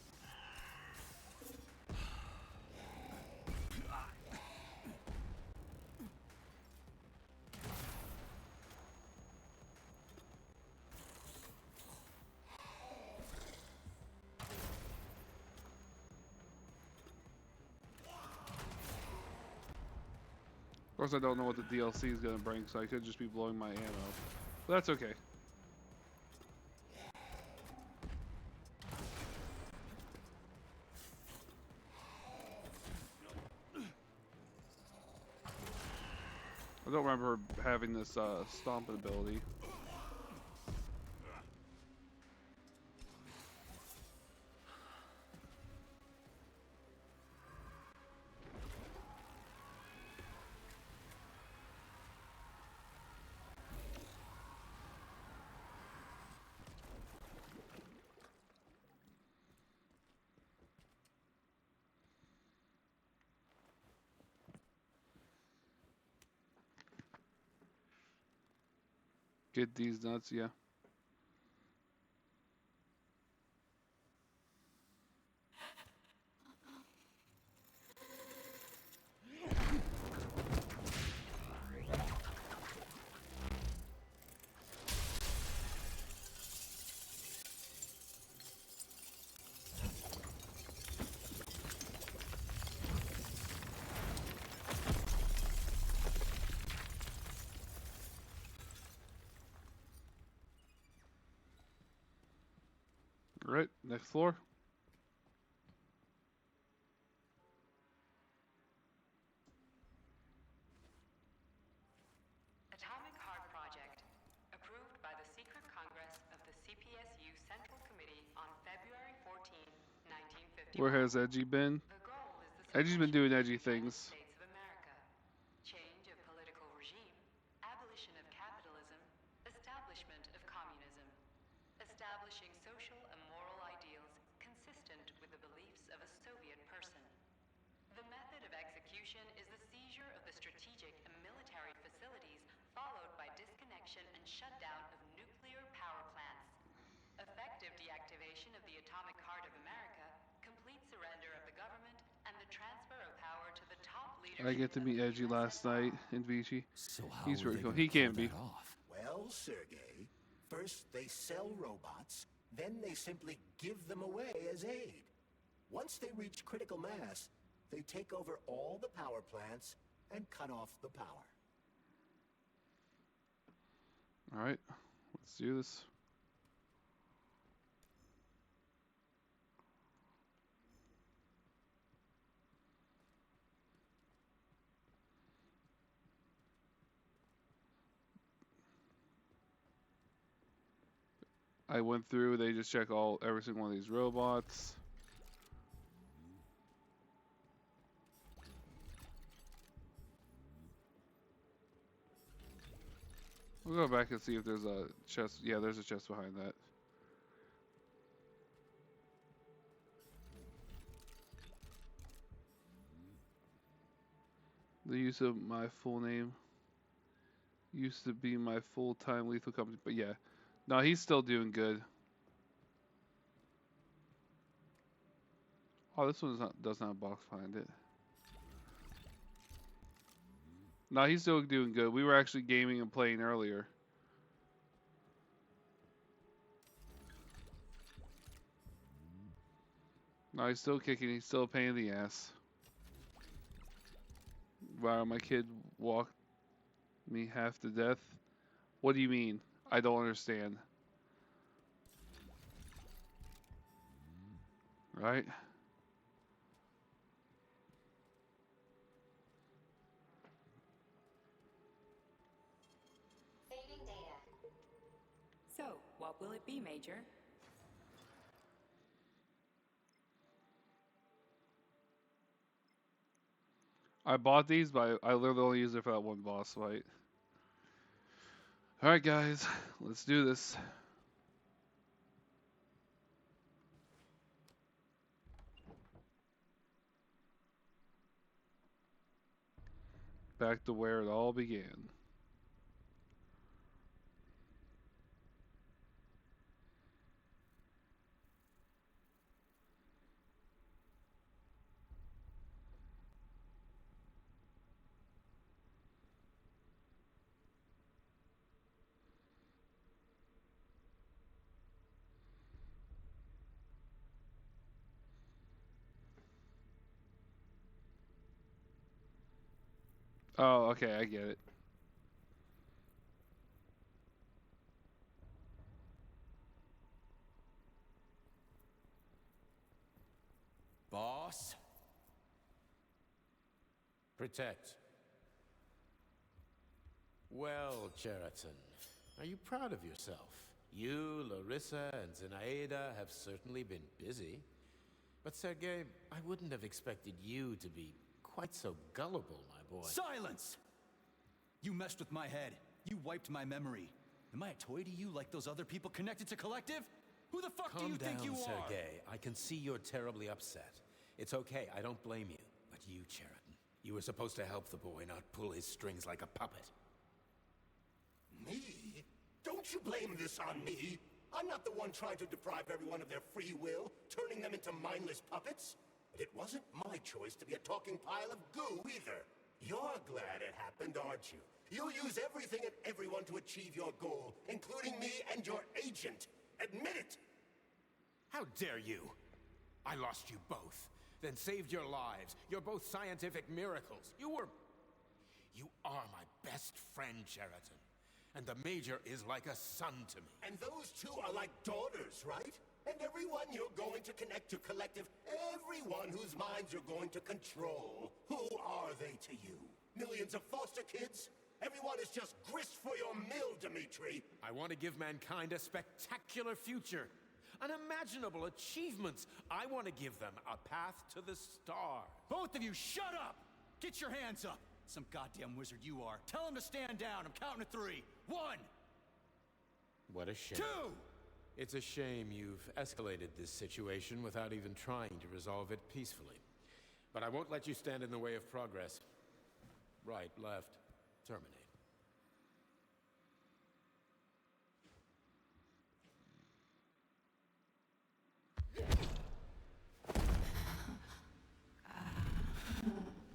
Of course, I don't know what the DLC is going to bring, so I could just be blowing my ammo. But that's okay. I don't remember having this stomping ability. Get these nuts, yeah. Alright, next floor. Atomic Heart Project, approved by the Secret Congress of the CPSU Central Committee on February 14, 1950. Where has Edgy been? The goal is the Edgy's been doing edgy suppression of the United things. States of America, change of political regime, abolition of capitalism, establishment of communism, establishing social and moral ideals consistent with the beliefs of a Soviet person. The method of execution is the seizure of the strategic and military facilities, followed by disconnection and shutdown of nuclear power plants. Effective deactivation of the atomic heart of America, complete surrender of the government, and the transfer of power to the top leadership. I get to meet Edgy last night in Vichy. So how He's are pretty they cool. gonna He can't pull be. that off? Well, Sergey, first they sell robots, then they simply give them away as aid. Once they reach critical mass, they take over all the power plants and cut off the power. Alright, let's do this. I went through, they just check every single one of these robots. We'll go back and see if there's a chest. Yeah, there's a chest behind that. The use of my full name used to be my full-time lethal company, but yeah. No, he's still doing good. Oh, this one doesn't have a box behind it. No, he's still doing good. We were actually gaming and playing earlier. No, he's still kicking. He's still a pain in the ass. Wow, my kid walked me half to death. What do you mean? I don't understand. Right? Saving data. So, what will it be, Major? I bought these, but I literally only used it for that one boss fight. Alright guys, let's do this. Back to where it all began. Oh, okay, I get it. Boss? Protect. Well, Cheriton, are you proud of yourself? You, Larissa, and Zinaida have certainly been busy. But Sergei, I wouldn't have expected you to be quite so gullible, my boy. Silence! You messed with my head. You wiped my memory. Am I a toy to you like those other people connected to Collective? Who the fuck do you think you are? Calm down, Sergei. I can see you're terribly upset. It's okay, I don't blame you. But you, Cheriton, you were supposed to help the boy, not pull his strings like a puppet. Me? Don't you blame this on me? I'm not the one trying to deprive everyone of their free will, turning them into mindless puppets. But it wasn't my choice to be a talking pile of goo either. You're glad it happened, aren't you? You'll use everything and everyone to achieve your goal, including me and your agent. Admit it! How dare you? I lost you both, then saved your lives. You're both scientific miracles. You are my best friend, Cheriton. And the Major is like a son to me. And those two are like daughters, right? And everyone you're going to connect to Collective, everyone whose minds you're going to control. Who are they to you? Millions of foster kids? Everyone is just grist for your mill, Dimitri. I want to give mankind a spectacular future. Unimaginable achievements. I want to give them a path to the stars. Both of you, shut up! Get your hands up! Some goddamn wizard you are. Tell him to stand down. I'm counting to 3. 1! What a shame. 2! It's a shame you've escalated this situation without even trying to resolve it peacefully. But I won't let you stand in the way of progress. Right, left, terminate.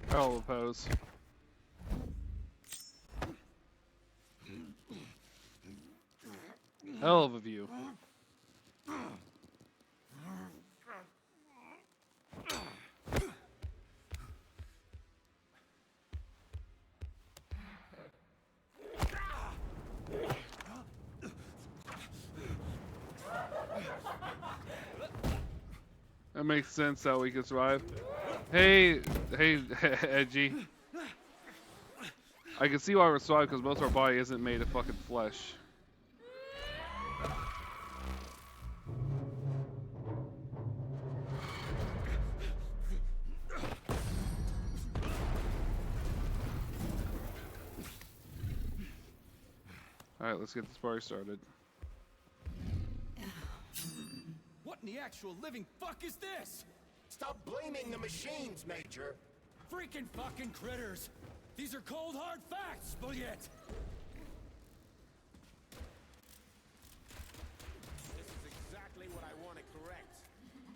Hell of a pose. Hell of a view. That makes sense how we can survive. Hey, Edgy. I can see why we're surviving because most of our body isn't made of fucking flesh. Alright, let's get this party started. What in the actual living fuck is this? Stop blaming the machines, Major. Freaking fucking critters! These are cold, hard facts, Bulliet! This is exactly what I want to correct.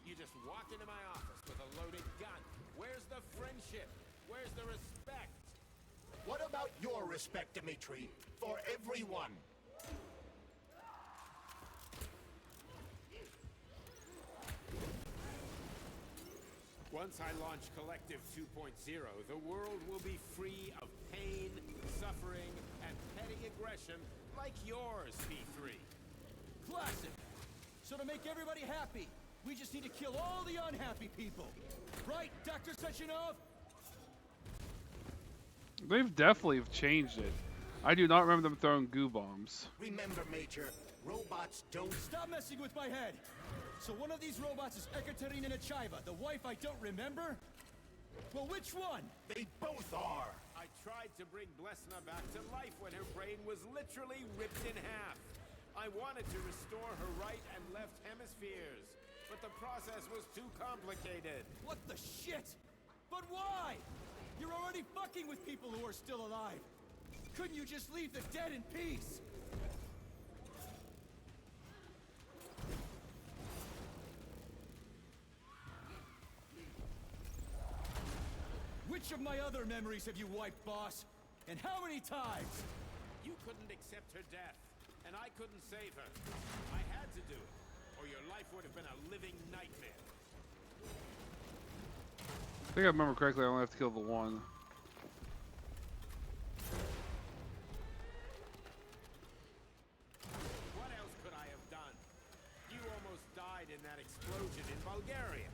You just walked into my office with a loaded gun. Where's the friendship? Where's the respect? What about your respect, Dimitri? For everyone? Once I launch Collective 2.0, the world will be free of pain, suffering, and petty aggression like yours, P3. Classic! So to make everybody happy, we just need to kill all the unhappy people. Right, Dr. Sechenov? They've definitely changed it. I do not remember them throwing goo bombs. Remember, Major, robots don't... Stop messing with my head! So one of these robots is Ekaterina Nechaeva, the wife I don't remember? Well, which one? They both are! I tried to bring Blesna back to life when her brain was literally ripped in half. I wanted to restore her right and left hemispheres, but the process was too complicated. What the shit? But why? You're already fucking with people who are still alive. Couldn't you just leave the dead in peace? Which of my other memories have you wiped, boss? And how many times? You couldn't accept her death, and I couldn't save her. I had to do it, or your life would have been a living nightmare. I think I remember correctly, I only have to kill the one. What else could I have done? You almost died in that explosion in Bulgaria.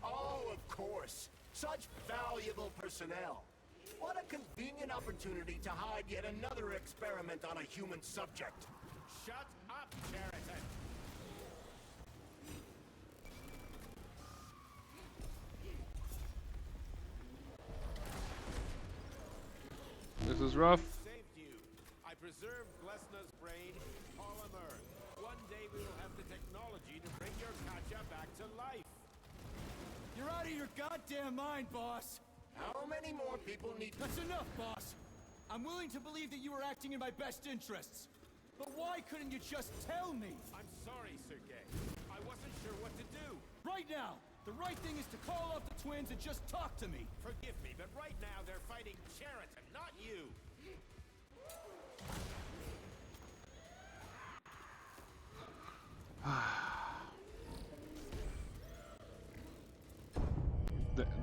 Oh, of course! Such valuable personnel! What a convenient opportunity to hide yet another experiment on a human subject! Shut up, Cheriton! This is rough. Saved you. I preserved Blesna's brain in polymer. One day we will have the technology to bring your Katya back to life. You're out of your goddamn mind, boss! How many more people need... That's enough, boss! I'm willing to believe that you were acting in my best interests. But why couldn't you just tell me? I'm sorry, Sergei. I wasn't sure what to do. Right now, the right thing is to call off the twins and just talk to me. Forgive me, but right now they're fighting Cheriton, not you.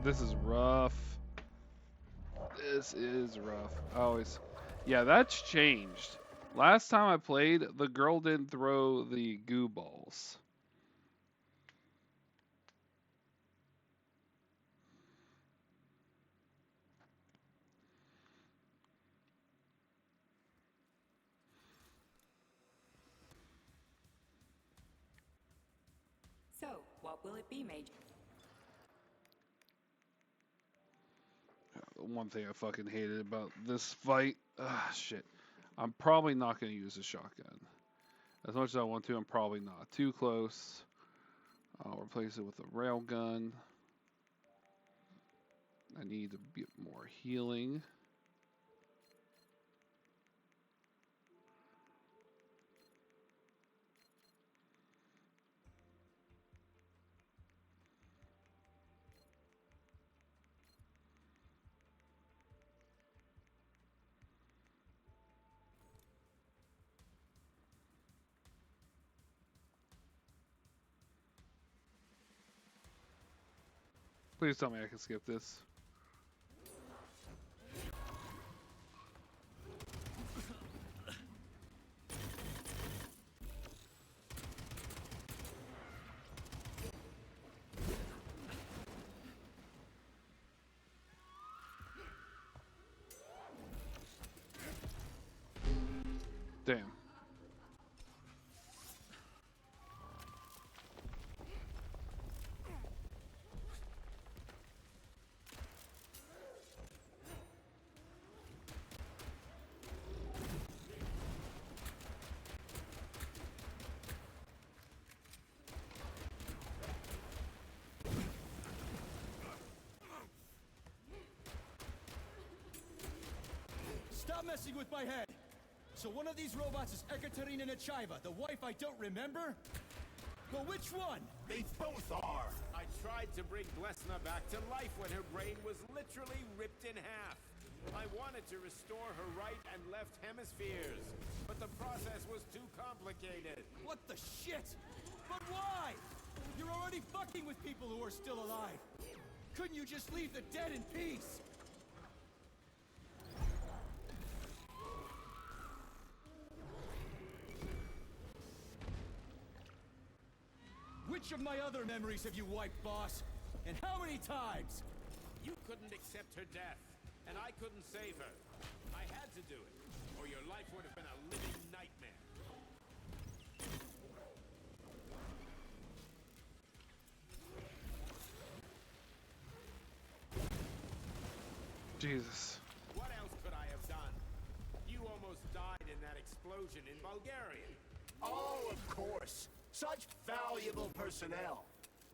This is rough. This is rough. I always... Yeah, that's changed. Last time I played, the girl didn't throw the goo balls. So, what will it be, Major? The one thing I fucking hated about this fight... shit. I'm probably not going to use a shotgun. As much as I want to, I'm probably not. Too close. I'll replace it with a railgun. I need a bit more healing. Please tell me I can skip this. Damn. Stop messing with my head! So one of these robots is Ekaterina Nechaeva, the wife I don't remember? But which one? They both are. I tried to bring Blesna back to life when her brain was literally ripped in half. I wanted to restore her right and left hemispheres, but the process was too complicated. What the shit? But why? You're already fucking with people who are still alive. Couldn't you just leave the dead in peace? Which of my other memories have you wiped, boss? And how many times? You couldn't accept her death, and I couldn't save her. I had to do it, or your life would have been a living nightmare. Jesus. What else could I have done? You almost died in that explosion in Bulgaria. Oh, of course. Such valuable personnel.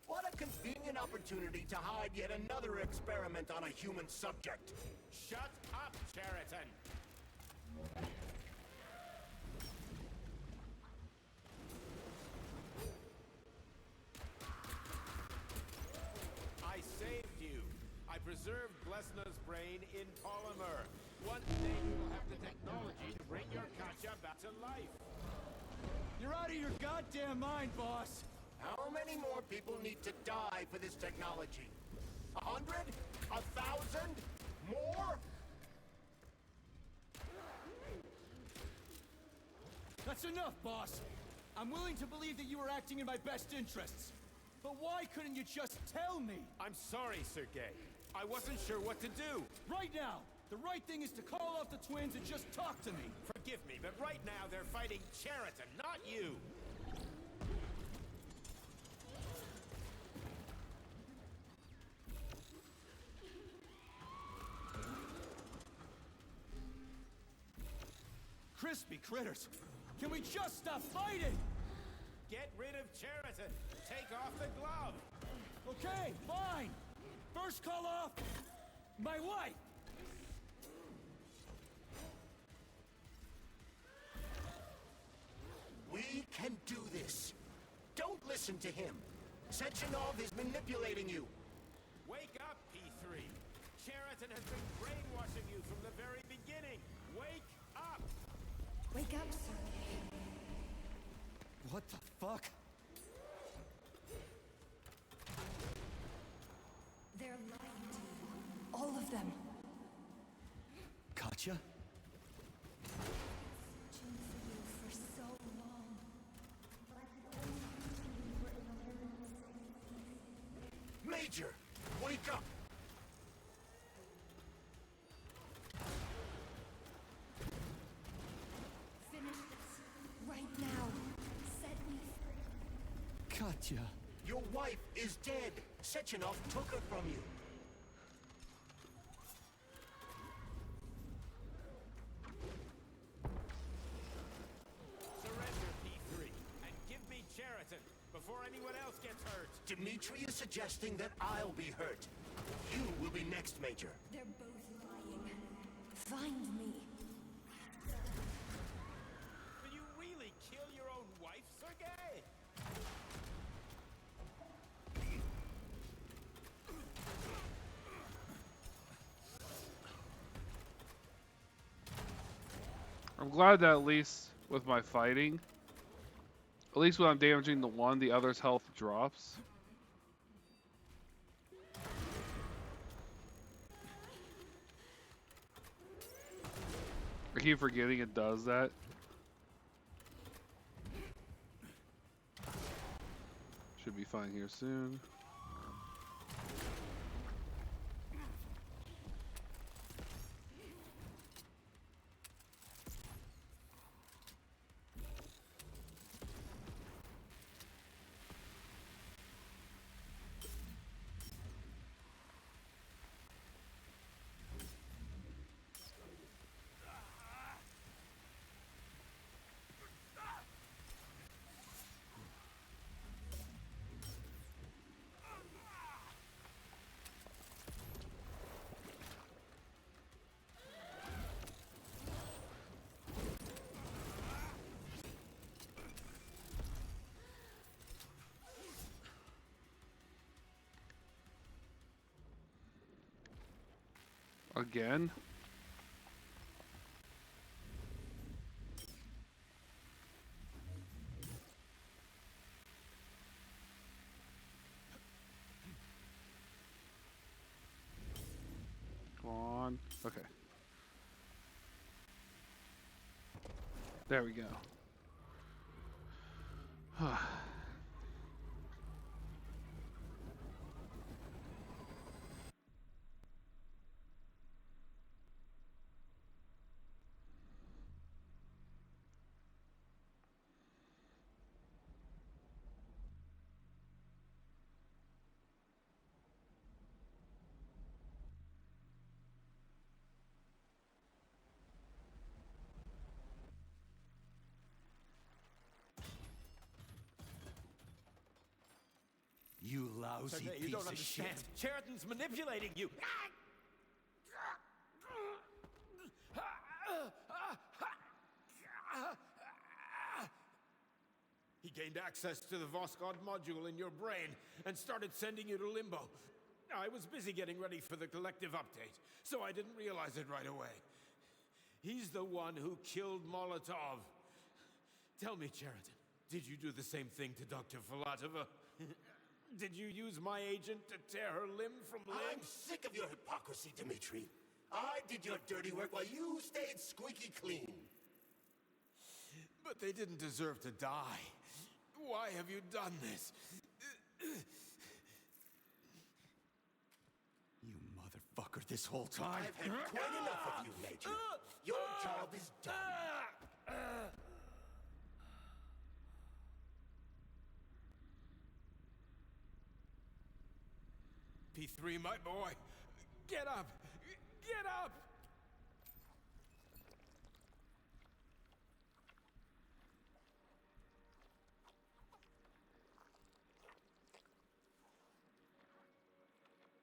What a convenient opportunity to hide yet another experiment on a human subject. Shut up, Cheriton! I saved you. I preserved Blesna's brain in polymer. One day you will have the technology to bring your Katya back to life. You're out of your goddamn mind, boss! How many more people need to die for this technology? 100? 1,000? More? That's enough, boss! I'm willing to believe that you were acting in my best interests. But why couldn't you just tell me? I'm sorry, Sergei. I wasn't sure what to do. Right now! The right thing is to call off the twins and just talk to me! Forgive me, but right now they're fighting Cheriton, not you! Crispy critters! Can we just stop fighting? Get rid of Cheriton! Take off the glove! Okay, fine! First call off... my wife! We can do this. Don't listen to him. Sechenov is manipulating you. Wake up, P3! Cheriton has been brainwashing you from the very beginning! Wake up! Wake up, Sergei. What the fuck? They're lying to you. All of them. Katya? Searching for you for so long. Major, wake up! Finish this. Right now. Set me free. Katya. Your wife is dead. Sechenov took her from you. Surrender, P3, and give me Cheriton before anyone else gets hurt! Dmitri is suggesting that I'll be hurt. You will be next, Major. They're both lying. Find me. Will you really kill your own wife, Sergei? I'm glad that at least with my fighting, at least when I'm damaging the one, the other's health drops. I keep forgetting it does that. Should be fine here soon. Again? Come on. Okay. There we go. You lousy You piece don't of understand. shit. Cheriton's manipulating you. He gained access to the Voskhod module in your brain and started sending you to Limbo. I was busy getting ready for the collective update, so I didn't realize it right away. He's the one who killed Molotov. Tell me, Cheriton, did you do the same thing to Dr. Filatova? Did you use my agent to tear her limb from limb? I'm sick of your hypocrisy, Dmitri. I did your dirty work while you stayed squeaky clean. But they didn't deserve to die. Why have you done this? You motherfucker, this whole time. I've had quite enough of you, Major. Your job is done. P3, my boy. Get up! Get up!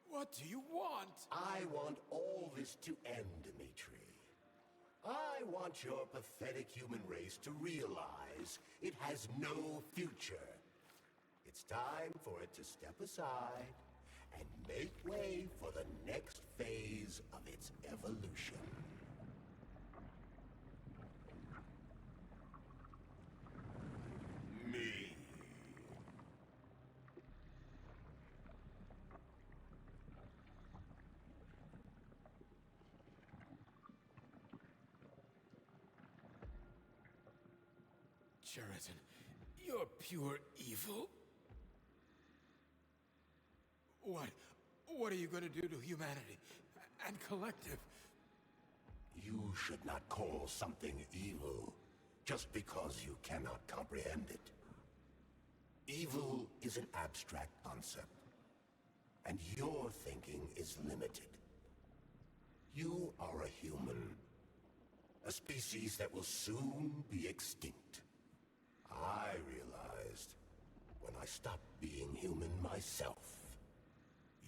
What do you want? I want all this to end, Dmitri. I want your pathetic human race to realize it has no future. It's time for it to step aside and make way for the next phase of its evolution. Me. Cheriton, you're pure evil. What are you going to do to humanity and collective? You should not call something evil just because you cannot comprehend it. Evil is an abstract concept, and your thinking is limited. You are a human, a species that will soon be extinct. I realized when I stopped being human myself.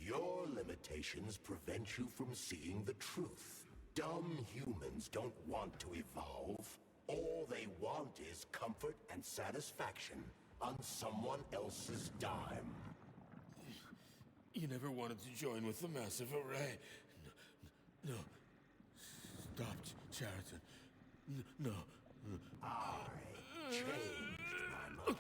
Your limitations prevent you from seeing the truth. Dumb humans don't want to evolve. All they want is comfort and satisfaction on someone else's dime. You never wanted to join with the massive array. No. Stop, Cheriton. No. I changed my mind.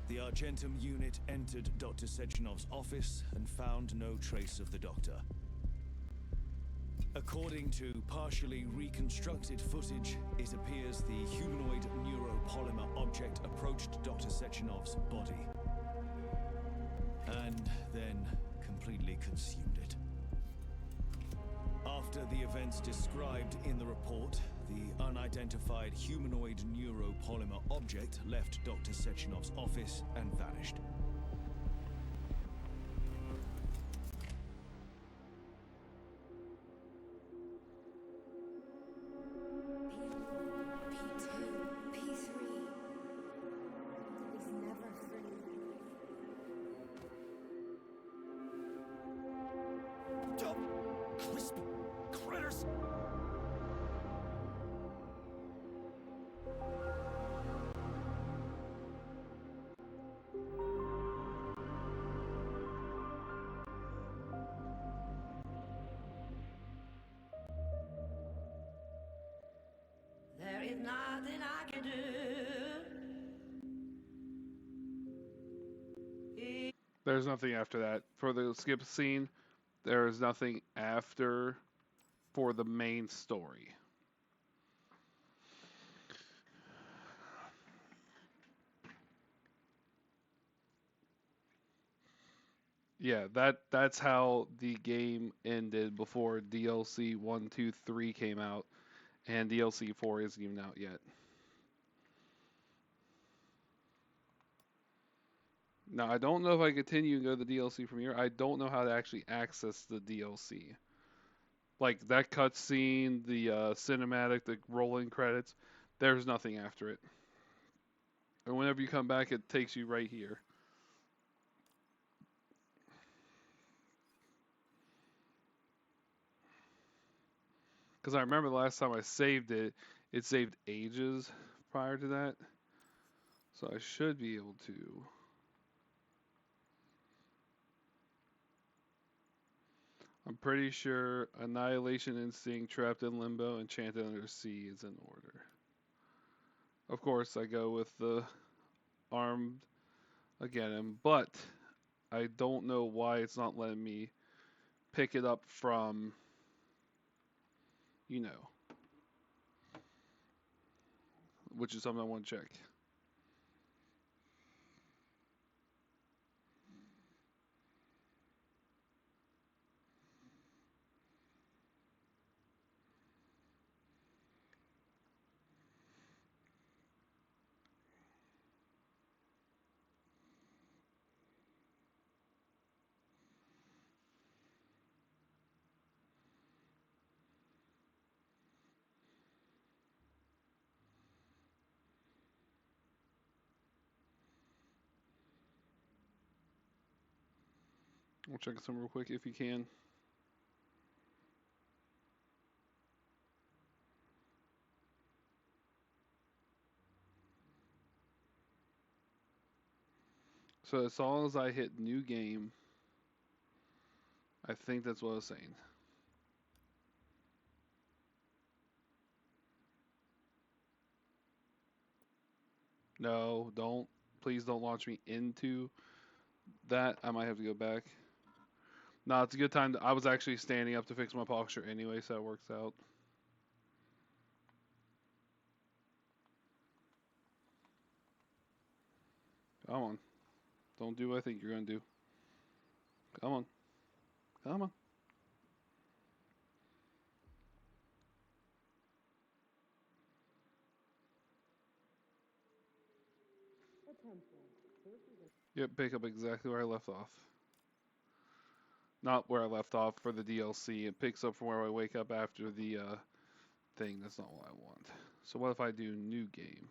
The Argentum unit entered Dr. Sechenov's office and found no trace of the doctor. According to partially reconstructed footage, it appears the humanoid neuropolymer object approached Dr. Sechenov's body and then completely consumed it. After the events described in the report, the unidentified humanoid neuropolymer object left Dr. Sechenov's office and vanished. P2, P3. It's never free. Dumb, crispy critters! There is nothing I can do. There's nothing after that. For the skip scene, there is nothing after for the main story. Yeah, that's how the game ended before DLC 1, 2, 3 came out, and DLC 4 isn't even out yet. Now, I don't know if I continue and go to the DLC from here. I don't know how to actually access the DLC. Like, that cutscene, the cinematic, the rolling credits, there's nothing after it. And whenever you come back, it takes you right here. Because I remember the last time I saved it, it saved ages prior to that. So I should be able to. I'm pretty sure Annihilation Instinct, Trapped in Limbo, Enchanted Under Sea is in order. Of course, I go with the Armed again, but I don't know why it's not letting me pick it up from, you know, which is something I want to check. We'll check some real quick if you can. So as long as I hit new game, I think that's what I was saying. No, don't. Please don't launch me into that. I might have to go back. No, it's a good time. I was actually standing up to fix my posture anyway, so that works out. Come on. Don't do what I think you're going to do. Come on. Come on. Yep, pick up exactly where I left off. Not where I left off for the DLC. It picks up from where I wake up after the thing. That's not what I want. So what if I do new game?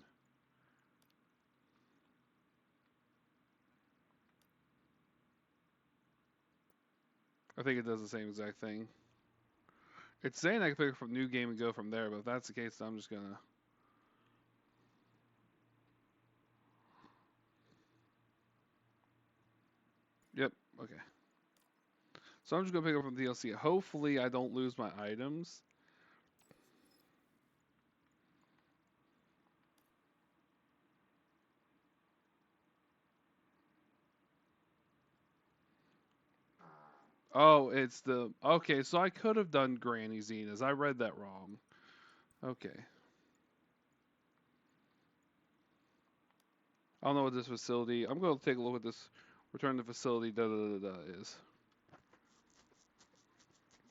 I think it does the same exact thing. It's saying I can pick up from new game and go from there, but if that's the case, I'm just gonna... Yep, okay. So I'm just gonna pick up from DLC. Hopefully I don't lose my items. Oh, it's the... Okay, so I could have done Granny Zenas. I read that wrong. Okay. I don't know what this facility... I'm going to take a look at this return to facility is.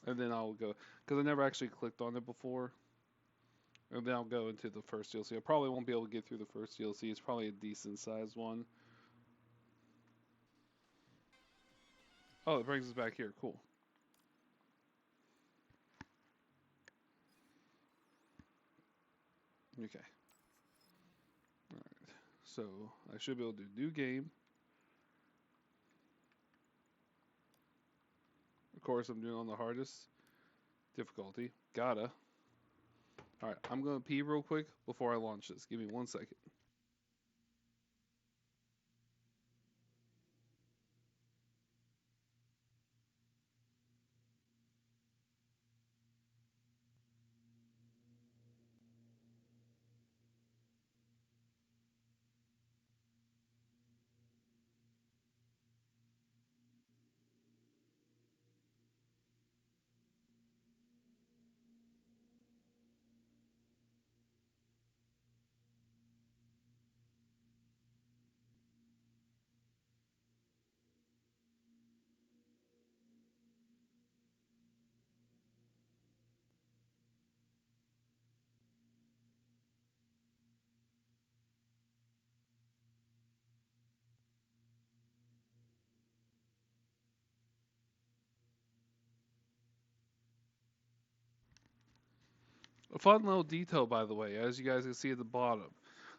And then I'll go... Because I never actually clicked on it before. And then I'll go into the first DLC. I probably won't be able to get through the first DLC. It's probably a decent sized one. Oh, it brings us back here. Cool. Okay. Alright. So, I should be able to do new game. Of course, I'm doing on the hardest difficulty. Gotta. Alright, I'm going to pee real quick before I launch this. Give me 1 second. A fun little detail, by the way, as you guys can see at the bottom.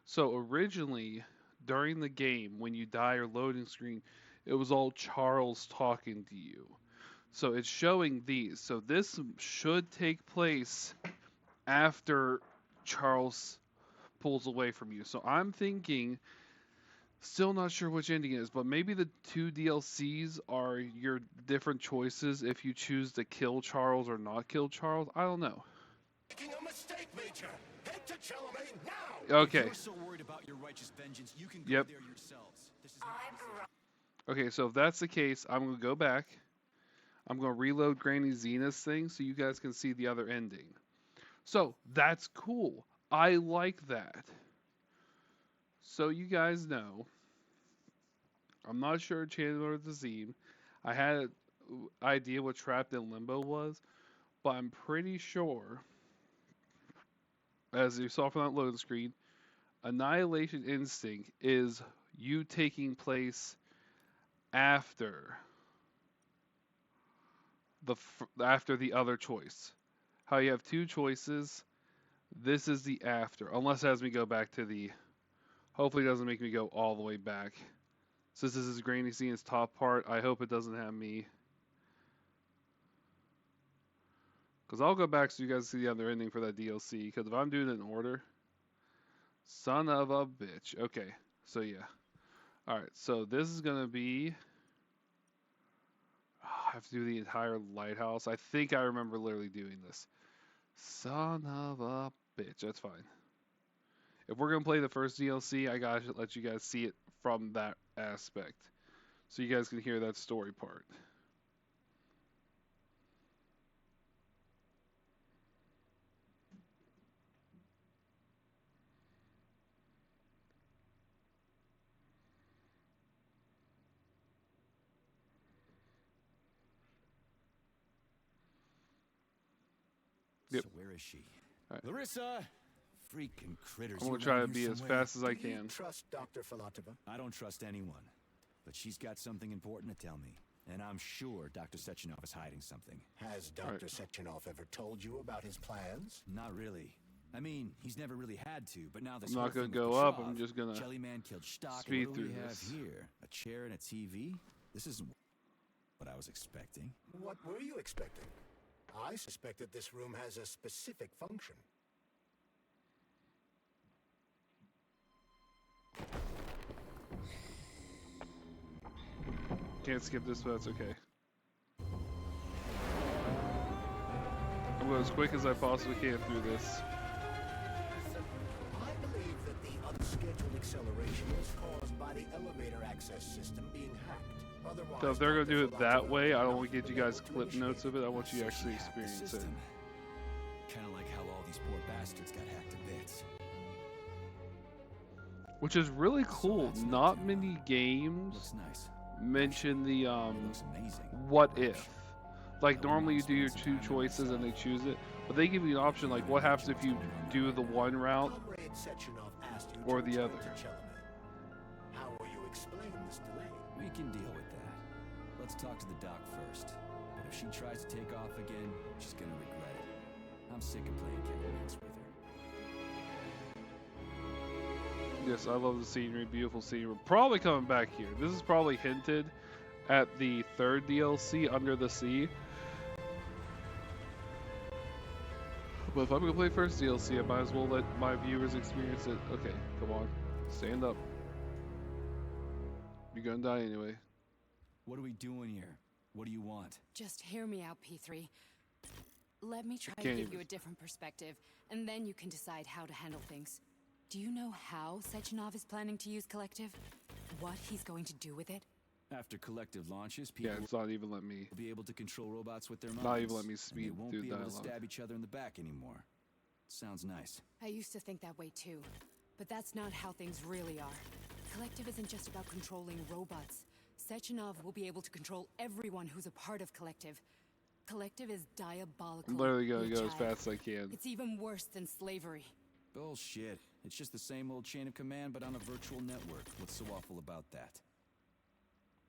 So originally, during the game, when you die or loading screen, it was all Charles talking to you. So it's showing these. So this should take place after Charles pulls away from you. So I'm thinking, still not sure which ending it is, but maybe the 2 DLCs are your different choices if you choose to kill Charles or not kill Charles. I don't know. Making a mistake, Major. Head to Charlemagne now. Okay. If you're so worried about your righteous vengeance, you can go there yourselves. This is Okay, so if that's the case, I'm going to go back. I'm going to reload Granny Zena's thing so you guys can see the other ending. So, that's cool. I like that. So you guys know, I'm not sure Chandler or Zine. I had an idea what Trapped in Limbo was, but I'm pretty sure, as you saw from that loading screen, Annihilation Instinct is you taking place after the other choice. How you have 2 choices. This is the after, unless it has me go back to the... Hopefully it doesn't make me go all the way back. Since this is Granny Zena's top part, I hope it doesn't have me... Because I'll go back so you guys see the other ending for that DLC. Because if I'm doing it in order... Son of a bitch. Okay, so yeah. Alright, so this is going to be... I have to do the entire lighthouse. I think I remember literally doing this. Son of a bitch. That's fine. If we're going to play the first DLC, I gotta let you guys see it from that aspect. So you guys can hear that story part. Yep. So where is she? Right. Larissa! Freaking critters. I'm going you to try to around be here as somewhere? fast as I Do you can. trust Dr. Filatova? I don't trust anyone. But she's got something important to tell me. And I'm sure Dr. Sechenov is hiding something. Has Dr. Sechenov ever told you about his plans? Not really. I mean, he's never really had to, but now this I'm whole not going thing to with go up. Petrov, I'm just going to Jellyman killed Stock, speed and what do through we have this. here? A chair and a TV? This isn't what I was expecting. What were you expecting? I suspected this room has a specific function. Can't skip this, but that's okay. I'm going as quick as I possibly can through this. I believe that the unscheduled acceleration is caused by the elevator access system being hacked. otherwise So if they're gonna do it Dr. that Filato way, I don't will want to get you guys clip notes of it. I want you to actually experience it. Kind of like how all these poor bastards got hacked to bits. Which is really cool. Not many games Looks nice. mention the Looks amazing. what if. Like normally you do your two choices and they choose it, but they give you an option like what happens if you do the one route Comrade Sechenov asked you or to the return other. to Chelomel. How will you explain this delay? We can deal with that. Let's talk to the doc first. But if she tries to take off again, she's gonna regret it. I'm sick of playing cat and mouse with her. Yes, I love the scenery, beautiful scenery. We're probably coming back here. This is probably hinted at the third DLC, Under the Sea. But if I'm gonna play first DLC, I might as well let my viewers experience it. Okay, come on. Stand up. You're gonna die anyway. What are we doing here? What do you want? Just hear me out, P3. Let me try to Can't give even- you a different perspective, and then you can decide how to handle things. Do you know how Sechenov is planning to use Collective? What he's going to do with it? After Collective launches, people Yeah, it's not even let me. will be able to control robots with their minds. Not even let me and speak they won't through be able to dialogue. stab each other in the back anymore. Sounds nice. I used to think that way too, but that's not how things really are. Collective isn't just about controlling robots. Sechenov will be able to control everyone who's a part of Collective. Collective is diabolical. I'm literally gonna go as Luchai. fast as I can. It's even worse than slavery. Bullshit. It's just the same old chain of command, but on a virtual network. What's so awful about that?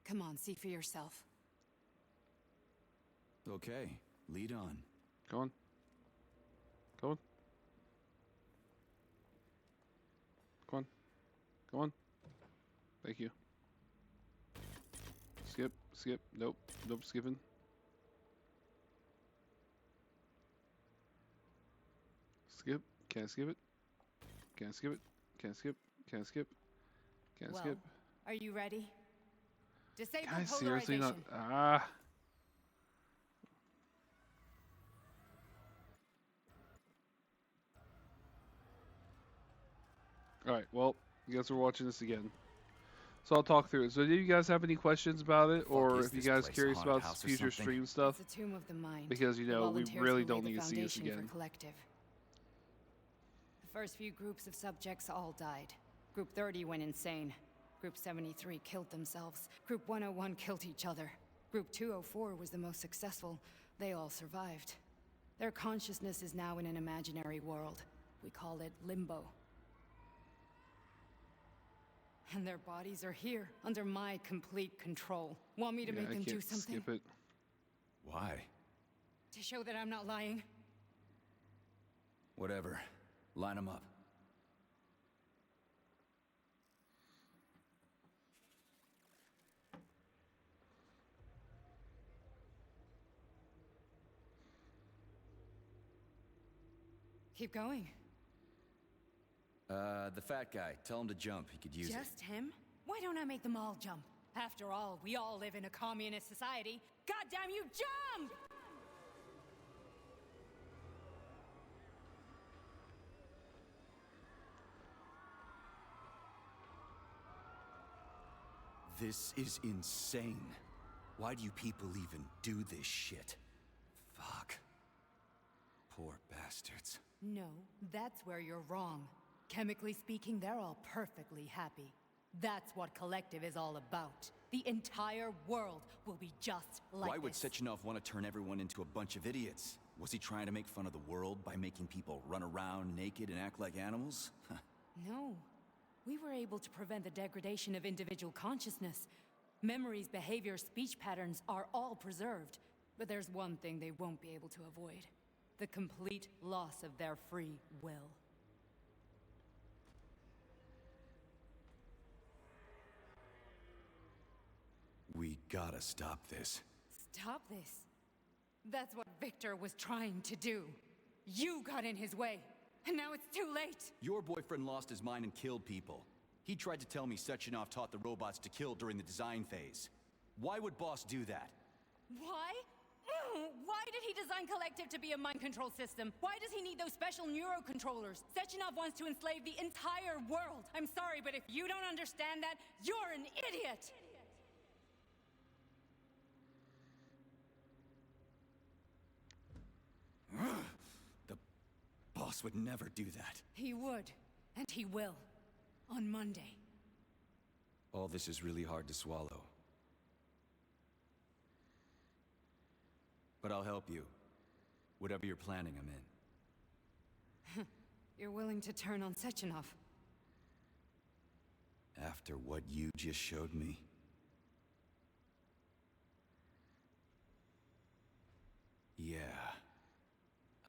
Come on, see for yourself. Okay, lead on. Go on. Go on. Go on. Go on. Thank you. Skip. Skip. Nope. Nope. Skipping. Skip. Can't skip it. Can't skip it. Can't skip. Can't skip. Can't Well, skip. are you ready? Disable Guys, polarization. seriously not. Ah. Alright, well, I guess we're watching this again. So I'll talk through it. So do you guys have any questions about it? Or is if you this guys place, a curious haunted about house or future something? stream stuff? It's a tomb of the mind. Because, you The know, we volunteers really who don't laid need the to see this foundation for again. Collective. The first few groups of subjects all died. Group 30 went insane. Group 73 killed themselves. Group 101 killed each other. Group 204 was the most successful. They all survived. Their consciousness is now in an imaginary world. We call it Limbo. And their bodies are here, under my complete control. Want me to Yeah, make I them do can't something? skip it. Why? To show that I'm not lying? Whatever. Line them up. Keep going. The fat guy. Tell him to jump. He could use it. Just him? Why don't I make them all jump? After all, we all live in a communist society. Goddamn you, jump! This is insane. Why do you people even do this shit? Fuck. Poor bastards. No, that's where you're wrong. Chemically speaking, they're all perfectly happy. That's what Collective is all about. The entire world will be just like Why would this. Sechenov want to turn everyone into a bunch of idiots? Was he trying to make fun of the world by making people run around naked and act like animals? No. We were able to prevent the degradation of individual consciousness. Memories, behaviors, speech patterns are all preserved. But there's one thing they won't be able to avoid. The complete loss of their free will. We gotta stop this. Stop this. That's what Victor was trying to do. You got in his way, and now it's too late. Your boyfriend lost his mind and killed people. He tried to tell me Sechenov taught the robots to kill during the design phase. Why would Boss do that? Why? Why did he design Collective to be a mind control system? Why does he need those special neurocontrollers? Sechenov wants to enslave the entire world. I'm sorry, but if you don't understand that, you're an idiot! boss would never do that. He would, and he will. On Monday. All this is really hard to swallow. But I'll help you. Whatever you're planning, I'm in. You're willing to turn on Sechenov? After what you just showed me? Yeah.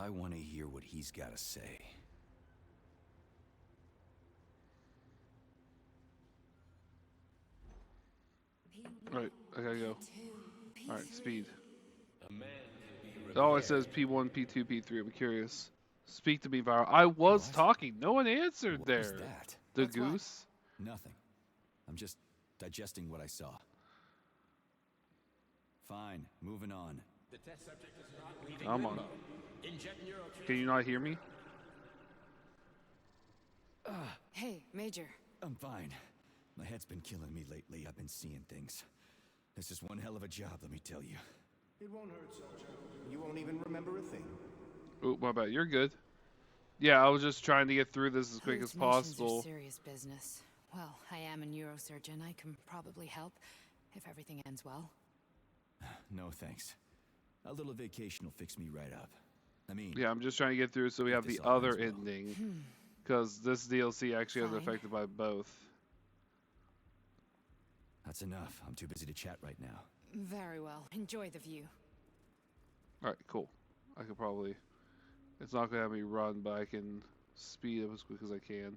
I want to hear what he's got to say. Alright, I gotta go. Alright, speed. Oh, it says P1, P2, P3. I'm curious. Speak to me, Viral. I was talking. No one answered What was there. that? The goose? Nothing. I'm just digesting what I saw. Fine, moving on. The test subject is not leaving Come on. limbo. Inject neurotransmitter. Can you not hear me? Hey, Major. I'm fine. My head's been killing me lately. I've been seeing things. This is one hell of a job, let me tell you. It won't hurt, Soldier. You won't even remember a thing. Oh, my bad. You're good. Yeah, I was just trying to get through this as quick as Hallucinations possible. are serious business. Well, I am a neurosurgeon. I can probably help if everything ends well. No thanks. A little vacation will fix me right up. I mean... Yeah, I'm just trying to get through so we if have this the all other ends well. ending. Because this DLC actually is Fine. affected by both. That's enough. I'm too busy to chat right now. Very well. Enjoy the view. Alright, cool. I could probably... It's not going to have me run, but I can speed up as quick as I can.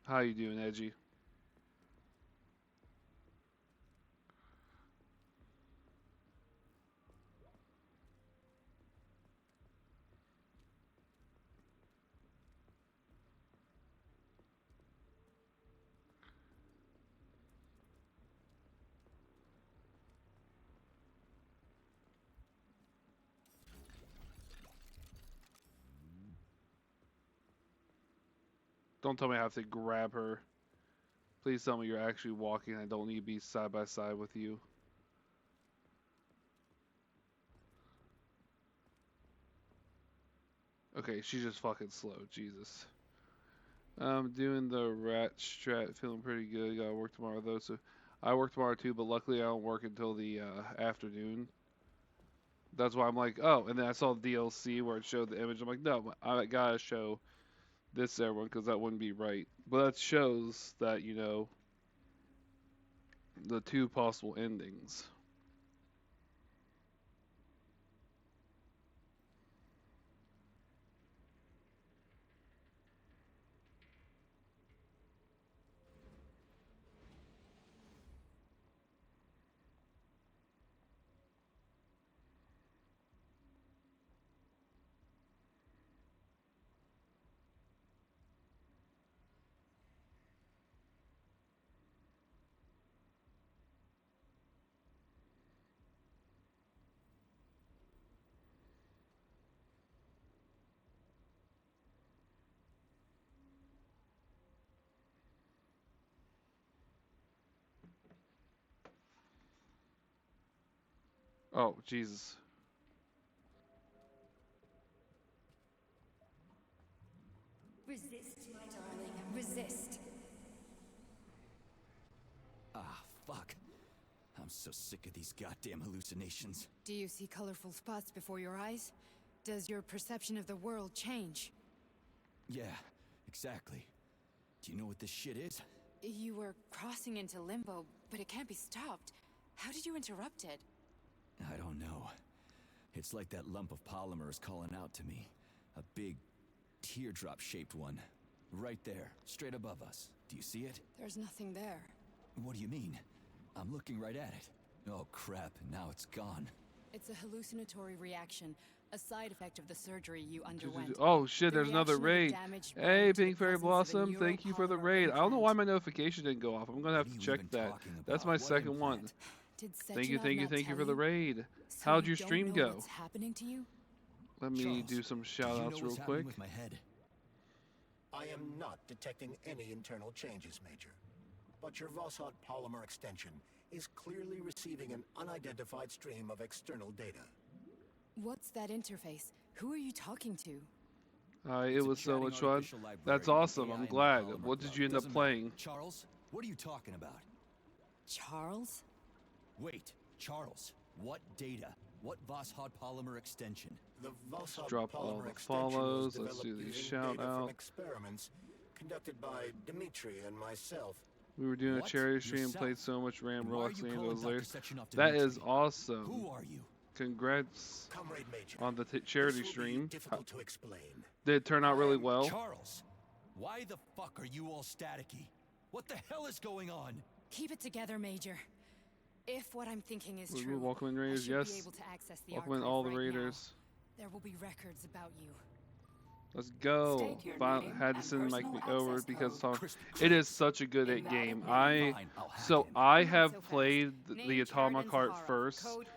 How you doing, Edgy? Don't tell me I have to grab her. Please tell me you're actually walking. I don't need to be side by side with you. Okay, she's just fucking slow. Jesus. I'm doing the rat strat. Feeling pretty good. Gotta work tomorrow though. So I work tomorrow too, but luckily I don't work until the afternoon. That's why I'm like, oh, and then I saw the DLC where it showed the image. I'm like, no, I gotta show this to everyone because that wouldn't be right. But that shows that, you know, the two possible endings. Oh, Jesus. Resist, my darling. Resist. Ah, fuck. I'm so sick of these goddamn hallucinations. Do you see colorful spots before your eyes? Does your perception of the world change? Yeah, exactly. Do you know what this shit is? You were crossing into limbo, but it can't be stopped. How did you interrupt it? I don't know. It's like that lump of polymer is calling out to me. A big, teardrop-shaped one. Right there, straight above us. Do you see it? There's nothing there. What do you mean? I'm looking right at it. Oh crap, now it's gone. It's a hallucinatory reaction, a side effect of the surgery you underwent. Oh shit, The there's another reaction of the raid. damaged Hey, bone to the Pink Fairy presence of a Blossom, thank you for the neuropolymer raid. I don't know why implant. my notification didn't go off. I'm gonna have What to are you check even that. talking That's about? my What second one. implant? Did Thank you, Sechenov thank you, not thank you tell for the raid. So How'd you your don't stream know go? what's happening to you? Let me Charles, do some do shout you know outs real what's happening quick. with my head? I am not detecting any internal changes, Major. but your Voskhod polymer extension is clearly receiving an unidentified stream of external data. What's that interface? Who are you talking to? It It's a was so chatting much fun. artificial librarian That's with awesome. AI I'm in the glad. Polymer What did Cloud. you end up Doesn't matter. playing? Charles, what are you talking about? Charles? Wait, Charles, what data? What Voskhod polymer extension? The Voskhod Drop all polymer the extension was follows. Let's developed do these using shout data from out. experiments conducted by Dmitri and myself. We were doing What? a charity stream, Yourself? played so much Ram And why are Roblox you and calling those Dr. layers. Sechenov That is Dmitri? awesome. Who are you? Congrats Comrade Major, on the charity this will be stream. difficult to explain. Did it turn out really well? Charles, why the fuck are you all staticky? What the hell is going on? Keep it together, Major. If what I'm thinking is Ooh, true, welcome in, I Raiders. should Yes. be able to access the Welcome in archive all the right Raiders. now. There will be records about you. Let's go. State your Fin- name had to and send Mike personal over access because code. it is such a good Invalid game. name. Fine, I'll hack So him. I Not have so fast. played the Name Atomic Sheridan Heart Zaharov. first. Code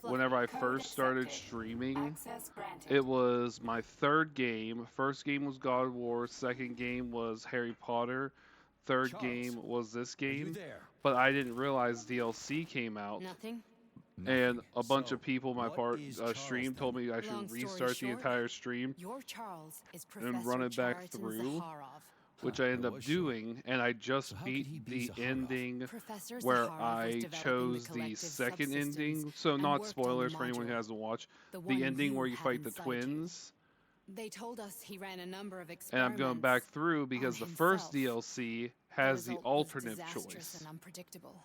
Whenever I Code first started accepted. streaming. Access granted. It was my third game. First game was God of War. Second game was Harry Potter. Third Charles, game was this Are you game. there? But I didn't realize DLC came out. Nothing? And Nothing. a bunch So, of people my what part is stream Charles told then? me I Long should story restart the short, entire stream, Your Charles is And Professor run it back Chariton through, Zaharov. which Huh, I I ended up was sure. doing, and I just So how could beat he be the Zaharov? ending Professor where Zaharov was I developing chose the the collective second subsystems ending. So and not worked on the spoilers for anyone who module, hasn't watched. the The one ending you where you have fight the inside you. twins. They told us he ran a number of And experiments. I'm going back through because the on first himself. DLC The has the result was alternate disastrous choice. and unpredictable.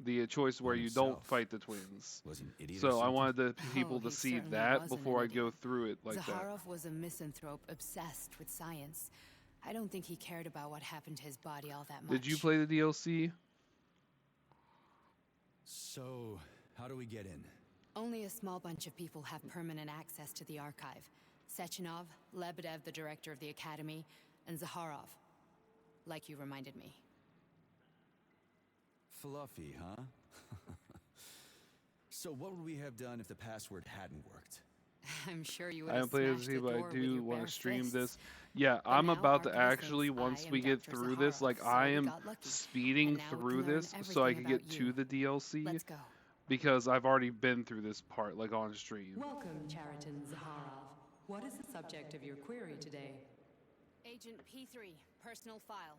The choice where On you don't himself. fight the twins. Was an idiot or So I something? wanted the people Oh, to he see certainly that wasn't an before I go idiot. through it like that. Zaharov was a misanthrope obsessed with science. I don't think he cared about what happened to his body all that much. Did you play the DLC? So, how do we get in? Only a small bunch of people have permanent access to the archive. Sechenov, Lebedev, the director of the academy, and Zaharov. Like you reminded me. Fluffy, huh? So what would we have done if the password hadn't worked? I'm sure you would I have haven't played smashed DLC, the but I door with do your want bare to stream fists. this. Yeah, But I'm now about to Archivist actually, thinks once I we am get Dr. through this, Zaharov, like so I we am got lucky. speeding And now we through can learn this so I everything can get about to you. the DLC Let's go. because I've already been through this part, like on stream. Welcome, Chariton Zaharov. What is the subject of your query today? Agent P3, personal file.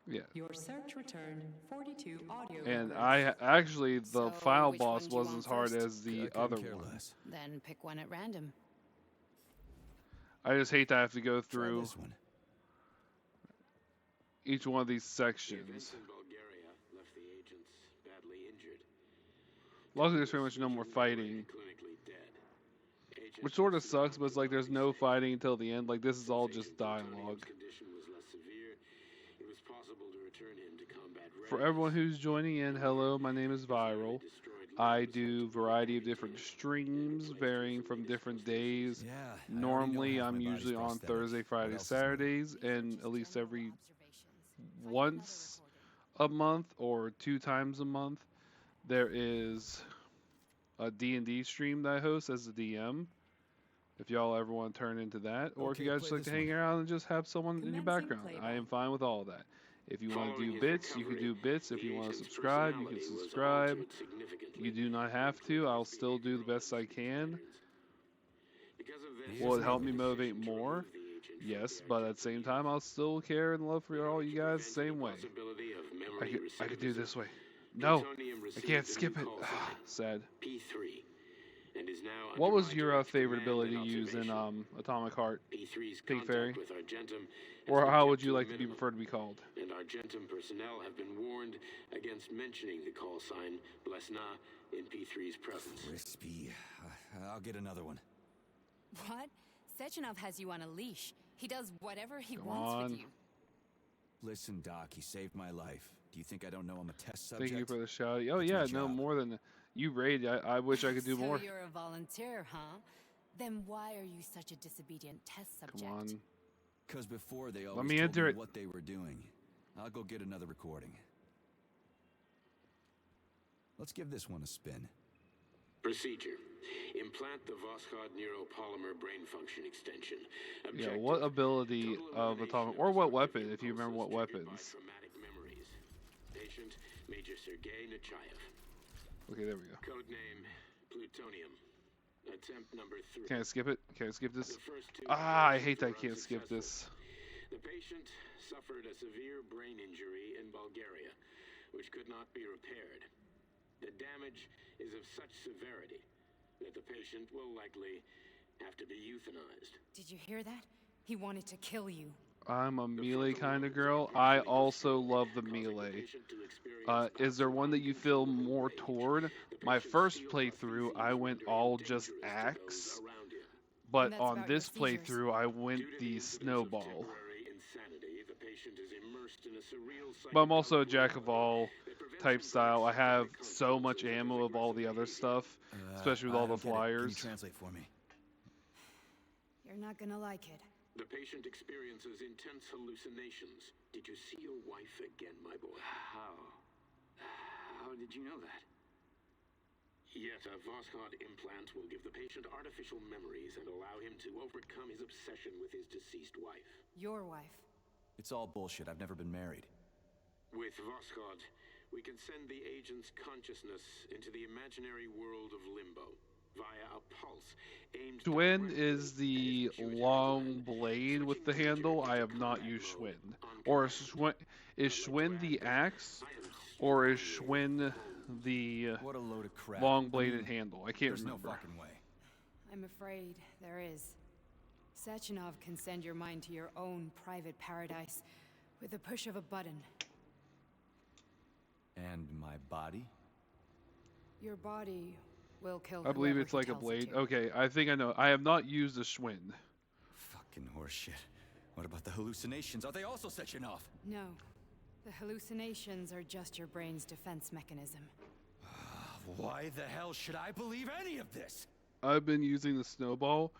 Yeah. Your search returned 42 audio And records. actually, the So, file which boss one do you wasn't want as hard first? as the I couldn't other care one. less. Then pick one at random. I just hate that I have to go Try through this one. each one of these The events sections. in Bulgaria left the agents badly injured. Luckily, there's pretty much no more fighting, Clinically dead. Agents which sort of listed sucks, but it's like there's no fighting until the end. Like, this is all just dialogue. condition was less severe. It was possible to return him to combat For everyone who's joining in, hello, my name is Viral. I do variety of different streams, varying from different days. Yeah. I already Normally, know half I'm my body's usually on prosthetic. Thursday, What Friday, else is new? Saturdays, and at least every once a month or 2 times a month, there is a D&D stream that I host as a DM. If y'all ever want to turn into that, or if you Okay, guys play just like to this hang one. around and just have someone in your Commencing background, I playback. am fine with all of that. If you want to Following do his bits, you can recovery, do bits. If the you want to agent's subscribe, you can personality was subscribe. altered significantly. You do not have to. I'll still do the best I can. Because of this, Will it help me the motivate decision to more? remove the agent from Yes, the but at the same time, I'll still care and love for all you guys the same way. possibility of I memory could do recidivism. this way. No, Plutonium I received can't a new skip it. call sign, Sad. P3, and is now What under was my your direct favorite command ability to and use in observation. Atomic Heart? P3's Pink contact Fairy? with Argentum has Or been how kept would you to a like to be minimum, preferred to be called? and Argentum personnel have been warned against mentioning the call sign Blesna in P3's presence. Crispy. I'll get another one. What? Sechenov has you on a leash. He does whatever he Come wants on. with you. Listen, Doc, he saved my life. Do you think I don't know I'm a test subject? Thank you for the shout. Oh That's my yeah, no job. more than you raid. I wish I could do So more. you're a volunteer, huh? Then why are you such a disobedient test subject? Come on. Because before they always me told enter me it. what they were doing. I'll go get another recording. Let's give this one a spin. Procedure. Implant the Voskhod neuropolymer brain function extension. Yeah, Objective, what ability total of elimination Atomic, of or what destructive weapon, if you remember impulses what triggered by weapons. traumatic memories. Major Sergei Nechayev. Okay, there we go. Codename Plutonium. Attempt number 3. Can I skip it? Can I skip this? The first 2 I hate that I operations can't skip were this. unsuccessful. The patient suffered a severe brain injury in Bulgaria, which could not be repaired. The damage is of such severity that the patient will likely have to be euthanized. Did you hear that? He wanted to kill you. I'm a melee kind of girl. I also love the melee. Is there one that you feel more toward? My first playthrough, I went all just axe. But on this playthrough, I went the snowball. But I'm also a jack of all type style. I have so much ammo of all the other stuff, especially with all the flyers. Can you translate for me? You're not gonna like it. The patient experiences intense hallucinations. Did you see your wife again, my boy? How did you know that? Yes, a Voskhod implant will give the patient artificial memories and allow him to overcome his obsession with his deceased wife. Your wife. It's all bullshit. I've never been married. With Voskhod, we can send the agent's consciousness into the imaginary world of Limbo via a pulse aimed. Schwinn is the long blade with the handle. I have not used Schwinn. Or is Schwinn the axe? Or is Schwinn the What a load of crap. long bladed handle? I can't There's remember. no fucking way. I'm afraid there is. Sechenov can send your mind to your own private paradise with the push of a button. And my body? Your body will kill I believe whoever it's he like a tells it blade. to. Okay, I think I know. I have not used a Schwinn. Fucking horseshit. What about the hallucinations? Are they also Sechenov? No. The hallucinations are just your brain's defense mechanism. Why the hell should I believe any of this? I've been using the snowball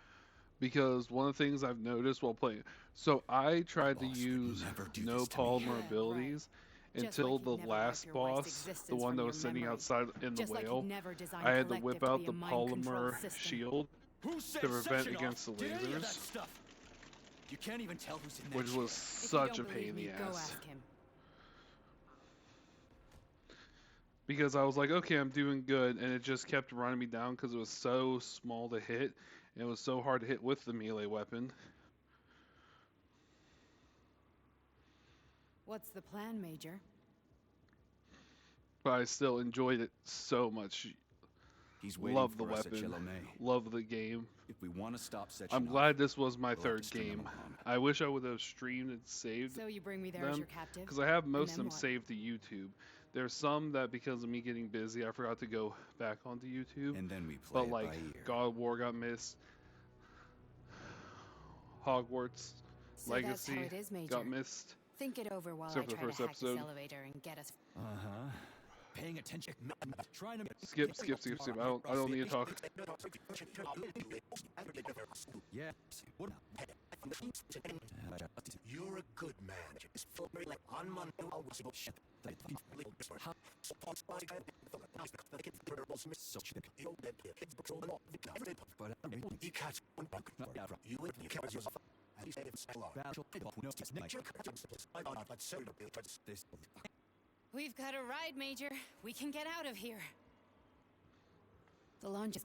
because one of the things I've noticed while playing. So I tried to use no polymer abilities until like the you'd never last wipe your wife's boss, the existence one from that your was sitting memory. outside in the Just like you'd whale. never designed I had to Collective whip to out be the a mind control polymer system. shield Who said to prevent Sechenov against the did any of that lasers, stuff? You can't even tell who's in that which was shit. such a pain in the Go ass. ask him. Because I was like, okay, I'm doing good, and it just kept running me down because it was so small to hit, and it was so hard to hit with the melee weapon. What's the plan, Major? But I still enjoyed it so much. He's waiting Love the for us at weapon. Chalamet. Love the game. If we want to stop Sechenov, I'm glad this was my we'll have to third string him game. along. I wish I would have streamed and saved So you bring me there as them your captive? because I have And most then of them what? saved to YouTube. There's some that because of me getting busy, I forgot to go back onto YouTube. And then we play But it like by ear. God of War got missed. Hogwarts So Legacy that's how it is, Major. got missed. Think it over while Except I for the try first to hack this episode. elevator and get us. Uh-huh. Paying attention. Trying to Skip. I don't need to talk. Yeah. What? You're a good man. On Monday, I'll shit. We've got a ride, Major. We can get out of here. The launch is...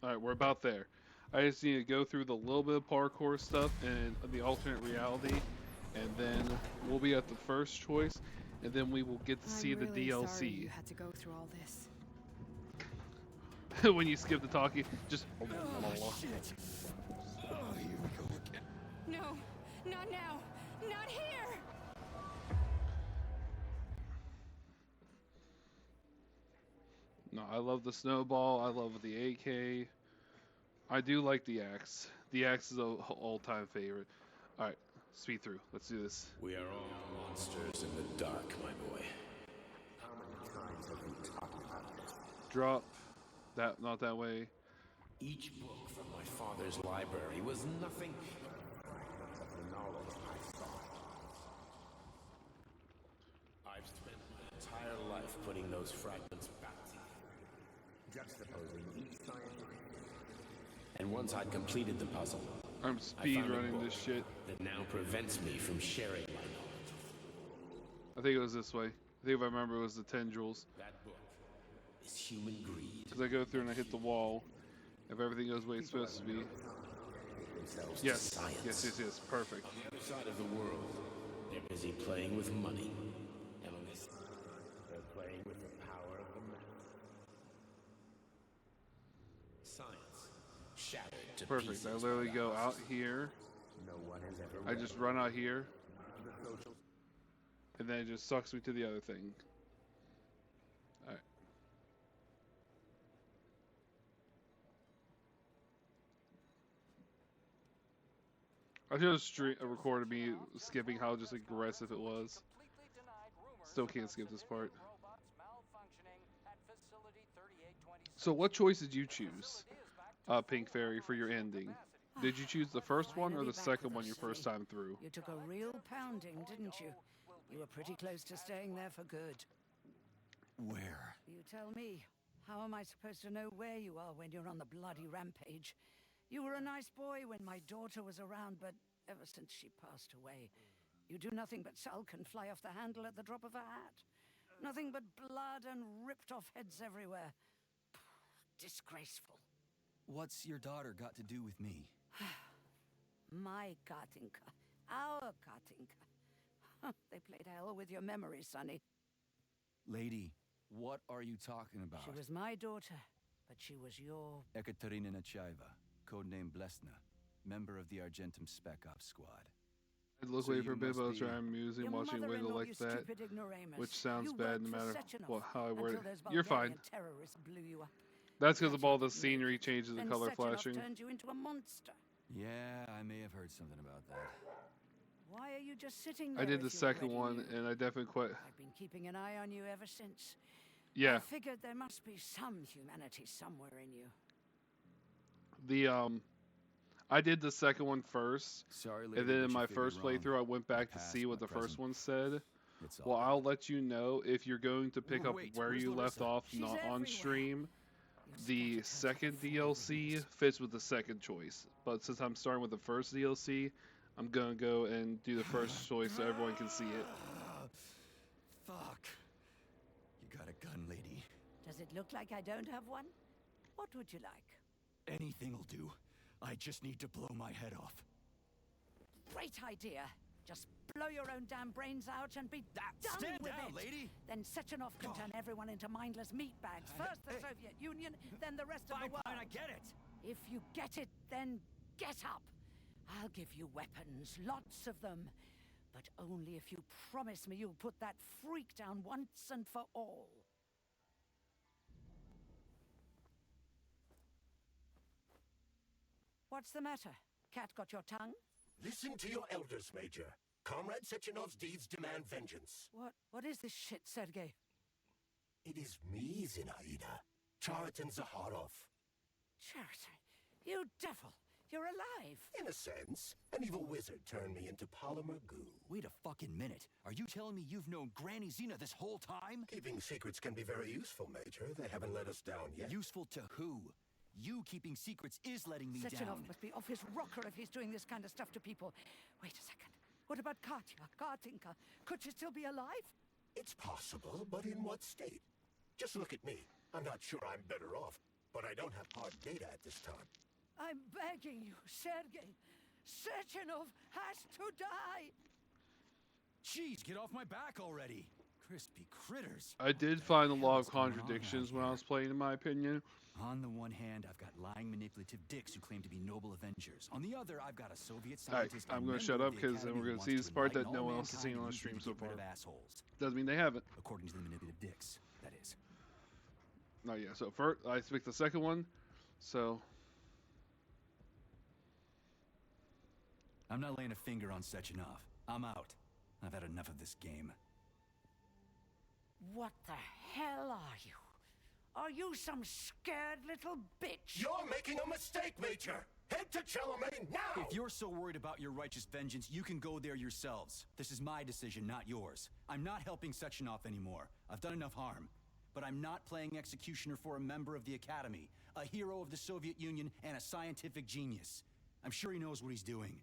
Alright, we're about there. I just need to go through the little bit of parkour stuff and the alternate reality, and then we'll be at the first choice, and then we will get to see the really sorry DLC. you had to go through all this. When you skip the talkie, just... Oh, shit. Oh, here we go again. No, not now. Not here. No, I love the snowball. I love the AK. I do like the axe. The axe is an all-time favorite. All right, speed through. Let's do this. We are all monsters in the dark, my boy. How many times have we talked about it? Drop. That, not that way. Each book from my father's library was nothing but the knowledge I sought. I've spent my entire life putting those fragments back together, juxtaposing each scientific. And once I'd completed the puzzle, I'm I speed found a running book this shit. that now prevents me from sharing my knowledge. I think it was this way. I think if I remember, it was the tendrils. That book is human greed. Because I go through and I hit the wall. If everything goes the way it's supposed to be. Themselves to Yes. science. Yes. Perfect. On the other side of the world, they're busy playing with money. And on this, they're playing with the power of the masses. Science shattered to Perfect. pieces I by literally the go out houses. here. No one has ever I just run out here. And then it just sucks me to the other thing. Alright. I should have recorded me skipping how just aggressive it was. Still can't skip this part. So what choice did you choose, Pink Fairy, for your ending? Did you choose the first one or the second one your first time through? You took a real pounding, didn't you? You were pretty close to staying there for good. Where? You tell me. How am I supposed to know where you are when you're on the bloody rampage? You were a nice boy when my daughter was around, but ever since she passed away, you do nothing but sulk and fly off the handle at the drop of a hat. Nothing but blood and ripped off heads everywhere. Disgraceful. What's your daughter got to do with me? My Katinka. Our Katinka. They played hell with your memory, Sonny. Lady, what are you talking about? She was my daughter, but she was your... Ekaterina Nechaeva, codename Blesna, member of the Argentum Spec Ops squad. I'd look So away you for a bit, must but I was be- trying amusing, Your watching a wiggle mother-in-law, like you that, stupid ignoramus. which sounds You bad worked no for matter Sechenov how I word until it. those You're fine. Bulgarian terrorists blew you up. That's because of all the Sechenov scenery changes and Then color Sechenov flashing. turned you into a monster. Yeah, I may have heard something about that. Why are you just sitting there? I did the if you second already one, knew? and I definitely quit. I've been keeping an eye on you ever since. Yeah, I figured there must be some humanity somewhere in you. I did the second one first, Sorry, lady, and then but in you my figured first wrong. playthrough, I went back to past, see what my the first present. one said. It's all Well, good. I'll let you know if you're going to pick up Wait, where where's you left Larissa? off, She's not on everywhere. stream. You've The scattered her second for 4 DLC weeks. fits with the second choice, but since I'm starting with the first DLC, I'm gonna go and do the first choice so everyone can see it. Fuck. You got a gun, lady. Does it look like I don't have one? What would you like? Anything'll do. I just need to blow my head off. Great idea. Just blow your own damn brains out and be done Stand with down, it. lady. Then Sechenov can turn everyone into mindless meatbags. First the Soviet Union, then the rest of the world. I get it. If you get it, then get up. I'll give you weapons, lots of them. But only if you promise me you'll put that freak down once and for all. What's the matter? Cat got your tongue? Listen to your elders, Major. Comrade Sechenov's deeds demand vengeance. What is this shit, Sergei? It is me, Zinaida. Chariton Zaharov. Chariton, you devil! You're alive! In a sense, an evil wizard turned me into polymer goo. Wait a fucking minute. Are you telling me you've known Granny Zena this whole time? Keeping secrets can be very useful, Major. They haven't let us down yet. Useful to who? You keeping secrets is letting me Sechenov down. must be off his rocker if he's doing this kind of stuff to people. Wait a second. What about Katya, Katinka? Could she still be alive? It's possible, but in what state? Just look at me. I'm not sure I'm better off, but I don't have hard data at this time. I'm begging you, Sergei. Sechenov has to die! Jeez, get off my back already. Crispy critters. I did find a lot of What's going on contradictions around when I here? was playing, in my opinion. On the one hand, I've got lying, manipulative dicks who claim to be noble Avengers. On the other, I've got a Soviet Alright, scientist. I'm and gonna member shut of up the because then Academy we're who gonna wants see to this part that enlighten no all one else has seen mankind on and stream use so me to get far. rid of assholes. Doesn't mean they haven't. According to the manipulative dicks, that is. Not yet. So first, I picked the second one. So I'm not laying a finger on Sechenov. I'm out. I've had enough of this game. What the hell are you? Are you some scared little bitch? You're making a mistake, Major! Head to Charlemagne now! If you're so worried about your righteous vengeance, you can go there yourselves. This is my decision, not yours. I'm not helping Sechenov anymore. I've done enough harm. But I'm not playing executioner for a member of the Academy, a hero of the Soviet Union, and a scientific genius. I'm sure he knows what he's doing.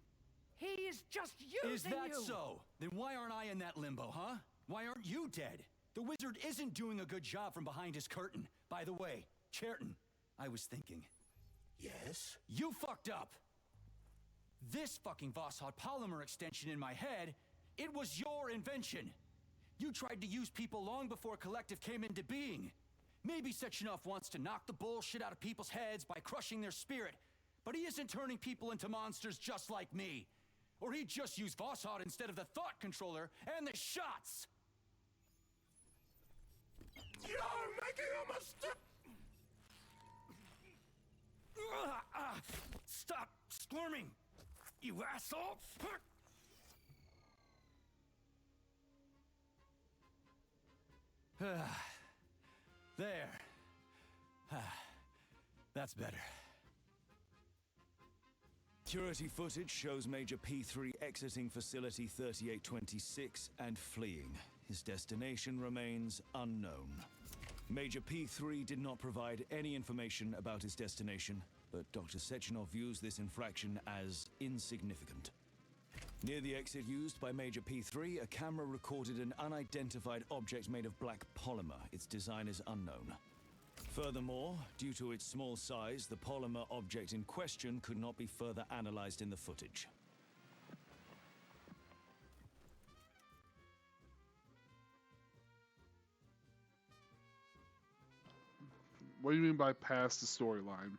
He is just using Is that you! so? Then why aren't I in that limbo, huh? Why aren't you dead? The wizard isn't doing a good job from behind his curtain. By the way, Cherton, I was thinking. Yes? You fucked up! This fucking Voskhod polymer extension in my head, it was your invention! You tried to use people long before Collective came into being. Maybe Sechenov wants to knock the bullshit out of people's heads by crushing their spirit, but he isn't turning people into monsters just like me. Or he'd just use Voskhod instead of the thought controller and the shots! You're making a mistake! Stop squirming, you asshole! There. That's better. Security footage shows Major P3 exiting Facility 3826 and fleeing. His destination remains unknown. Major P3 did not provide any information about his destination, but Dr. Sechenov views this infraction as insignificant. Near the exit used by Major P3, a camera recorded an unidentified object made of black polymer. Its design is unknown. Furthermore, due to its small size, the polymer object in question could not be further analyzed in the footage. What do you mean by past the storyline?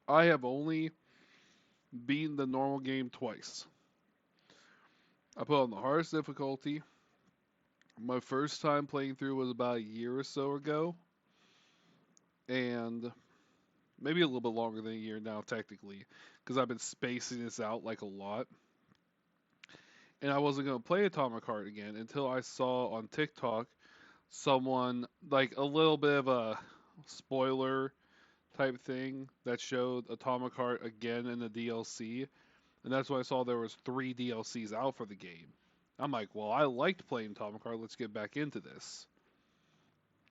I have only beaten the normal game twice. I put on the hardest difficulty. My first time playing through was about a year or so ago. And maybe a little bit longer than a year now, technically. Because I've been spacing this out like a lot. And I wasn't going to play Atomic Heart again until I saw on TikTok someone, like a little bit of a spoiler type thing that showed Atomic Heart again in the DLC, and that's why I saw there was 3 DLCs out for the game. I'm like, well, I liked playing Atomic Heart, let's get back into this.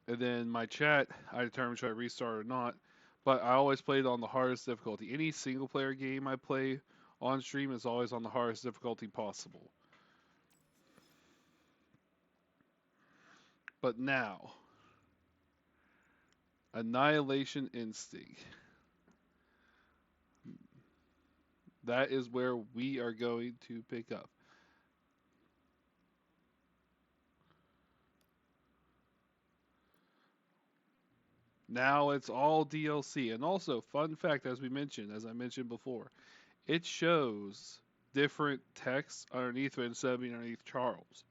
And then my chat, I determined should I restart or not, but I always played on the hardest difficulty. Any single player game I play on stream is always on the hardest difficulty possible. But now, Annihilation Instinct. That is where we are going to pick up. Now it's all DLC. And also, fun fact, as I mentioned before, it shows different text underneath it instead of being underneath Charles.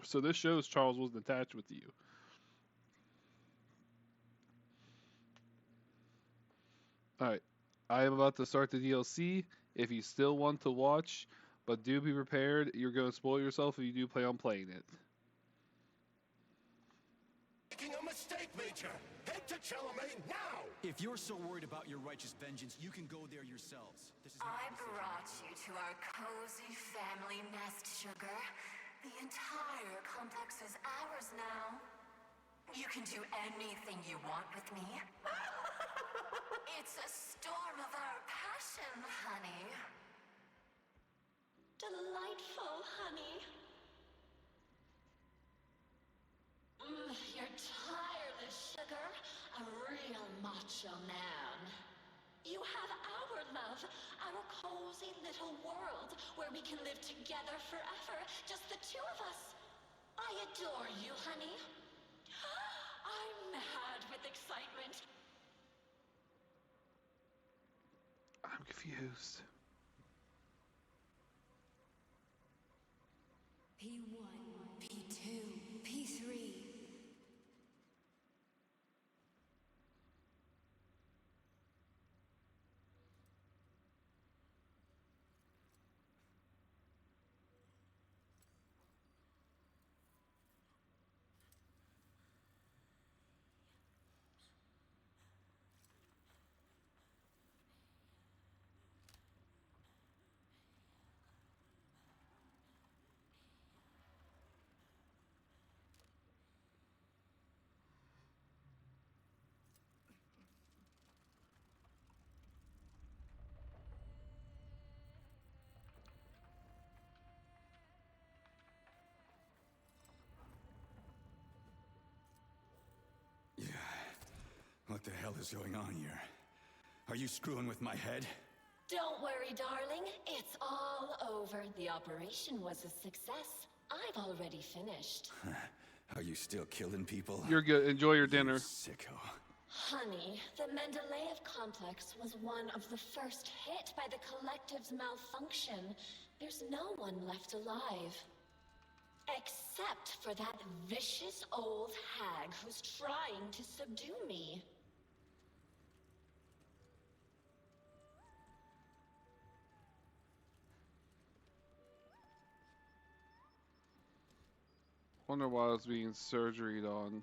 So this shows Charles wasn't attached with you. Alright, I am about to start the DLC. If you still want to watch, but do be prepared, you're going to spoil yourself if you do plan on playing it. Making a mistake, Major! Head to Chalamet now! If you're so worried about your righteous vengeance, you can go there yourselves. This is I brought you to our cozy family nest, Sugar. The entire complex is ours now. You can do anything you want with me. It's a storm of our passion, honey. Delightful, honey. You're tireless, Sugar. A real macho man. You have our love, our cozy little world where we can live together forever, just the two of us. I adore you, honey. I'm mad with excitement. I'm confused. P1, P2, P3. What the hell is going on here? Are you screwing with my head? Don't worry, darling. It's all over. The operation was a success. I've already finished. Are you still killing people? You're good. Enjoy your dinner. Sicko. Honey, the Mendeleev complex was one of the first hit by the collective's malfunction. There's no one left alive. Except for that vicious old hag who's trying to subdue me. Wonder why I was being surgeried on.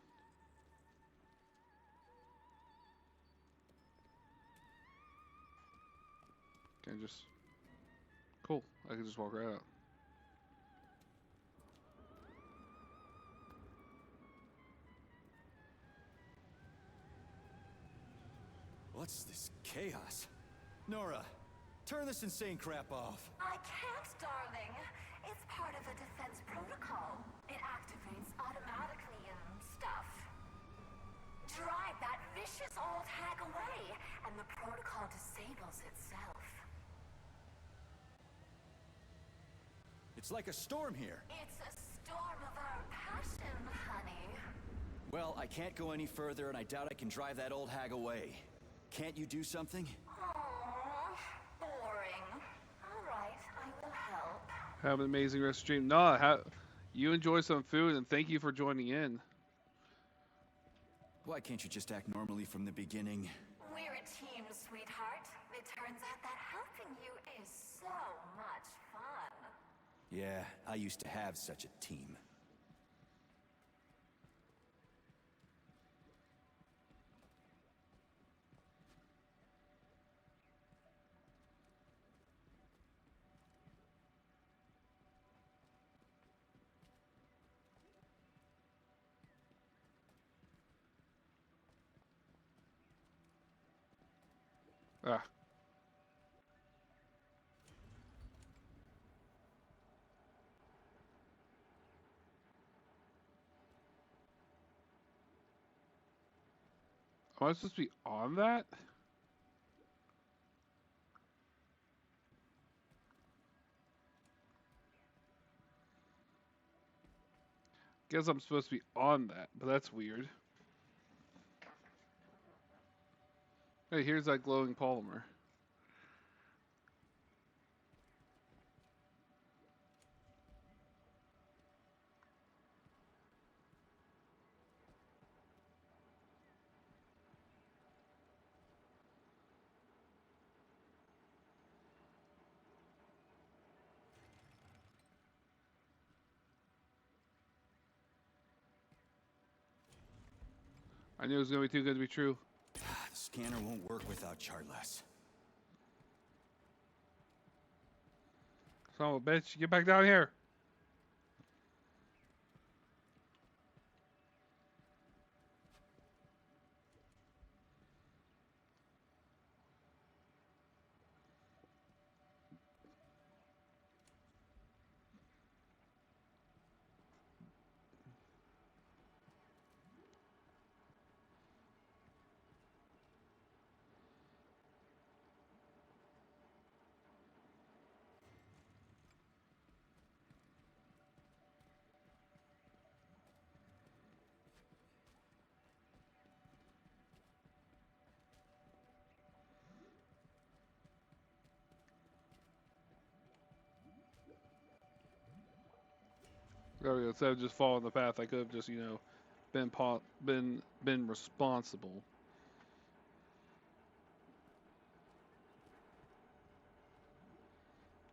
Can I just... Cool. I can just walk right out. What's this chaos? Nora, turn this insane crap off. I can't, darling. It's part of the defense protocol. It activates automatically and stuff. Drive that vicious old hag away, and the protocol disables itself. It's like a storm here. It's a storm of our passion, honey. Well, I can't go any further, and I doubt I can drive that old hag away. Can't you do something? Aww, boring. All right, I will help. Have an amazing rest of the stream. Nah, you enjoy some food, and thank you for joining in. Why can't you just act normally from the beginning? We're a team, sweetheart. It turns out that helping you is so much fun. Yeah, I used to have such a team. Ah. Am I supposed to be on that? Guess I'm supposed to be on that, but that's weird. Hey, here's that glowing polymer. I knew it was going to be too good to be true. The scanner won't work without Chartless. Son of a bitch, get back down here. There we go. Instead of just following the path, I could have just, been responsible.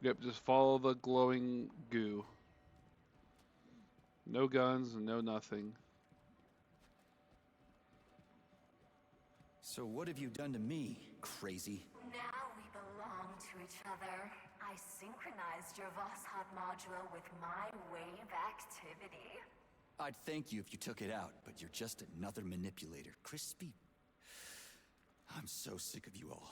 Yep, just follow the glowing goo. No guns, no nothing. So what have you done to me, crazy? Now we belong to each other. I synchronized your Voskhod module with my wave activity. I'd thank you if you took it out, but you're just another manipulator. Crispy. I'm so sick of you all.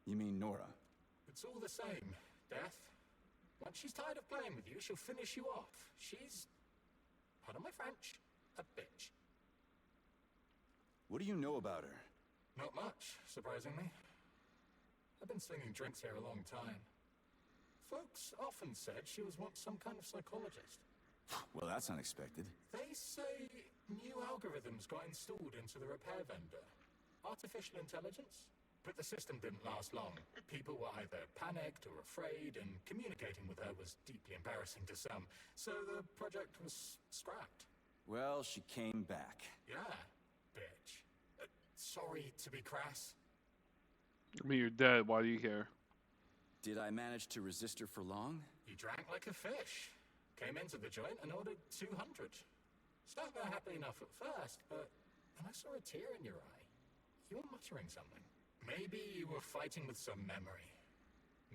You mean Nora? It's all the same, Death. Once she's tired of playing with you, she'll finish you off. She's, pardon my French, a bitch. What do you know about her? Not much, surprisingly. I've been slinging drinks here a long time. Folks often said she was once some kind of psychologist. Well, that's unexpected. They say new algorithms got installed into the repair vendor. Artificial intelligence? But the system didn't last long. People were either panicked or afraid, and communicating with her was deeply embarrassing to some. So the project was scrapped. Well, she came back. Yeah, bitch. Sorry to be crass. I mean, you're dead. Why do you care? Did I manage to resist her for long? You drank like a fish. Came into the joint and ordered 200. Started there happy enough at first, but then I saw a tear in your eye. You were muttering something. Maybe you were fighting with some memory.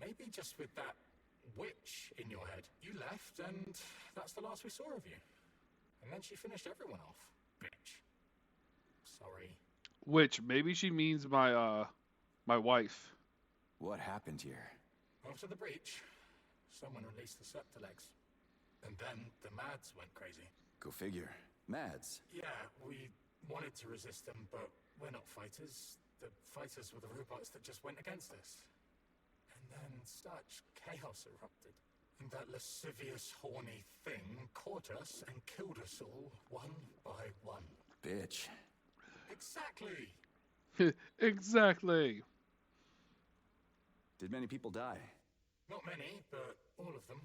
Maybe just with that witch in your head. You left, and that's the last we saw of you. And then she finished everyone off. Bitch. Sorry. Which, maybe she means my wife. What happened here? After the breach, someone released the Septilegs. And then the Mads went crazy. Go figure. Mads? Yeah, we wanted to resist them, but we're not fighters. The fighters were the robots that just went against us. And then such chaos erupted. And that lascivious, horny thing caught us and killed us all, one by one. Bitch. Exactly! Exactly! Did many people die? Not many, but all of them.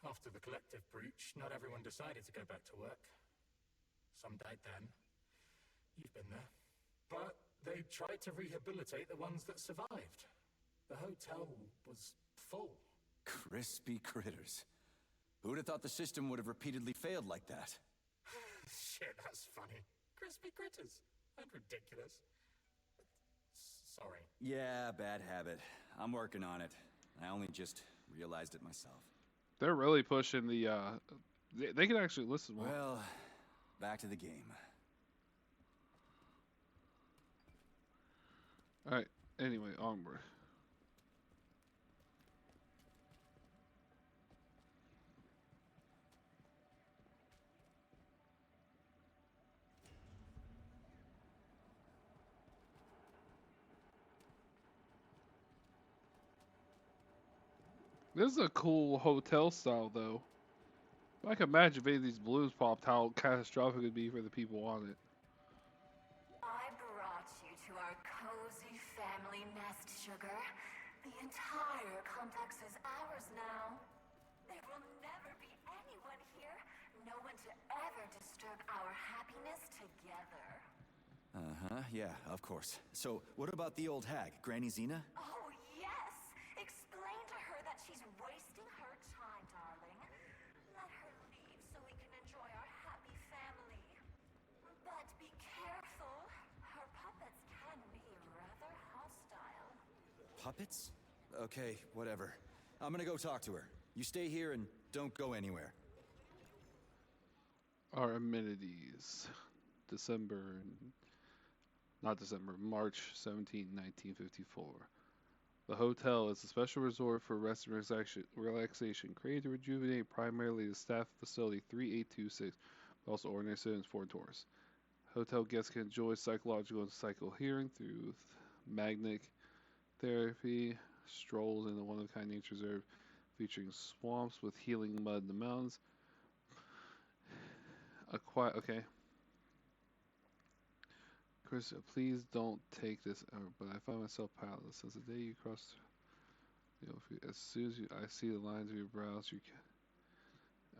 After the collective breach, not everyone decided to go back to work. Some died then. You've been there. But they tried to rehabilitate the ones that survived. The hotel was full. Crispy critters. Who'd have thought the system would have repeatedly failed like that? Shit, that's funny. Crispy critters. And ridiculous. Sorry. Yeah, bad habit. I'm working on it. I only just realized it myself. They're really pushing the, they can actually listen more. Well, back to the game. Alright, anyway, onward. This is a cool hotel style, though. I can imagine if any of these balloons popped, how catastrophic it would be for the people on it. I brought you to our cozy family nest, Sugar. The entire complex is ours now. There will never be anyone here. No one to ever disturb our happiness together. Uh-huh, yeah, of course. So, what about the old hag, Granny Zena? Oh, yes! Explain to her that she's wasting her time, darling. Let her leave so we can enjoy our happy family. But be careful. Her puppets can be rather hostile. Puppets? Okay, whatever. I'm gonna go talk to her. You stay here and don't go anywhere. Our amenities. March 17, 1954. The hotel is a special resort for rest and relaxation, created to rejuvenate primarily the staff facility 3826, but also ordinary citizens for tourists. Hotel guests can enjoy psychological and psycho-healing through magnetic therapy, strolls in the one-of-a-kind nature reserve featuring swamps with healing mud in the mountains. Okay. Chris, please don't take this out, but I find myself powerless. Since the day you crossed, as soon as I see the lines of your brows,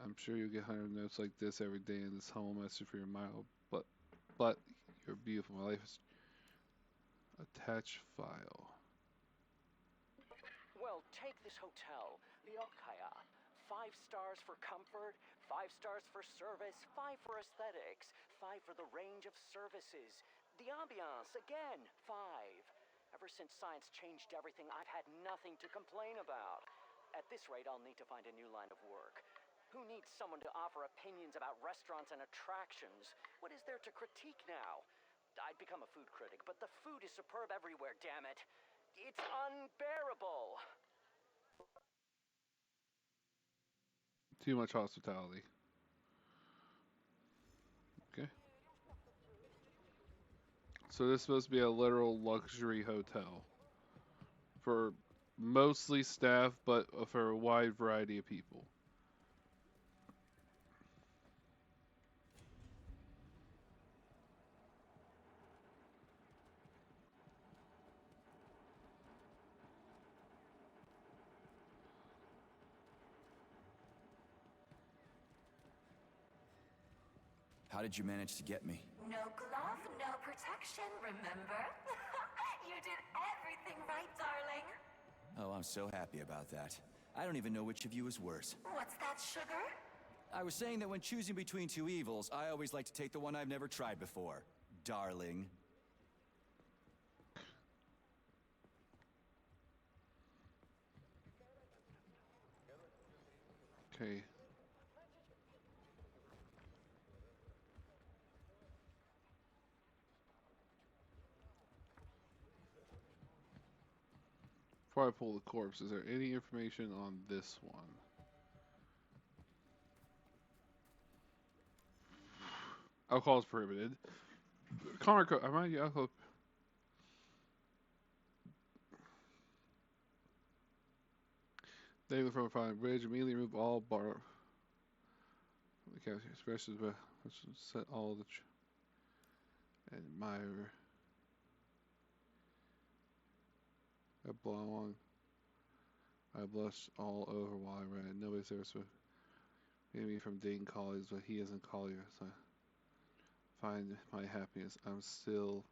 I'm sure you'll get 100 notes like this every day in this humble message for your mind. But you're beautiful. My life is attached file. Well, take this hotel, the Okaya. 5 stars for comfort, 5 stars for service, 5 for aesthetics, 5 for the range of services. The ambiance, again, 5. Ever since science changed everything, I've had nothing to complain about. At this rate, I'll need to find a new line of work. Who needs someone to offer opinions about restaurants and attractions? What is there to critique now? I'd become a food critic, but the food is superb everywhere, damn it. It's unbearable. Too much hospitality. Okay. So this is supposed to be a literal luxury hotel for mostly staff, but for a wide variety of people. How did you manage to get me? No glove, no protection, remember? You did everything right, darling. Oh, I'm so happy about that. I don't even know which of you is worse. What's that, sugar? I was saying that when choosing between two evils, I always like to take the one I've never tried before. Darling. Okay. Before I pull the corpse, is there any information on this one? Alcohol is prohibited. Connor, I might get alcohol. Daily from a fine bridge, immediately remove all bar. Okay, especially but let's set all the admire. I belong. I blush all over while I read. Nobody's ever so maybe from dating colleagues, but he isn't colleagues. So I find my happiness. I'm still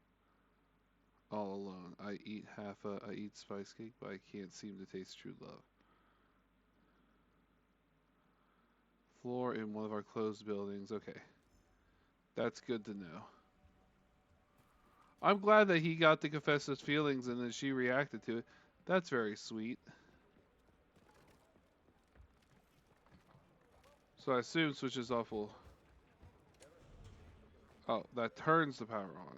all alone. I eat spice cake, but I can't seem to taste true love. Floor in one of our closed buildings. Okay. That's good to know. I'm glad that he got to confess his feelings and then she reacted to it. That's very sweet. So I assume switches off will... Oh, that turns the power on.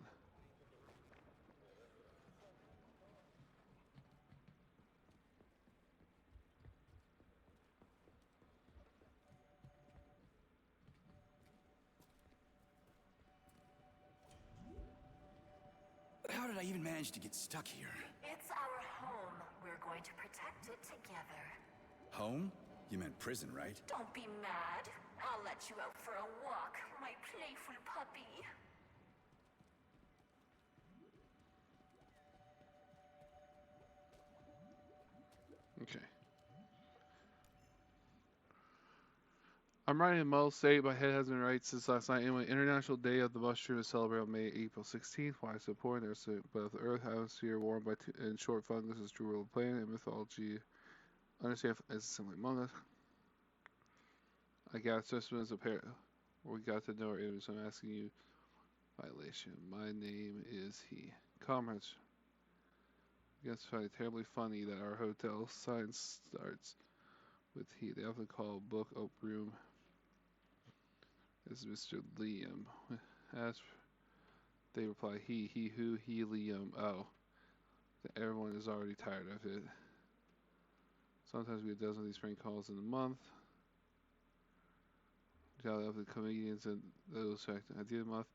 How did I even manage to get stuck here? It's our home. We're going to protect it together. Home? You meant prison, right? Don't be mad. I'll let you out for a walk, my playful puppy. Okay. I'm writing a Mull state. My head has been right since last night. Anyway, International Day of the Mushroom is celebrated on April 16th. Why so important? There's both Earth, atmosphere, warmed by and short fungus is true world planet and mythology. Understand as similar among us. I got specimens of pair. We got to know our enemies. So I'm asking you. Violation. My name is he. Comrades. I guess find it terribly funny that our hotel sign starts with he. They often call book up room. This is Mr. Liam. As they reply, he, who, he, Liam. Oh, everyone is already tired of it. Sometimes we get a dozen of these prank calls in a month. Gather up the comedians and those at the end of the month.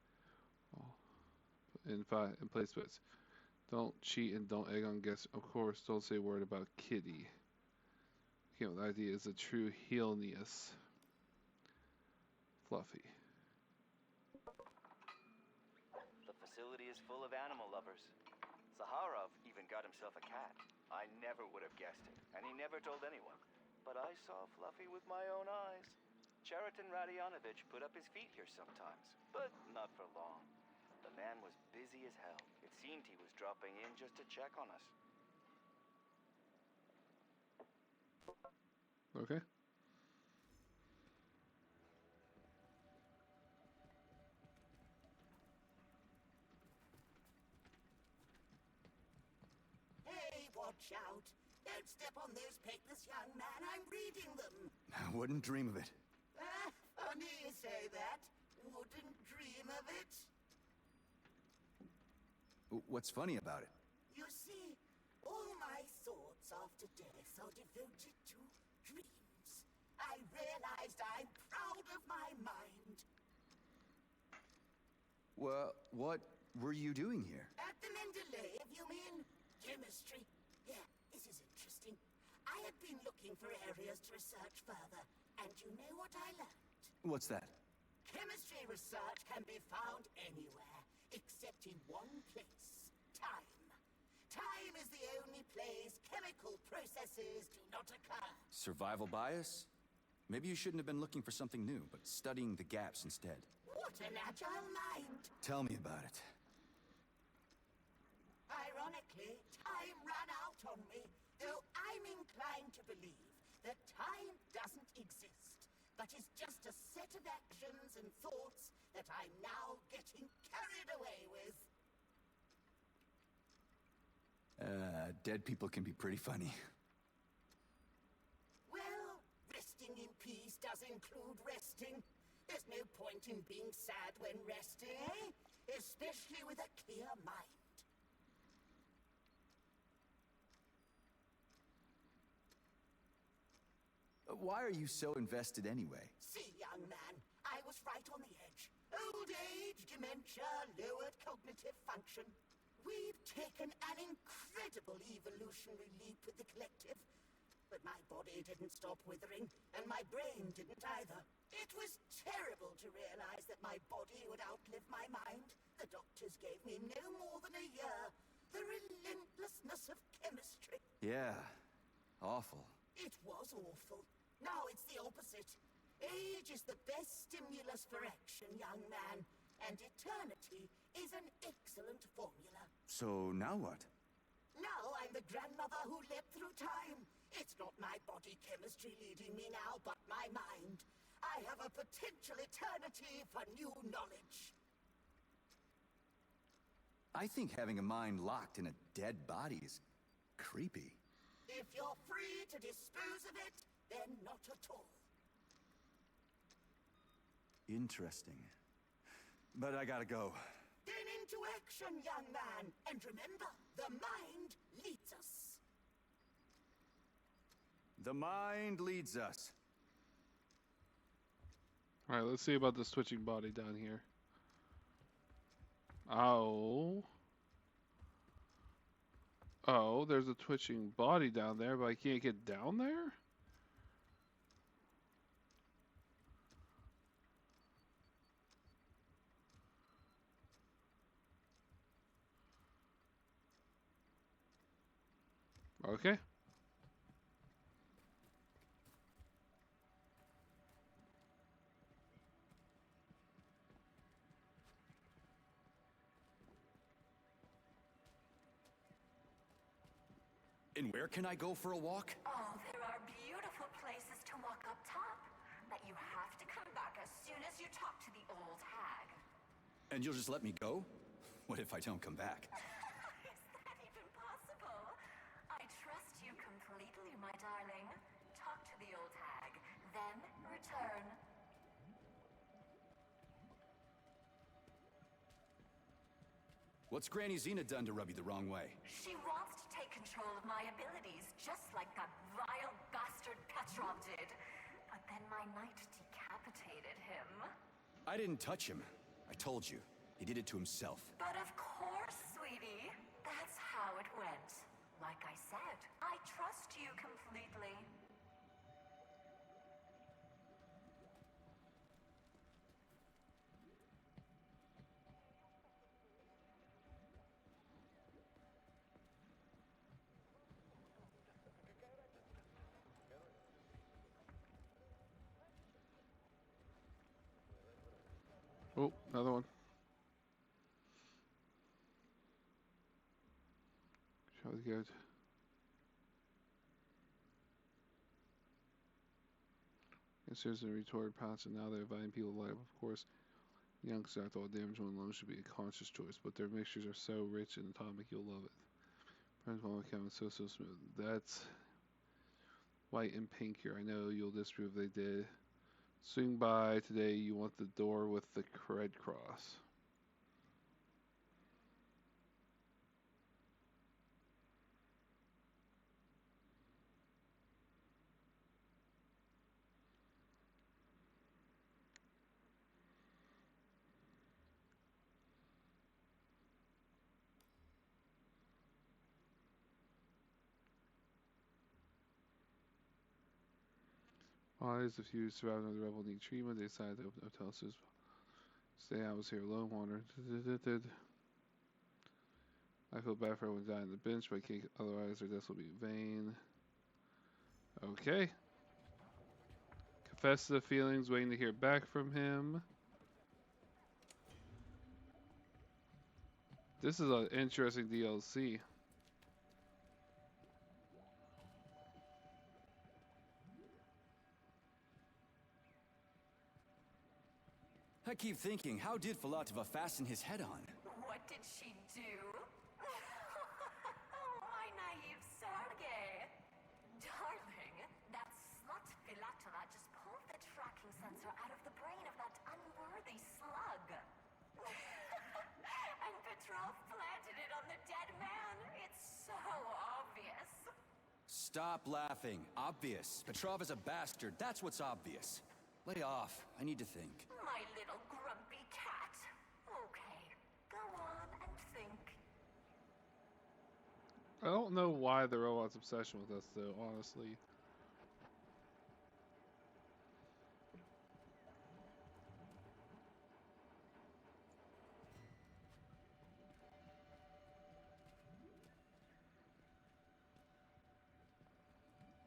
In place bets. Don't cheat and don't egg on guests. Of course, don't say a word about Kitty. Okay, well, the idea is a true heelness. Fluffy. The facility is full of animal lovers. Zaharov even got himself a cat. I never would have guessed it, and he never told anyone. But I saw Fluffy with my own eyes. Cheriton Radionovich put up his feet here sometimes, but not for long. The man was busy as hell. It seemed he was dropping in just to check on us. Okay. Hey, watch out. Don't step on those papers, young man. I'm reading them. I wouldn't dream of it. Funny you say that. Wouldn't dream of it. What's funny about it? You see, all days after death are devoted to dreams, I realized I'm proud of my mind. Well, what were you doing here? At the Mendeleev, you mean? Chemistry. Yeah, this is interesting. I had been looking for areas to research further, and you know what I learned? What's that? Chemistry research can be found anywhere, except in one place. Time. Time is the only place chemical processes do not occur. Survival bias? Maybe you shouldn't have been looking for something new, but studying the gaps instead. What an agile mind! Tell me about it. Ironically, time ran out on me, though I'm inclined to believe that time doesn't exist, but is just a set of actions and thoughts that I'm now getting carried away with. Dead people can be pretty funny. Well, resting in peace does include resting. There's no point in being sad when resting, eh? Especially with a clear mind. Why are you so invested anyway? See, young man, I was right on the edge. Old age, dementia, lowered cognitive function. We've taken an incredible evolutionary leap with the collective. But my body didn't stop withering, and my brain didn't either. It was terrible to realize that my body would outlive my mind. The doctors gave me no more than a year. The relentlessness of chemistry. Yeah, awful. It was awful. Now it's the opposite. Age is the best stimulus for action, young man. And eternity is an excellent formula. So now what? Now I'm the grandmother who leapt through time. It's not my body chemistry leading me now, but my mind. I have a potential eternity for new knowledge. I think having a mind locked in a dead body is creepy. If you're free to dispose of it, then not at all. Interesting. But I gotta go. Then into action, young man. And remember, the mind leads us. The mind leads us. Alright, let's see about this twitching body down here. Oh. Oh, there's a twitching body down there, but I can't get down there? Okay. And where can I go for a walk? Oh, there are beautiful places to walk up top. But you have to come back as soon as you talk to the old hag. And you'll just let me go? What if I don't come back? Is that even possible? I trust you completely, my darling. Talk to the old hag, then return. What's Granny Zena done to rub you the wrong way? She wants to take control of my abilities, just like that vile bastard Petrov did. But then my knight decapitated him. I didn't touch him. I told you. He did it to himself. But of course, sweetie. That's how it went. Like I said, I trust you completely. Oh, another one. Sounds good. Considers the retort pounce, and now they're inviting people to light up, of course. Young's not all damage one alone should be a conscious choice, but their mixtures are so rich and atomic you'll love it. Friends want to come so smooth. That's white and pink here. I know you'll disprove they did. Swing by today. You want the door with the red cross. Wise, the few surrounding the rebel need treatment. They decided to open up telescopes. Stay I was here alone, wander. I feel bad for everyone dying on the bench, but I can't, otherwise their deaths will be in vain. Okay. Confess to the feelings, waiting to hear back from him. This is an interesting DLC. I keep thinking, how did Filatova fasten his head on? What did she do? My naive Sergei. Darling, that slut Filatova just pulled the tracking sensor out of the brain of that unworthy slug. And Petrov planted it on the dead man. It's so obvious. Stop laughing. Obvious. Petrov is a bastard. That's what's obvious. Lay off. I need to think. My little grumpy cat. Okay, go on and think. I don't know why the robot's obsession with us, though, honestly.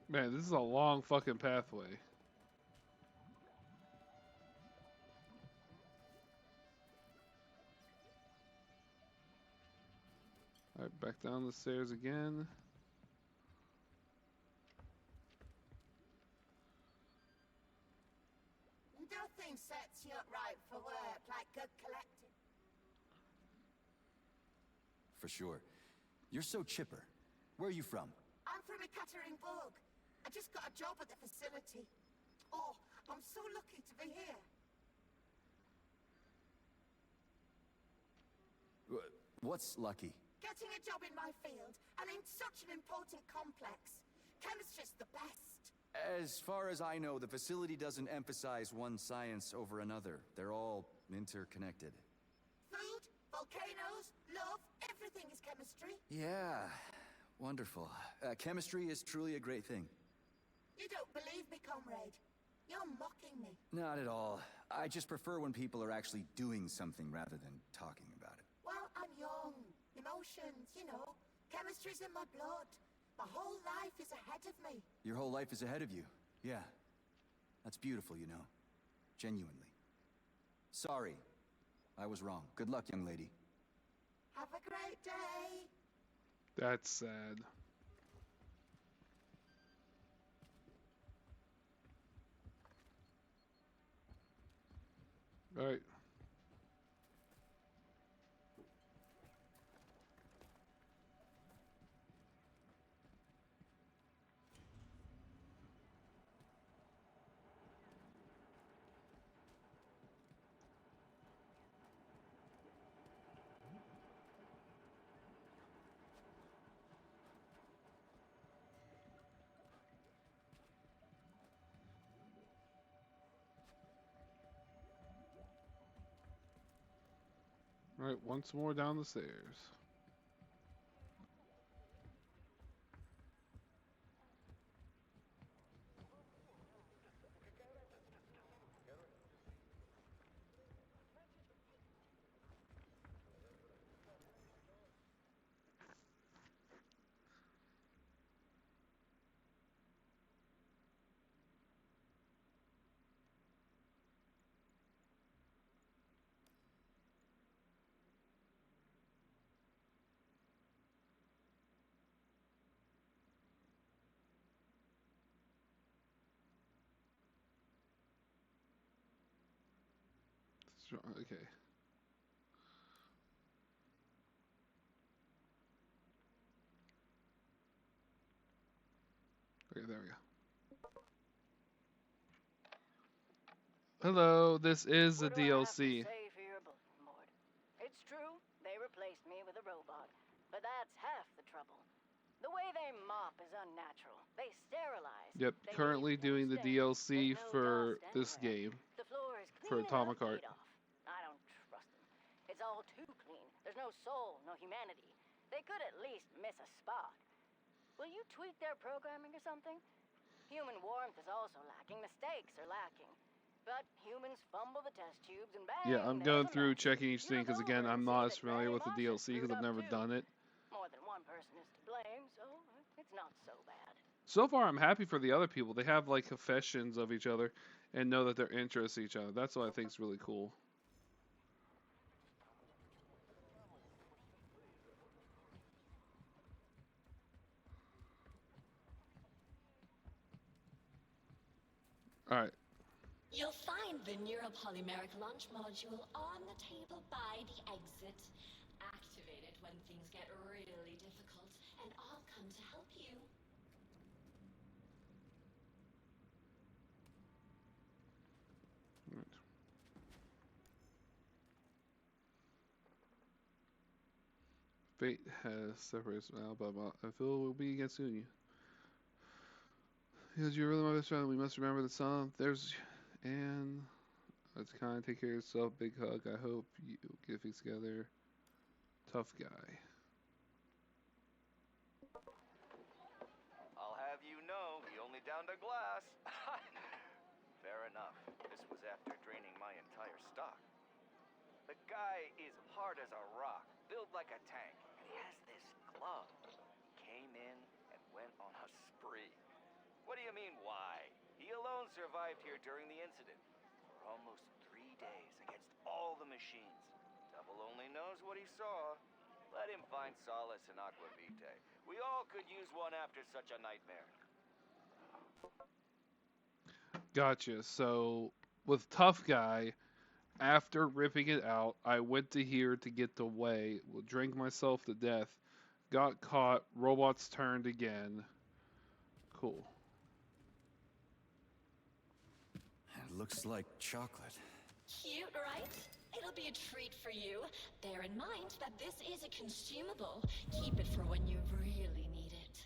Man, this is a long fucking pathway. Alright, back down the stairs again. Nothing sets you up right for work like good collective. For sure. You're so chipper. Where are you from? I'm from Ekaterinburg. I just got a job at the facility. Oh, I'm so lucky to be here. What's lucky? Getting a job in my field, and in such an important complex. Chemistry's the best. As far as I know, the facility doesn't emphasize one science over another. They're all interconnected. Food, volcanoes, love, everything is chemistry. Yeah, wonderful. Chemistry is truly a great thing. You don't believe me, comrade. You're mocking me. Not at all. I just prefer when people are actually doing something rather than talking about it. Well, I'm young. Emotions, you know. Chemistry's in my blood. My whole life is ahead of me. Your whole life is ahead of you. Yeah. That's beautiful, you know. Genuinely. Sorry. I was wrong. Good luck, young lady. Have a great day. That's sad. Alright. Alright, once more down the stairs. Okay. Okay, there we go. Hello, this is a DLC. Say for your bulletin board. It's true, they replaced me with a robot, but that's half the trouble. The way they mop is unnatural. They sterilize. Yep, They currently doing the DLC for this game. The floor is For clean Atomic enough, Heart. paid off. I don't trust them. It's all too clean. There's no soul, no humanity. They could at least miss a spot. Will you tweak their programming or something? Human warmth is also lacking. Mistakes are lacking. But humans fumble the test tubes and bang, Yeah, I'm there's going a through mess. checking each thing because again, I'm not as familiar with the DLC because screwed I've up never too. done it. More than one person is to blame, so it's not so bad. So far, I'm happy for the other people. They have like confessions of each other and know that they're interested in each other. That's what I think is really cool. All right. You'll find the neuropolymeric launch module on the table by the exit. Activate it when things get really difficult, and I'll come to help you. Right. Fate has separated us now, but I feel we'll be again soon. Because you're really my best friend, we must remember the song. There's and let's kind of take care of yourself. Big hug. I hope you get things together. Tough guy. I'll have you know, he only downed a glass. Fair enough. This was after draining my entire stock. The guy is hard as a rock, built like a tank, and he has this glove. Came in and went on a spree. What do you mean, why? He alone survived here during the incident for almost 3 days against all the machines. Devil only knows what he saw. Let him find solace in Aqua Vitae. We all could use one after such a nightmare. Gotcha. So with Tough Guy, after ripping it out, I went to here to get the way, drank myself to death, got caught, robots turned again. Cool. It looks like chocolate. Cute, right? It'll be a treat for you. Bear in mind that this is a consumable. Keep it for when you really need it.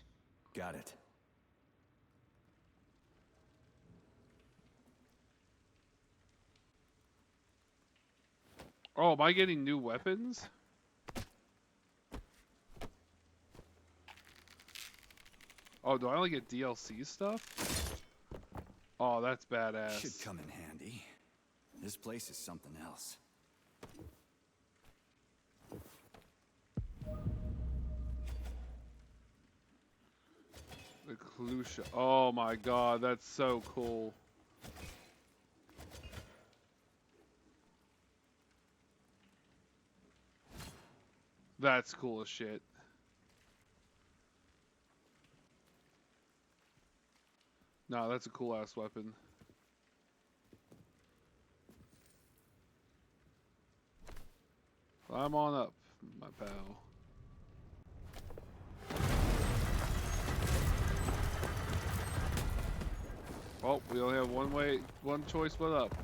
Got it. Oh, am I getting new weapons? Oh, do I only get DLC stuff? Oh, that's badass. Should come in handy. This place is something else. The Kalusha. Oh my god, that's so cool. That's cool as shit. No, that's a cool ass weapon. Climb on up, my pal. Oh, we only have one choice but up.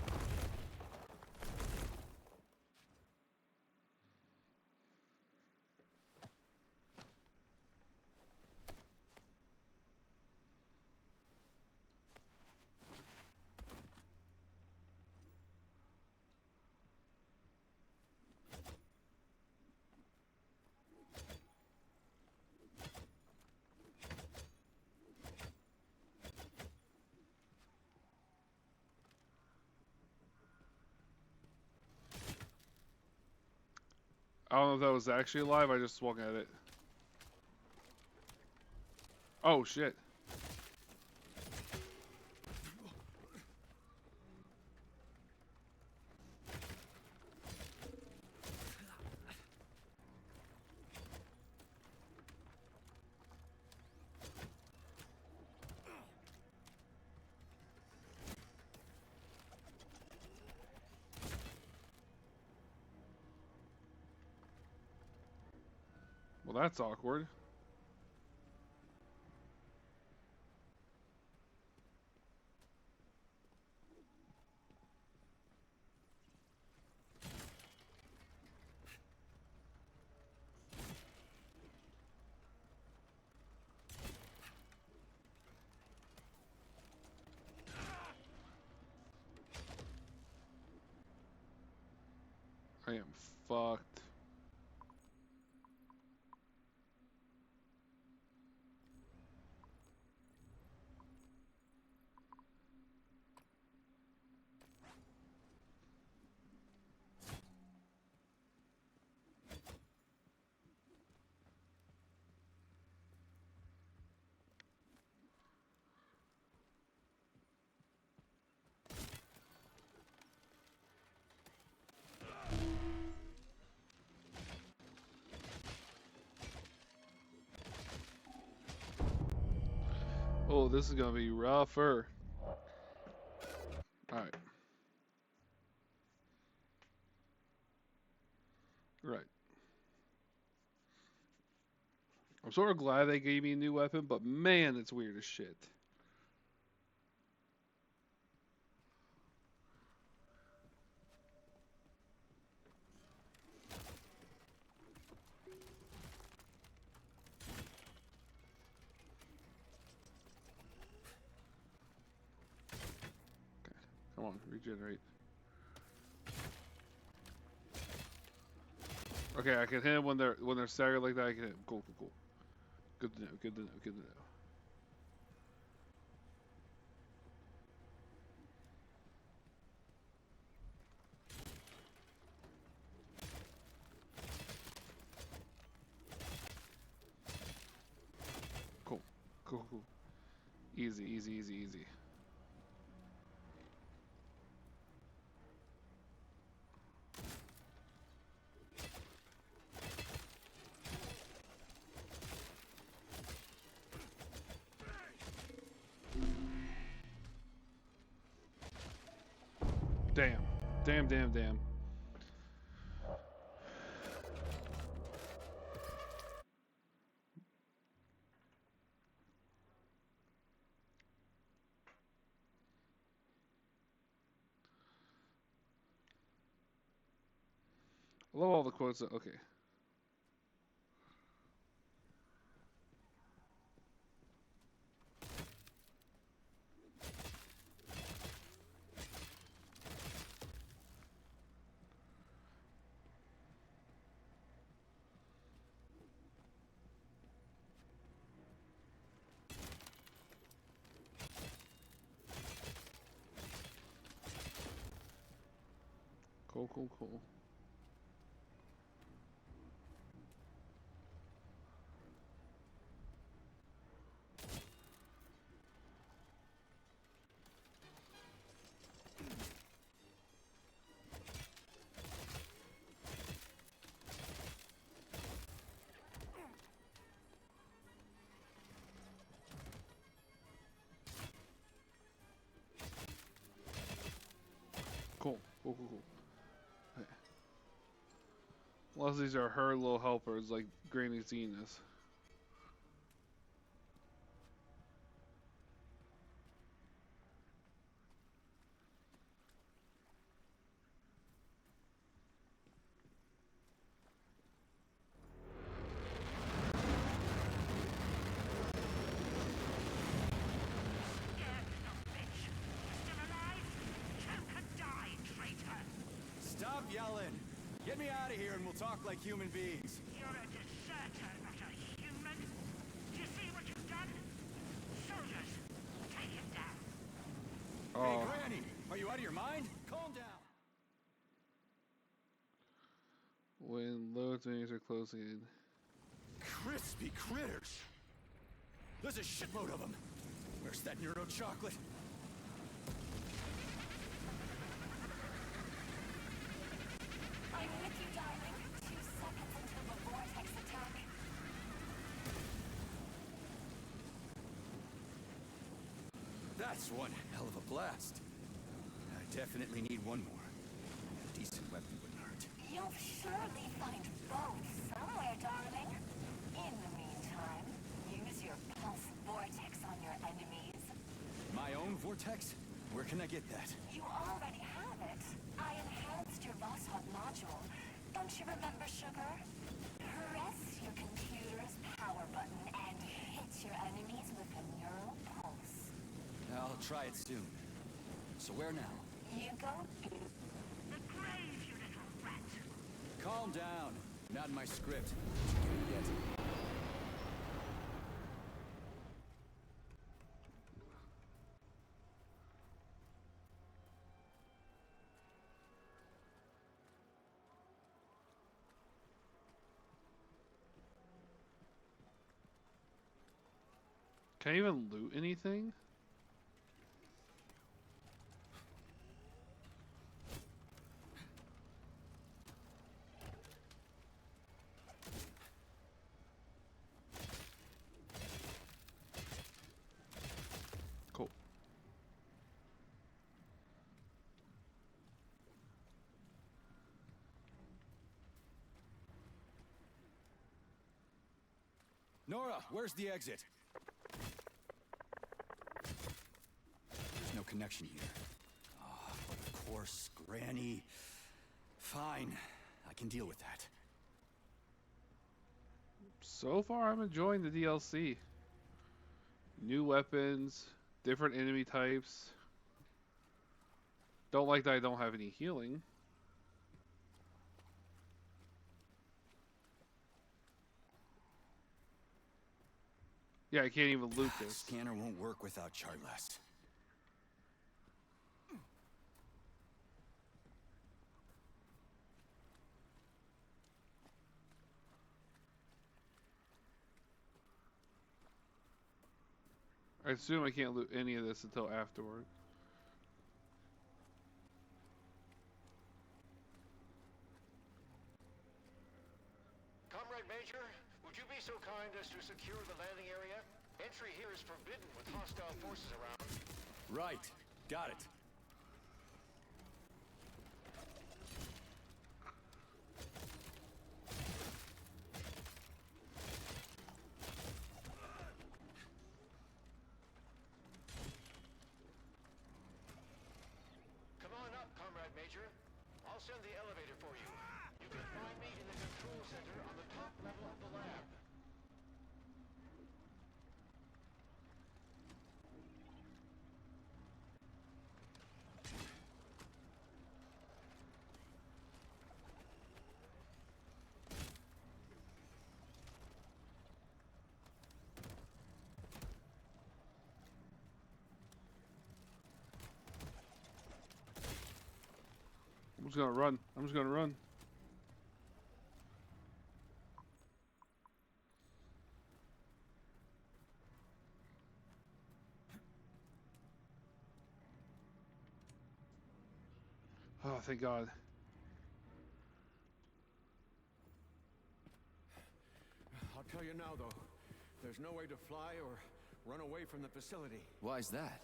I don't know if that was actually alive, I just swung at it. Oh shit. Well, that's awkward. I am fucked. Oh, this is gonna be rougher. Alright. Right. I'm sort of glad they gave me a new weapon, but man, it's weird as shit. Come on, regenerate. Okay, I can hit them when they're staggered like that. I can hit them. Cool, cool, cool. Good to know. Good to know. Good to know. Cool, cool, cool. Easy, easy, easy, easy. Damn. Damn, damn, damn. I love all the quotes. Okay. Cool, cool, cool. Cool, cool, cool, cool. Okay. Unless these are her little helpers like Granny Zena's. Stop yelling! Get me out of here and we'll talk like human beings. You're a deserter, not a human. Do you see what you've done? Soldiers, take him down. Hey, Granny! Are you out of your mind? Calm down! When loads of enemies are closing in. Crispy critters! There's a shitload of them! Where's that Neuro chocolate? I'm with you, darling. 2 seconds until the vortex attack. That's one hell of a blast. I definitely need one more. A decent weapon wouldn't hurt. You'll surely find both somewhere, darling. In the meantime, use your pulse vortex on your enemies. My own vortex? Where can I get that? You already have it. I enhanced your Vosshod module. Don't you remember, Sugar? Press your computer's power button and hit your enemies with a neural pulse. I'll try it soon. So where now? You go to the grave, you little rat. Calm down. Not in my script. Yet. Can't even loot anything? Nora, where's the exit? There's no connection here. Oh, but of course, Granny. Fine, I can deal with that. So far, I'm enjoying the DLC. New weapons, different enemy types. Don't like that I don't have any healing. Yeah, I can't even loot this. Scanner won't work without Charlas. I assume I can't loot any of this until afterward. Comrade Major, would you be so kind as to secure the landing area? Entry here is forbidden with hostile forces around. Right. Got it. Come on up, Comrade Major. I'll send the elevator for you. You can find me in the control center on the top level of the lab. I'm just gonna run. I'm just gonna run. Oh, thank God. I'll tell you now, though. There's no way to fly or run away from the facility. Why's that?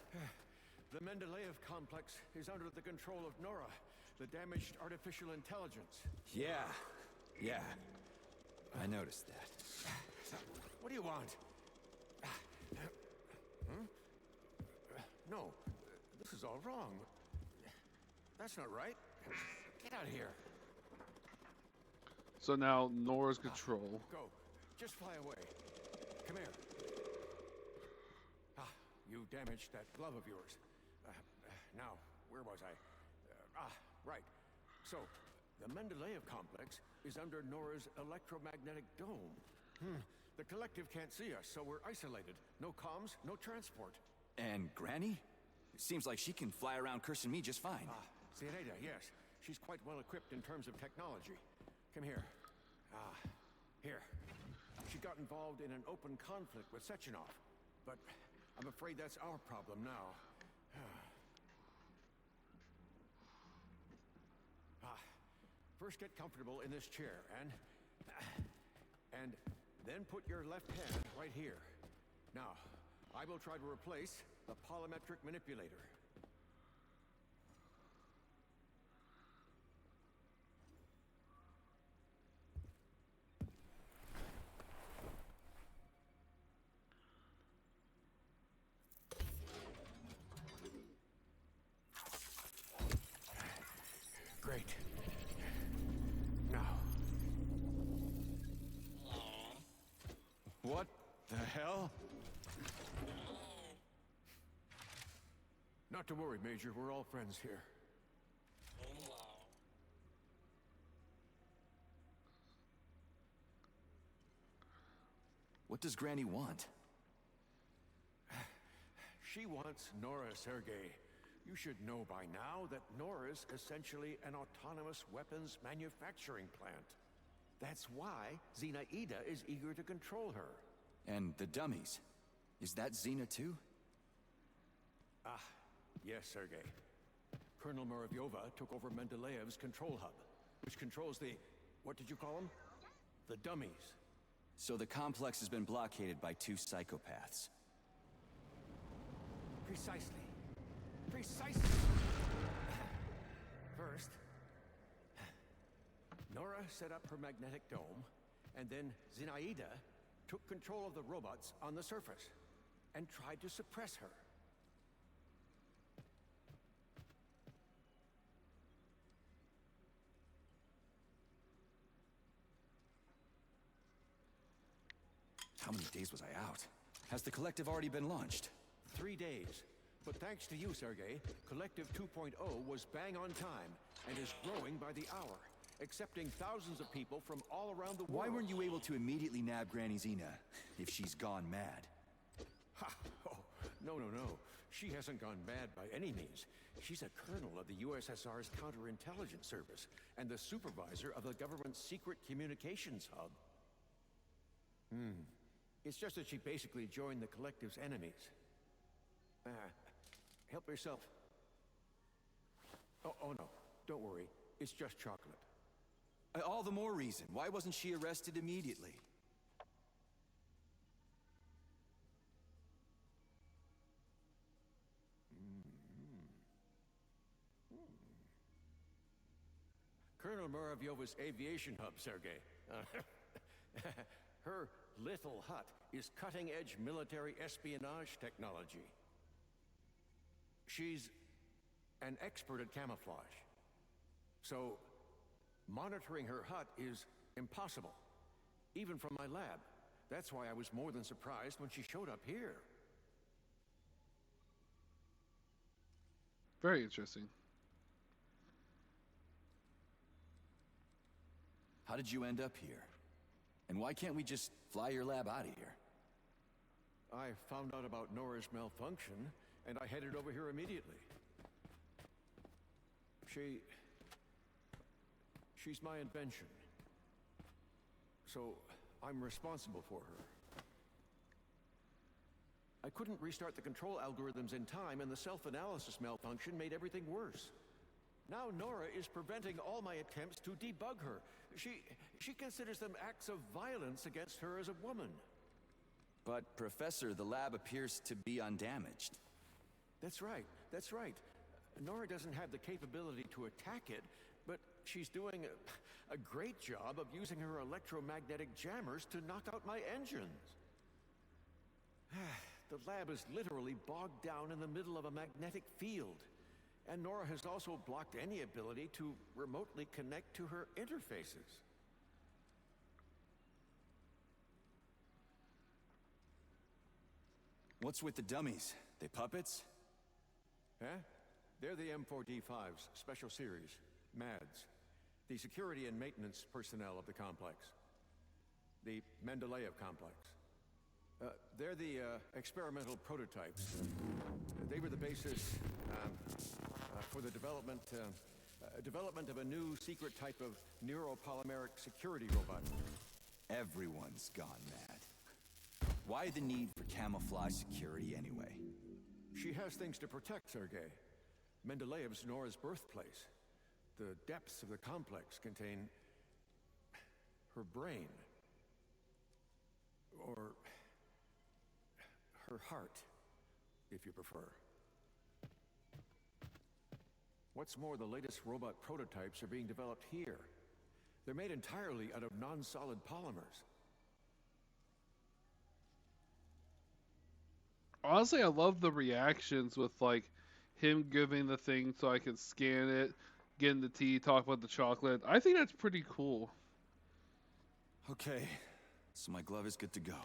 The Mendeleev complex is under the control of Nora, the damaged artificial intelligence. Yeah. I noticed that. What do you want? No, this is all wrong. That's not right. Get out of here. So now Nora's control. Go. Just fly away. Come here. You damaged that glove of yours. Now, where was I? Right. So, the Mendeleev complex is under Nora's electromagnetic dome. The collective can't see us, so we're isolated. No comms, no transport. And Granny? It seems like she can fly around cursing me just fine. Zinaida, yes. She's quite well equipped in terms of technology. Come here. Here. She got involved in an open conflict with Sechenov, but I'm afraid that's our problem now. First get comfortable in this chair, and then put your left hand right here. Now, I will try to replace the polymetric manipulator. Great. Now. What the hell? Not to worry, Major. We're all friends here. What does Granny want? She wants Nora, Sergei. You should know by now that Nora's essentially an autonomous weapons manufacturing plant. That's why Zinaida is eager to control her. And the dummies. Is that Xena too? Yes, Sergei. Colonel Muravyova took over Mendeleev's control hub, which controls the... what did you call them? The dummies. So the complex has been blockaded by two psychopaths. Precisely. First, Nora set up her magnetic dome, and then Zinaida took control of the robots on the surface and tried to suppress her. How many days was I out? Has the collective already been launched? 3 days. But thanks to you, Sergei, Collective 2.0 was bang on time and is growing by the hour, accepting thousands of people from all around the world. Why weren't you able to immediately nab Granny Xena if she's gone mad? Ha! Oh, no. She hasn't gone mad by any means. She's a colonel of the USSR's counterintelligence service and the supervisor of the government's secret communications hub. It's just that she basically joined the Collective's enemies. Help yourself. Oh no, don't worry. It's just chocolate. All the more reason. Why wasn't she arrested immediately? Colonel Muravyova's aviation hub, Sergei. Her little hut is cutting-edge military espionage technology. She's an expert at camouflage. So, monitoring her hut is impossible, even from my lab. That's why I was more than surprised when she showed up here. Very interesting. How did you end up here? And why can't we just fly your lab out of here? I found out about Nora's malfunction, and I headed over here immediately. She's my invention. So, I'm responsible for her. I couldn't restart the control algorithms in time, and the self-analysis malfunction made everything worse. Now Nora is preventing all my attempts to debug her. She considers them acts of violence against her as a woman. But, Professor, the lab appears to be undamaged. That's right. Nora doesn't have the capability to attack it, but she's doing a great job of using her electromagnetic jammers to knock out my engines. The lab is literally bogged down in the middle of a magnetic field. And Nora has also blocked any ability to remotely connect to her interfaces. What's with the dummies? They puppets? Huh? They're the M4D5's Special Series, MADS. The security and maintenance personnel of the complex. The Mendeleev complex. They're the experimental prototypes. They were the basis for the development of a new secret type of neuropolymeric security robot. Everyone's gone mad. Why the need for camouflage security anyway? She has things to protect, Sergei. Mendeleev's Nora's birthplace. The depths of the complex contain her brain. Or her heart, if you prefer. What's more, the latest robot prototypes are being developed here. They're made entirely out of non-solid polymers. Honestly, I love the reactions with, like, him giving the thing so I can scan it, getting the tea, talk about the chocolate. I think that's pretty cool. Okay, so my glove is good to go.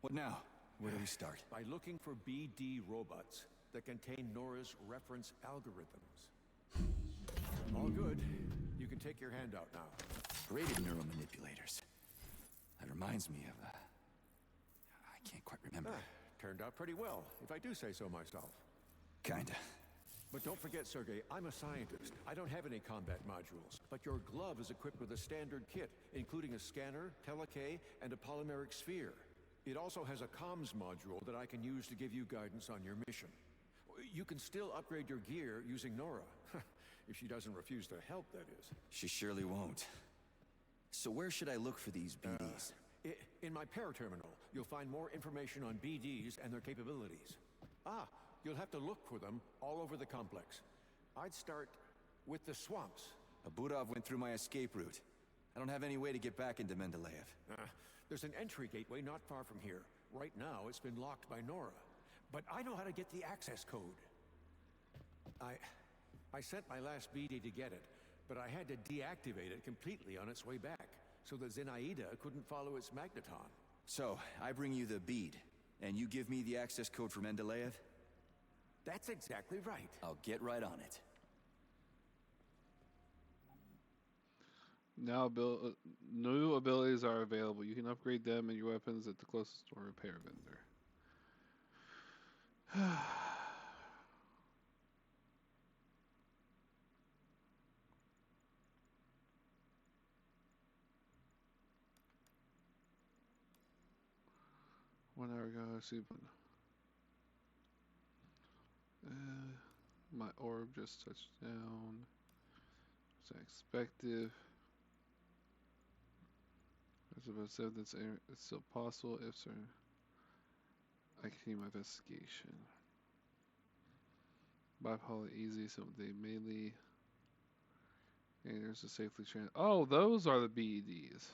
What now? Where do we start? By looking for BD robots that contain Nora's reference algorithms. All good. You can take your hand out now. Braided neural manipulators. That reminds me of, I can't quite remember. Turned out pretty well, if I do say so myself. Kinda. But don't forget, Sergei, I'm a scientist. I don't have any combat modules. But your glove is equipped with a standard kit, including a scanner, telekay, and a polymeric sphere. It also has a comms module that I can use to give you guidance on your mission. You can still upgrade your gear using Nora. If she doesn't refuse to help, that is. She surely won't. So where should I look for these BDs? In my paraterminal, you'll find more information on BDs and their capabilities. You'll have to look for them all over the complex. I'd start with the swamps. Abudov went through my escape route. I don't have any way to get back into Mendeleev. There's an entry gateway not far from here. Right now, it's been locked by Nora. But I know how to get the access code. I sent my last BD to get it, but I had to deactivate it completely on its way back, so that Zenaida couldn't follow its magneton. So, I bring you the bead, and you give me the access code for Mendeleev? That's exactly right. I'll get right on it. Now, new abilities are available. You can upgrade them and your weapons at the closest store repair vendor. One hour ago, I see. My orb just touched down. As I expected. As about said, it's still possible if certain. I continue my investigation. Bipolar easy, so they mainly. And there's a safely trained. Oh, those are the BEDs.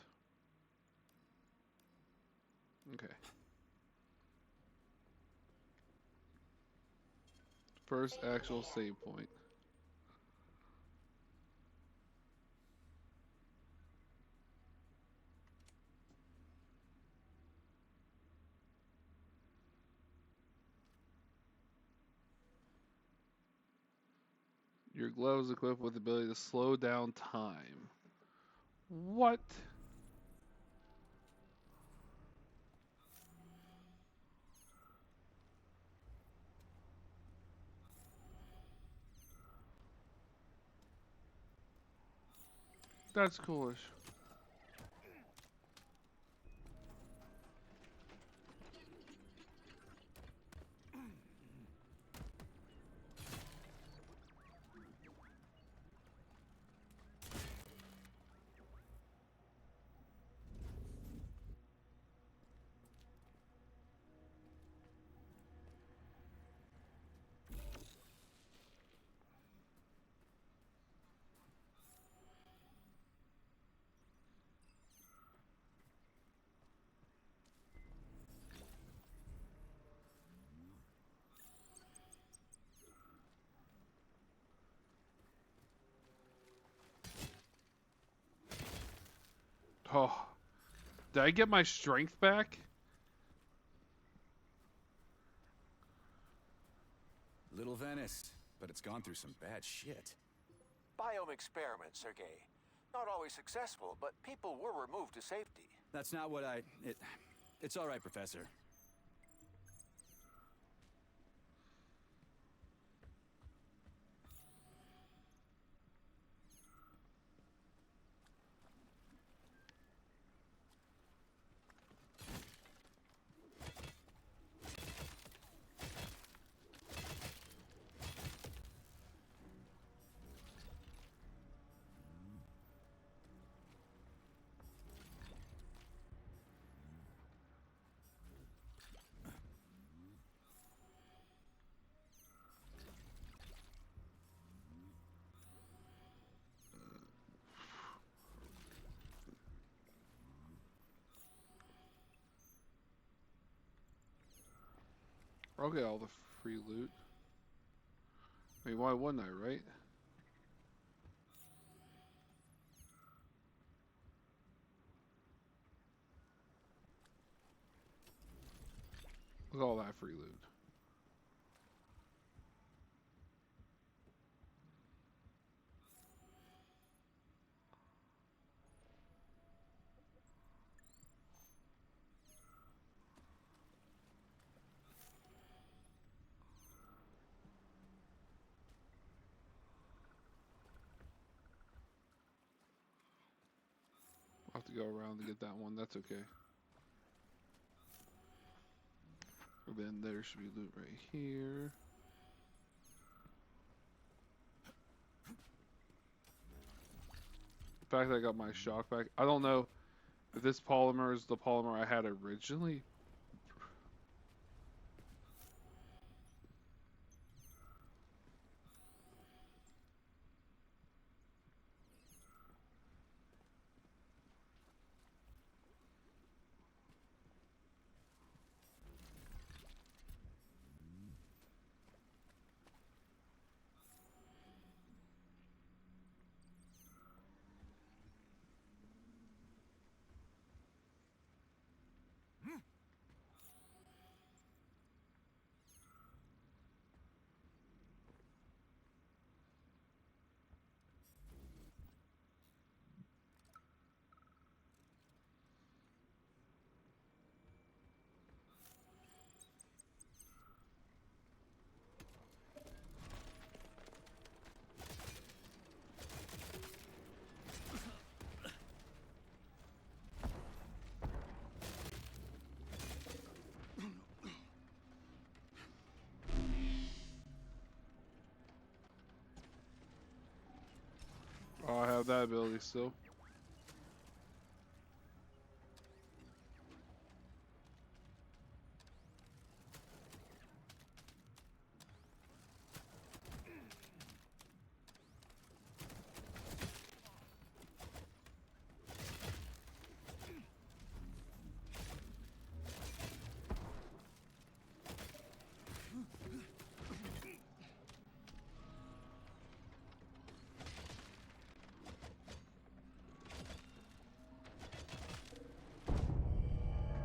Okay. First actual save point. Your glove is equipped with the ability to slow down time. What? That's coolish. Oh, did I get my strength back? Little Venice, but it's gone through some bad shit. Biome experiments, Sergei. Not always successful, but people were removed to safety. That's not what it's all right, Professor. I'll get all the free loot. I mean, why wouldn't I, right? Look at all that free loot. I'll have to go around to get that one. That's okay. And then there should be loot right here. The fact that I got my shock back. I don't know if this polymer is the polymer I had originally. have that ability still.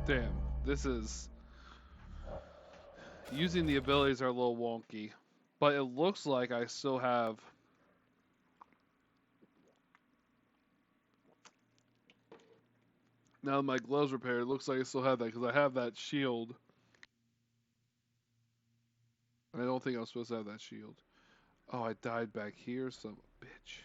Damn, this is... Using the abilities are a little wonky, but it looks like I still have... Now that my gloves repaired, it looks like I still have that because I have that shield. And I don't think I was supposed to have that shield. Oh, I died back here, son of a bitch.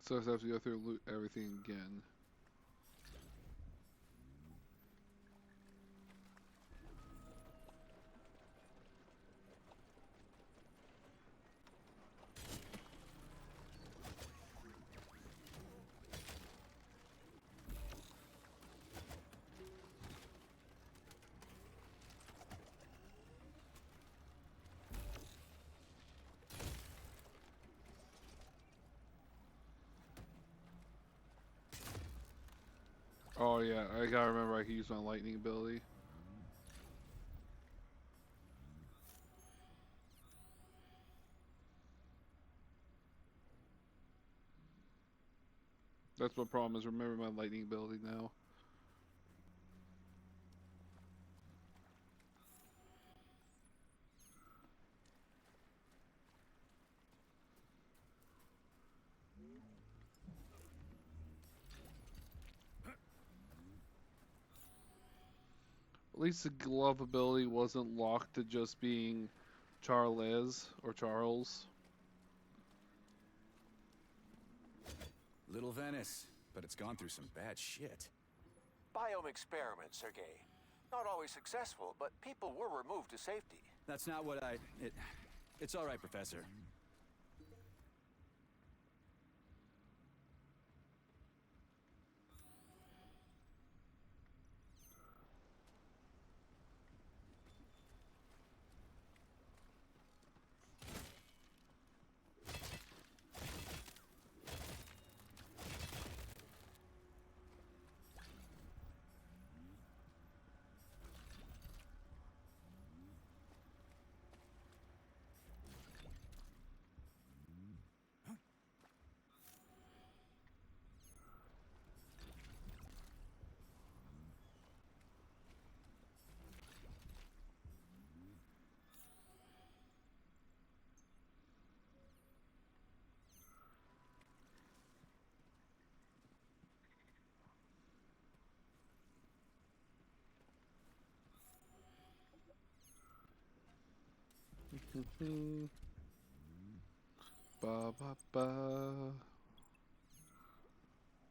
So I have to go through and loot everything again. Oh yeah, I gotta remember I can use my lightning ability. That's my problem, is remember my lightning ability now. At least the glove ability wasn't locked to just being Charles or Charles. Little Venice, but it's gone through some bad shit. Biome experiments, Sergei. Not always successful, but people were removed to safety. That's not what It's all right, Professor. Ba ba ba.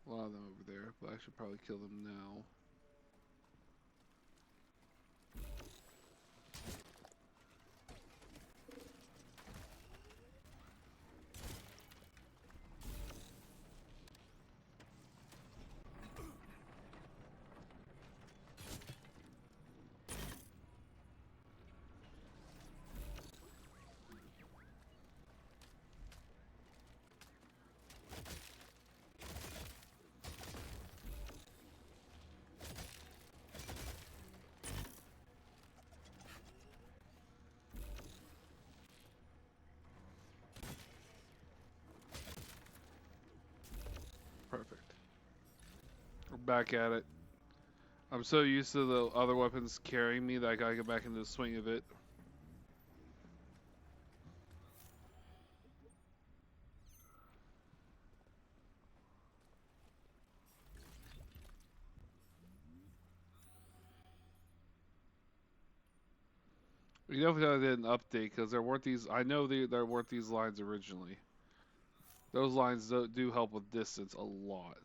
A lot of them over there, but I should probably kill them now. back at it. I'm so used to the other weapons carrying me that I gotta get back into the swing of it. We definitely did an update because there weren't these. I know there weren't these lines originally. Those lines do help with distance a lot.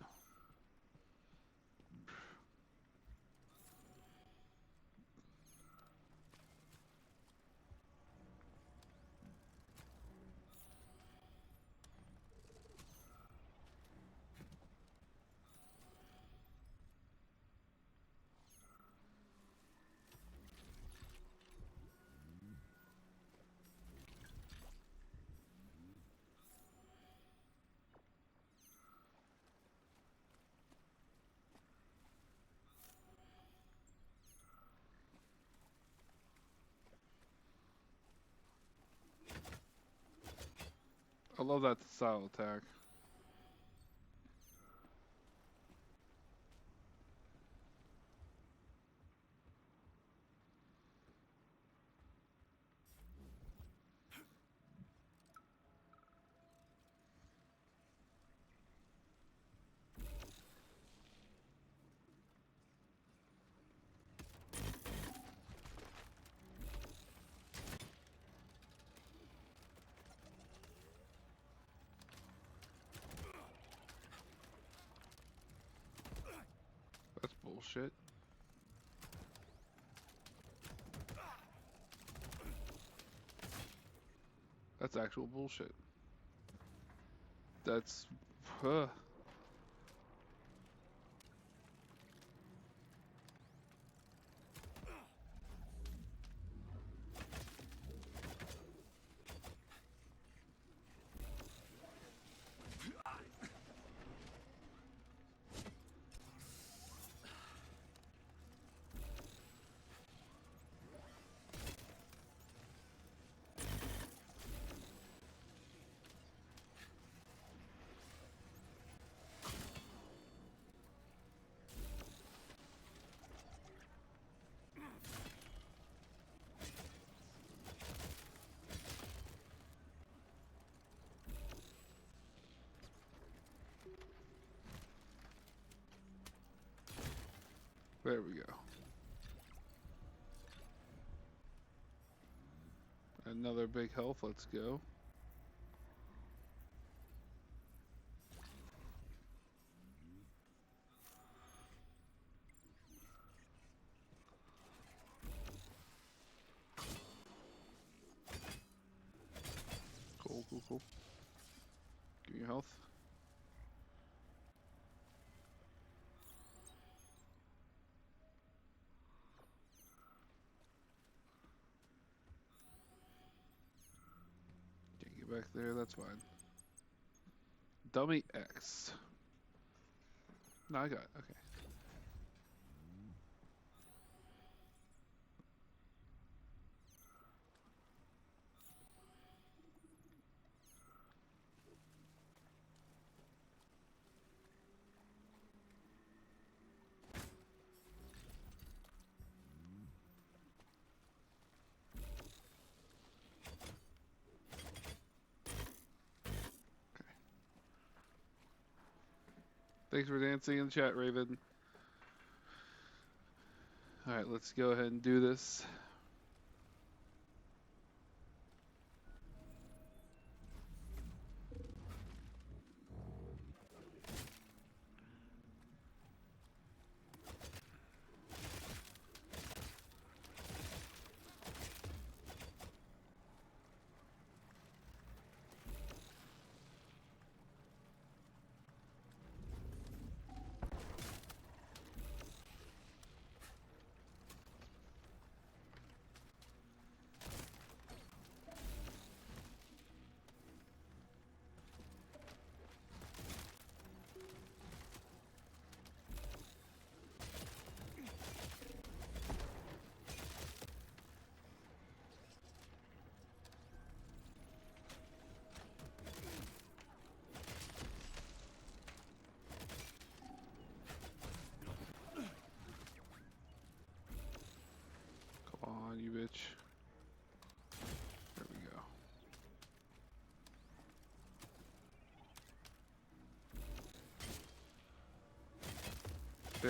I love that style attack. That's bullshit. That's actual bullshit. That's... There we go. Another big health, let's go. Cool, cool, cool. Give me your health. Back there, that's fine. Dummy X. No, I got it. Okay. Thanks for dancing in the chat, Raven. Alright, let's go ahead and do this.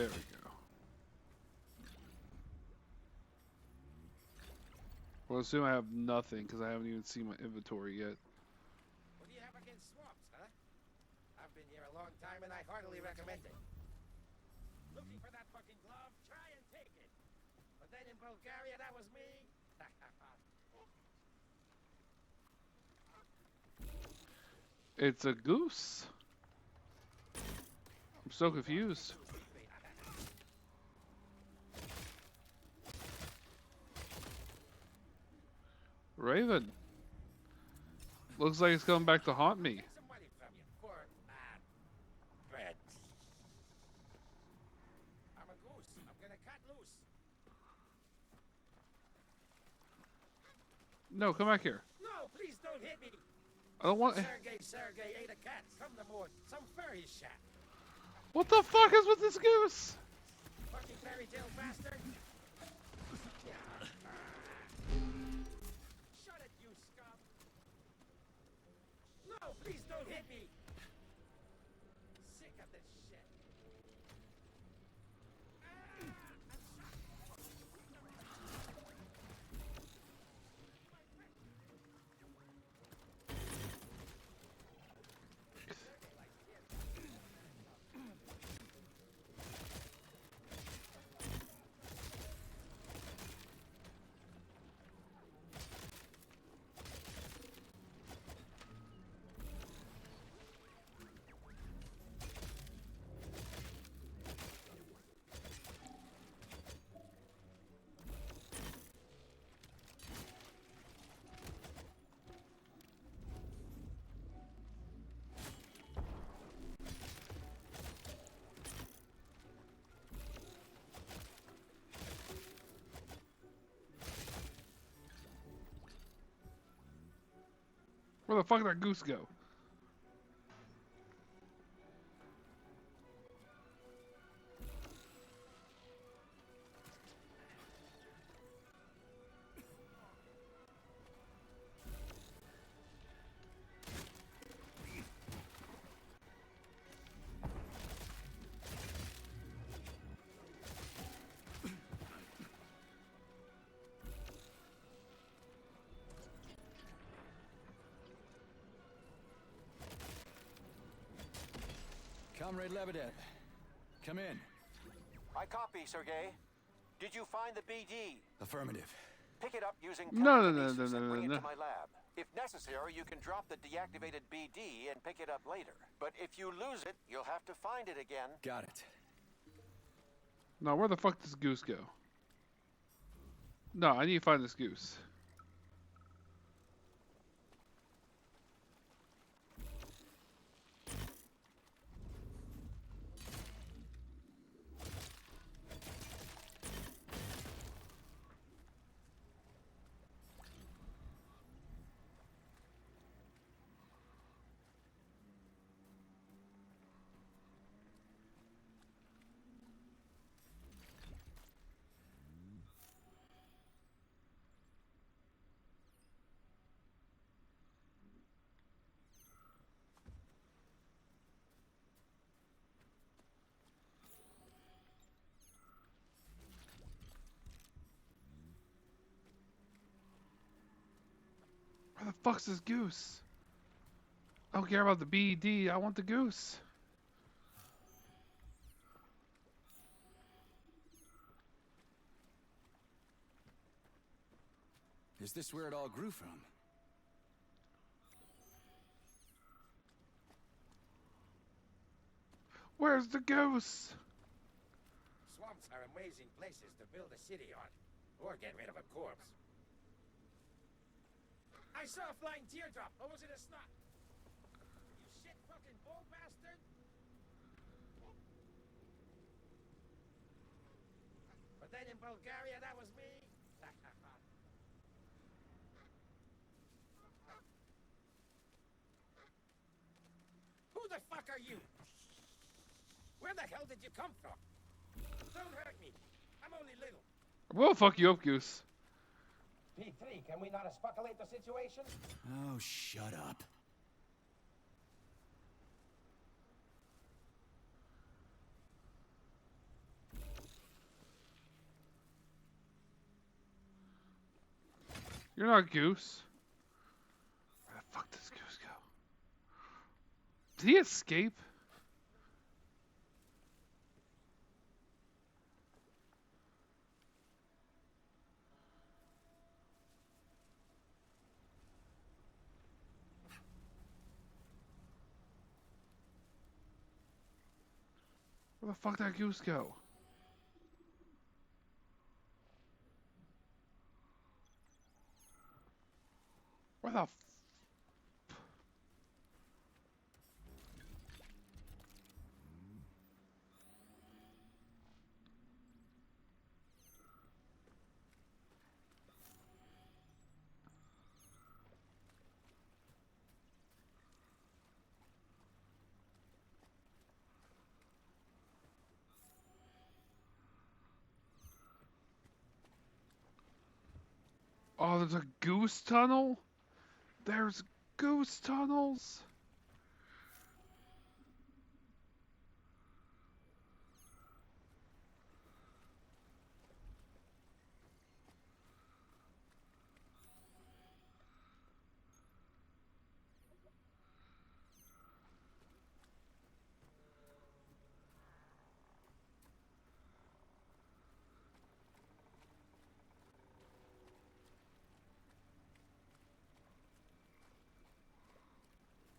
There we go. Well, assume I have nothing because I haven't even seen my inventory yet. What do you have against swamps, huh? I've been here a long time and I heartily recommend it. Looking for that fucking glove? Try and take it. But then in Bulgaria, that was me. It's a goose. I'm so confused. Raven. Looks like it's coming back to haunt me. Some money from you. Poor man. Bread. I'm a goose. I'm gonna cut loose. No, come back here. No, please don't hit me. I don't want. Sergey ate a cat. Come to more. Some furry shack. What the fuck is with this goose? Fucking fairy tale bastard. Shut it, you scum. No, please don't hit me. Sick of this shit. Where the fuck did that goose go? Comrade Lebedev, come in. I copy, Sergey. Did you find the BD? Affirmative. Pick it up using No. telekinesis and bring it to my lab. If necessary, you can drop the deactivated BD and pick it up later. But if you lose it, you'll have to find it again. Got it. No, where the fuck does goose go? No, I need to find this goose. Where the fuck's this goose? I don't care about the BD. I want the goose. Is this where it all grew from? Where's the goose? Swamps are amazing places to build a city on, or get rid of a corpse. I saw a flying teardrop, or was it a snot? You shit fucking bull bastard! But then in Bulgaria, that was me. Who the fuck are you? Where the hell did you come from? Don't hurt me. I'm only little. We'll fuck you up, goose. P3, can we not escalate the situation? Oh, shut up. You're not Goose. Where the fuck does Goose go? Did he escape? Where the fuck did that Goose go? Where the Oh, there's a goose tunnel? There's goose tunnels?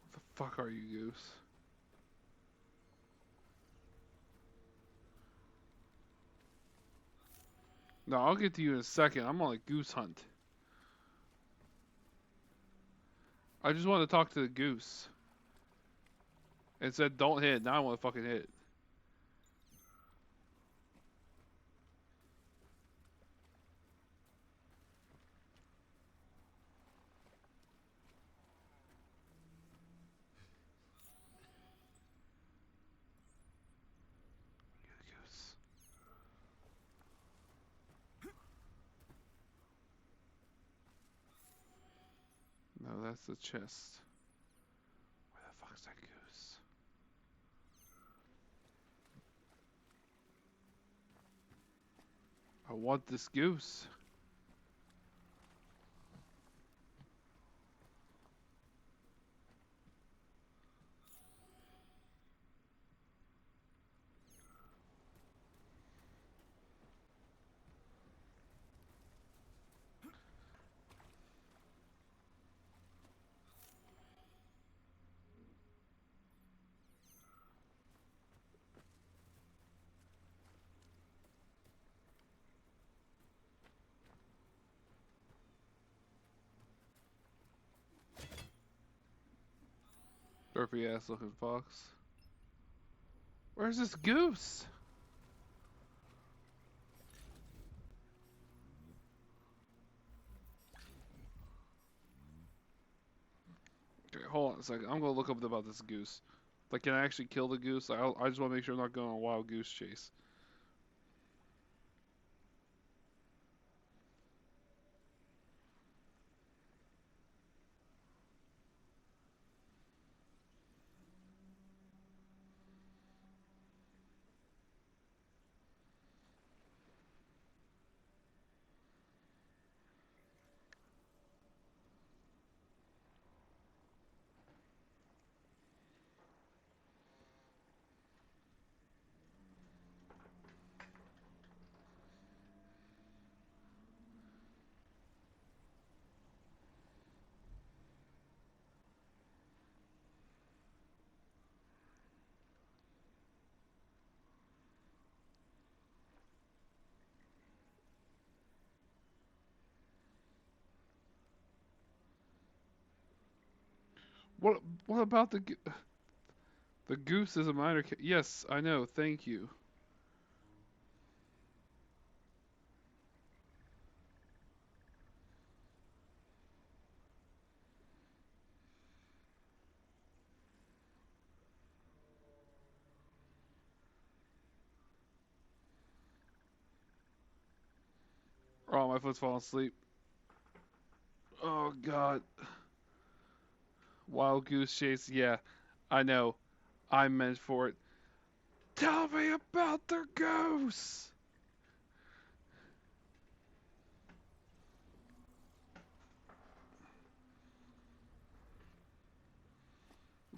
What the fuck are you, Goose? No, I'll get to you in a second. I'm on a goose hunt. I just wanted to talk to the goose. It said don't hit. Now I want to fucking hit. Goose. No, that's the chest. Where the fuck's that goose? I want this goose. Derpy ass looking fox. Where's this goose? Okay, hold on a second. I'm gonna look up about this goose. Like, can I actually kill the goose? I just want to make sure I'm not going on a wild goose chase. What about the goose is a minor yes, I know. Thank you. Oh, my foot's falling asleep. Oh god. Wild goose chase, yeah. I know. I'm meant for it. Tell me about the goose!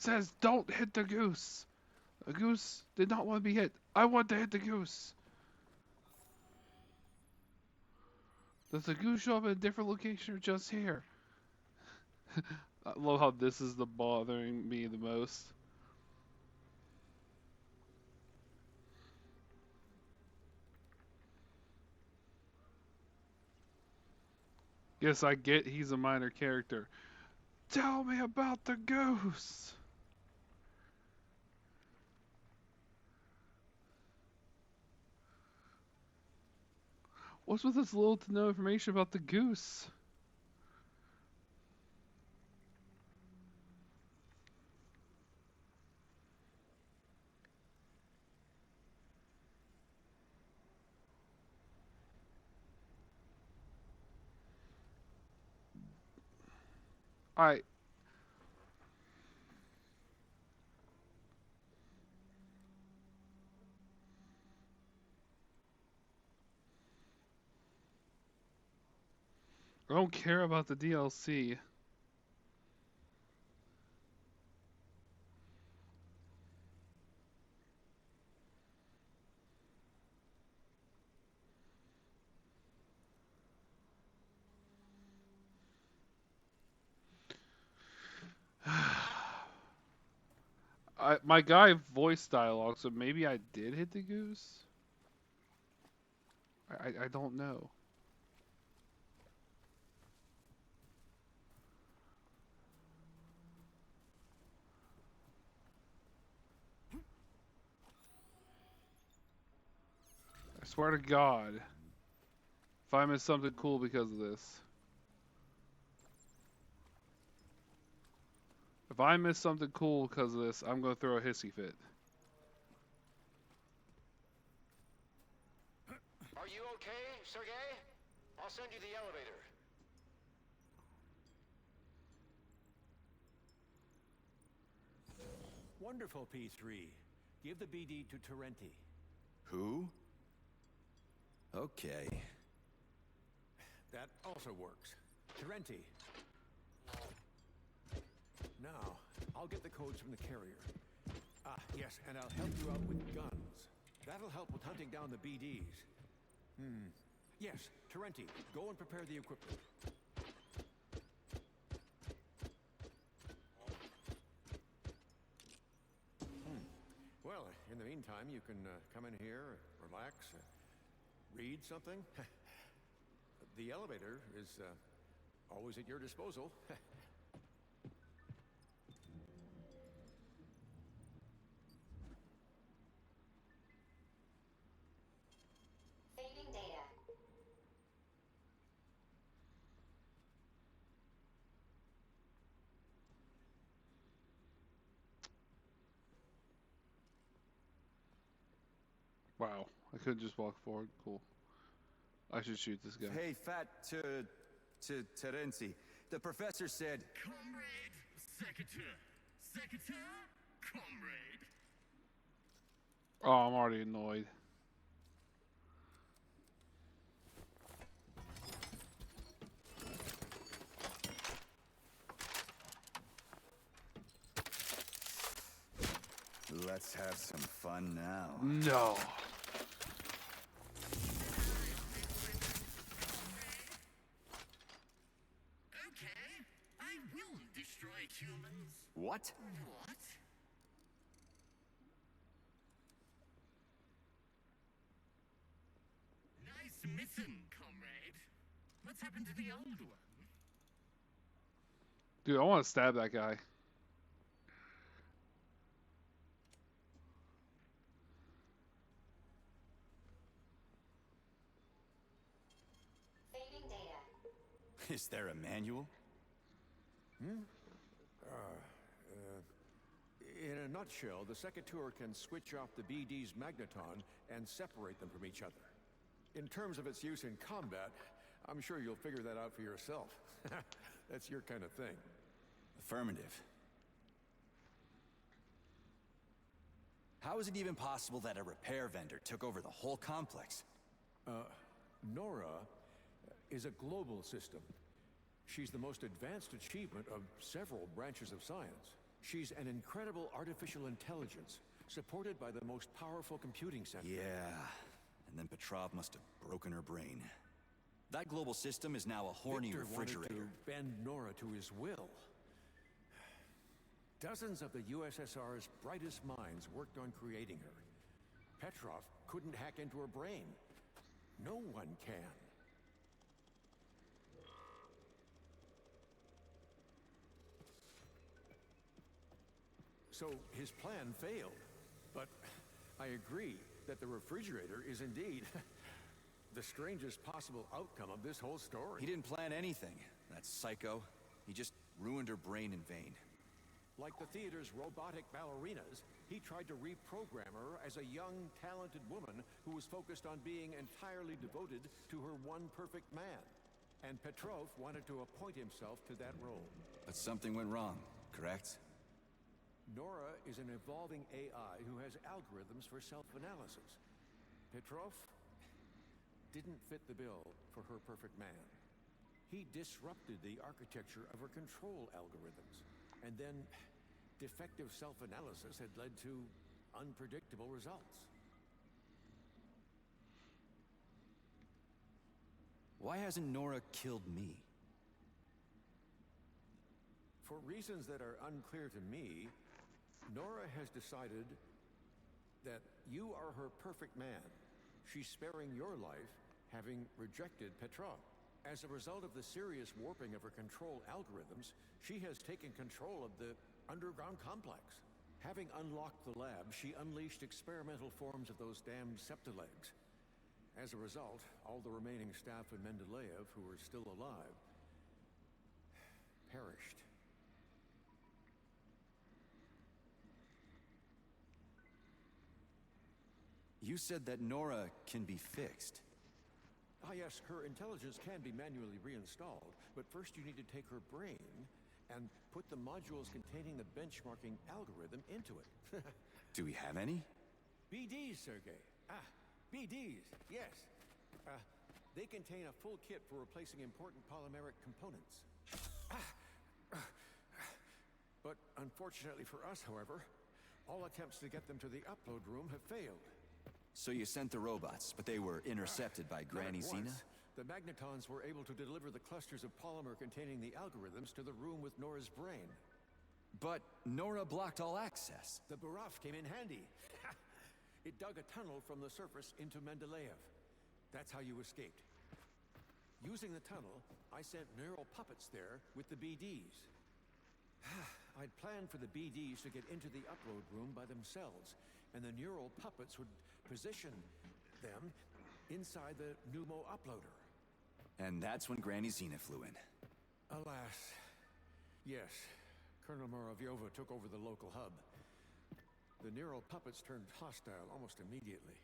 says don't hit the goose. The goose did not want to be hit. I want to hit the goose. Does the goose show up in a different location or just here? I love how this is the bothering me the most. Yes, I get he's a minor character. Tell me about the goose. What's with this little to no information about the goose? Alright. I don't care about the DLC. My guy voiced dialogue, so maybe I did hit the goose? I don't know. I swear to God, if I miss something cool because of this. If I miss something cool because of this, I'm going to throw a hissy fit. Are you okay, Sergei? I'll send you the elevator. Wonderful, P3. Give the BD to Terenti. Who? Okay. That also works. Terenti. Now, I'll get the codes from the carrier. Ah, yes, and I'll help you out with guns. That'll help with hunting down the BDs. Yes, Terenti, go and prepare the equipment. Well, in the meantime, you can come in here, relax, read something. The elevator is always at your disposal. Saving data. Wow, I couldn't just walk forward. Cool. I should shoot this guy. Hey, Fat Terenti. The professor said... Comrade, Secretary. Secretary, comrade. Oh, I'm already annoyed. Let's have some fun now. No. Okay, I will destroy humans. What? What? Nice mission, comrade. What's happened to the old one? Dude, I want to stab that guy. Saving data. Is there a manual? In a nutshell, the Secretary can switch off the BD's magneton and separate them from each other. In terms of its use in combat, I'm sure you'll figure that out for yourself. That's your kind of thing. Affirmative. How is it even possible that a repair vendor took over the whole complex? Nora is a global system. She's the most advanced achievement of several branches of science. She's an incredible artificial intelligence, supported by the most powerful computing center. Yeah, and then Petrov must have broken her brain. That global system is now a horny Victor refrigerator. wanted to bend Nora to his will. Dozens of the USSR's brightest minds worked on creating her. Petrov couldn't hack into her brain. No one can. So his plan failed. But I agree that the refrigerator is indeed the strangest possible outcome of this whole story. He didn't plan anything, that psycho. He just ruined her brain in vain. Like the theater's robotic ballerinas, he tried to reprogram her as a young, talented woman who was focused on being entirely devoted to her one perfect man. And Petrov wanted to appoint himself to that role. But something went wrong, correct? Nora is an evolving AI who has algorithms for self-analysis. Petrov didn't fit the bill for her perfect man. He disrupted the architecture of her control algorithms. And then, defective self-analysis had led to unpredictable results. Why hasn't Nora killed me? For reasons that are unclear to me, Nora has decided that you are her perfect man. She's sparing your life, having rejected Petrov. As a result of the serious warping of her control algorithms, she has taken control of the underground complex. Having unlocked the lab, she unleashed experimental forms of those damned septilegs. As a result, all the remaining staff in Mendeleev who were still alive perished. You said that Nora can be fixed. Ah yes, her intelligence can be manually reinstalled, but first you need to take her brain and put the modules containing the benchmarking algorithm into it. Do we have any? BDs, Sergei. BDs, yes. They contain a full kit for replacing important polymeric components. But unfortunately for us, however, all attempts to get them to the upload room have failed. So you sent the robots, but they were intercepted by Granny Zena? The Magnetons were able to deliver the clusters of polymer containing the algorithms to the room with Nora's brain. But Nora blocked all access. The Burov came in handy. It dug a tunnel from the surface into Mendeleev. That's how you escaped. Using the tunnel, I sent neural puppets there with the BDs. I'd planned for the BDs to get into the upload room by themselves, and the neural puppets would position them inside the Pneumo uploader. And that's when Granny Zena flew in. Alas. Yes. Colonel Muravyova took over the local hub. The neural puppets turned hostile almost immediately.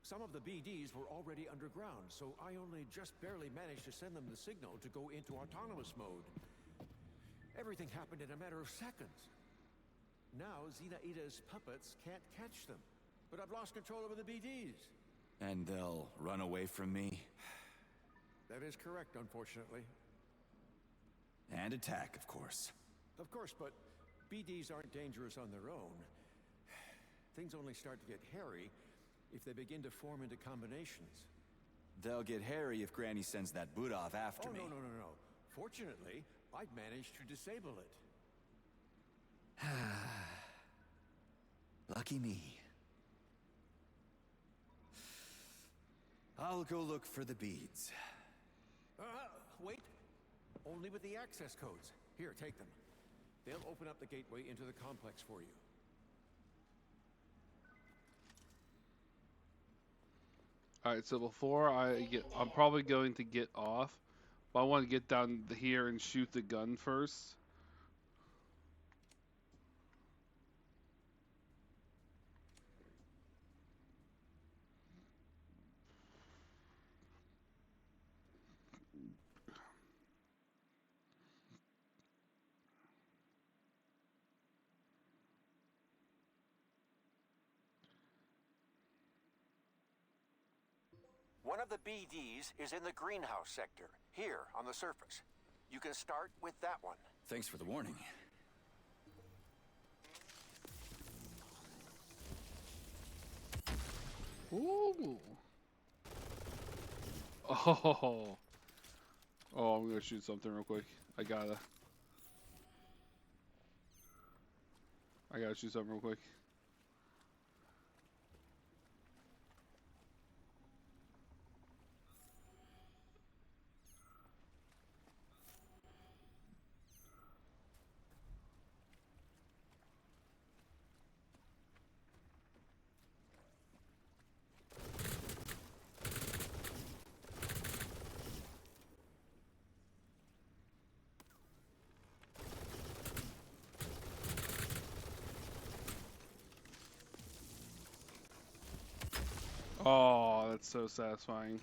Some of the BDs were already underground, so I only just barely managed to send them the signal to go into autonomous mode. Everything happened in a matter of seconds. Now, Zinaita's puppets can't catch them. But I've lost control over the BDs. And they'll run away from me? That is correct, unfortunately. And attack, of course. Of course, but BDs aren't dangerous on their own. Things only start to get hairy if they begin to form into combinations. They'll get hairy if Granny sends that Burov after me. No. Fortunately, I've managed to disable it. Lucky me. I'll go look for the beads. Wait. Only with the access codes. Here, take them. They'll open up the gateway into the complex for you. Alright, so before I'm probably going to get off, but I want to get down here and shoot the gun first. One of the BDs is in the greenhouse sector, here on the surface. You can start with that one. Thanks for the warning. Ooh. Oh. Oh, I'm gonna shoot something real quick. I gotta shoot something real quick. Oh, that's so satisfying.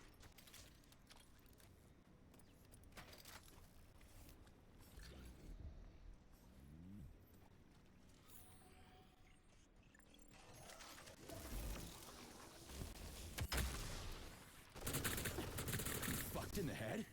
Fucked in the head?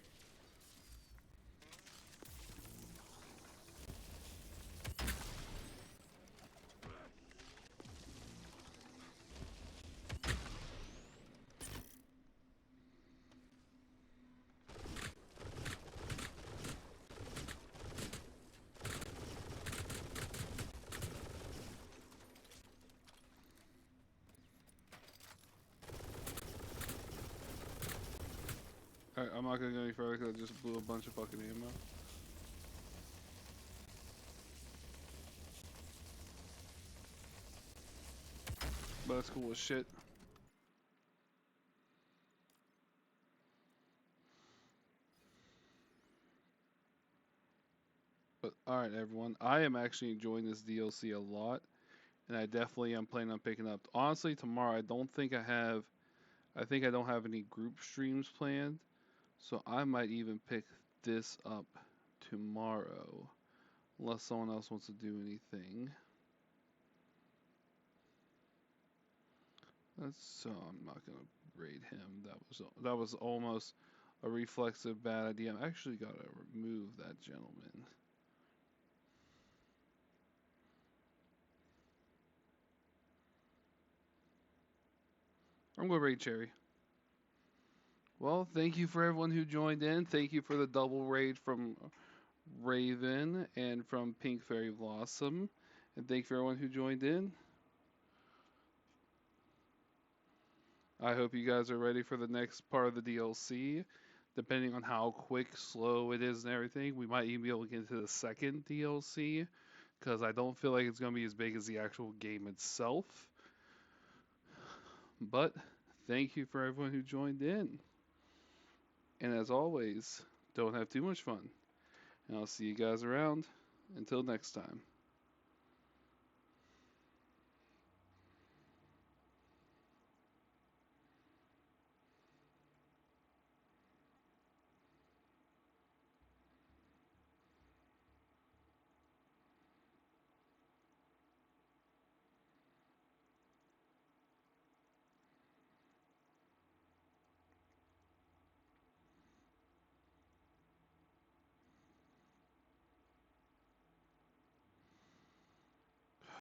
Alright, I'm not gonna go any further because I just blew a bunch of fucking ammo. But that's cool as shit. But alright everyone, I am actually enjoying this DLC a lot. And I definitely am planning on picking up. Honestly, tomorrow I don't think I don't have any group streams planned. So I might even pick this up tomorrow. Unless someone else wants to do anything. So I'm not gonna raid him. That was almost a reflexive bad idea. I actually gotta remove that gentleman. I'm gonna raid Cherry. Well, thank you for everyone who joined in. Thank you for the double raid from Raven and from Pink Fairy Blossom. And thank you for everyone who joined in. I hope you guys are ready for the next part of the DLC. Depending on how quick, slow it is and everything, we might even be able to get into the second DLC. Because I don't feel like it's going to be as big as the actual game itself. But thank you for everyone who joined in. And as always, don't have too much fun. And I'll see you guys around. Until next time.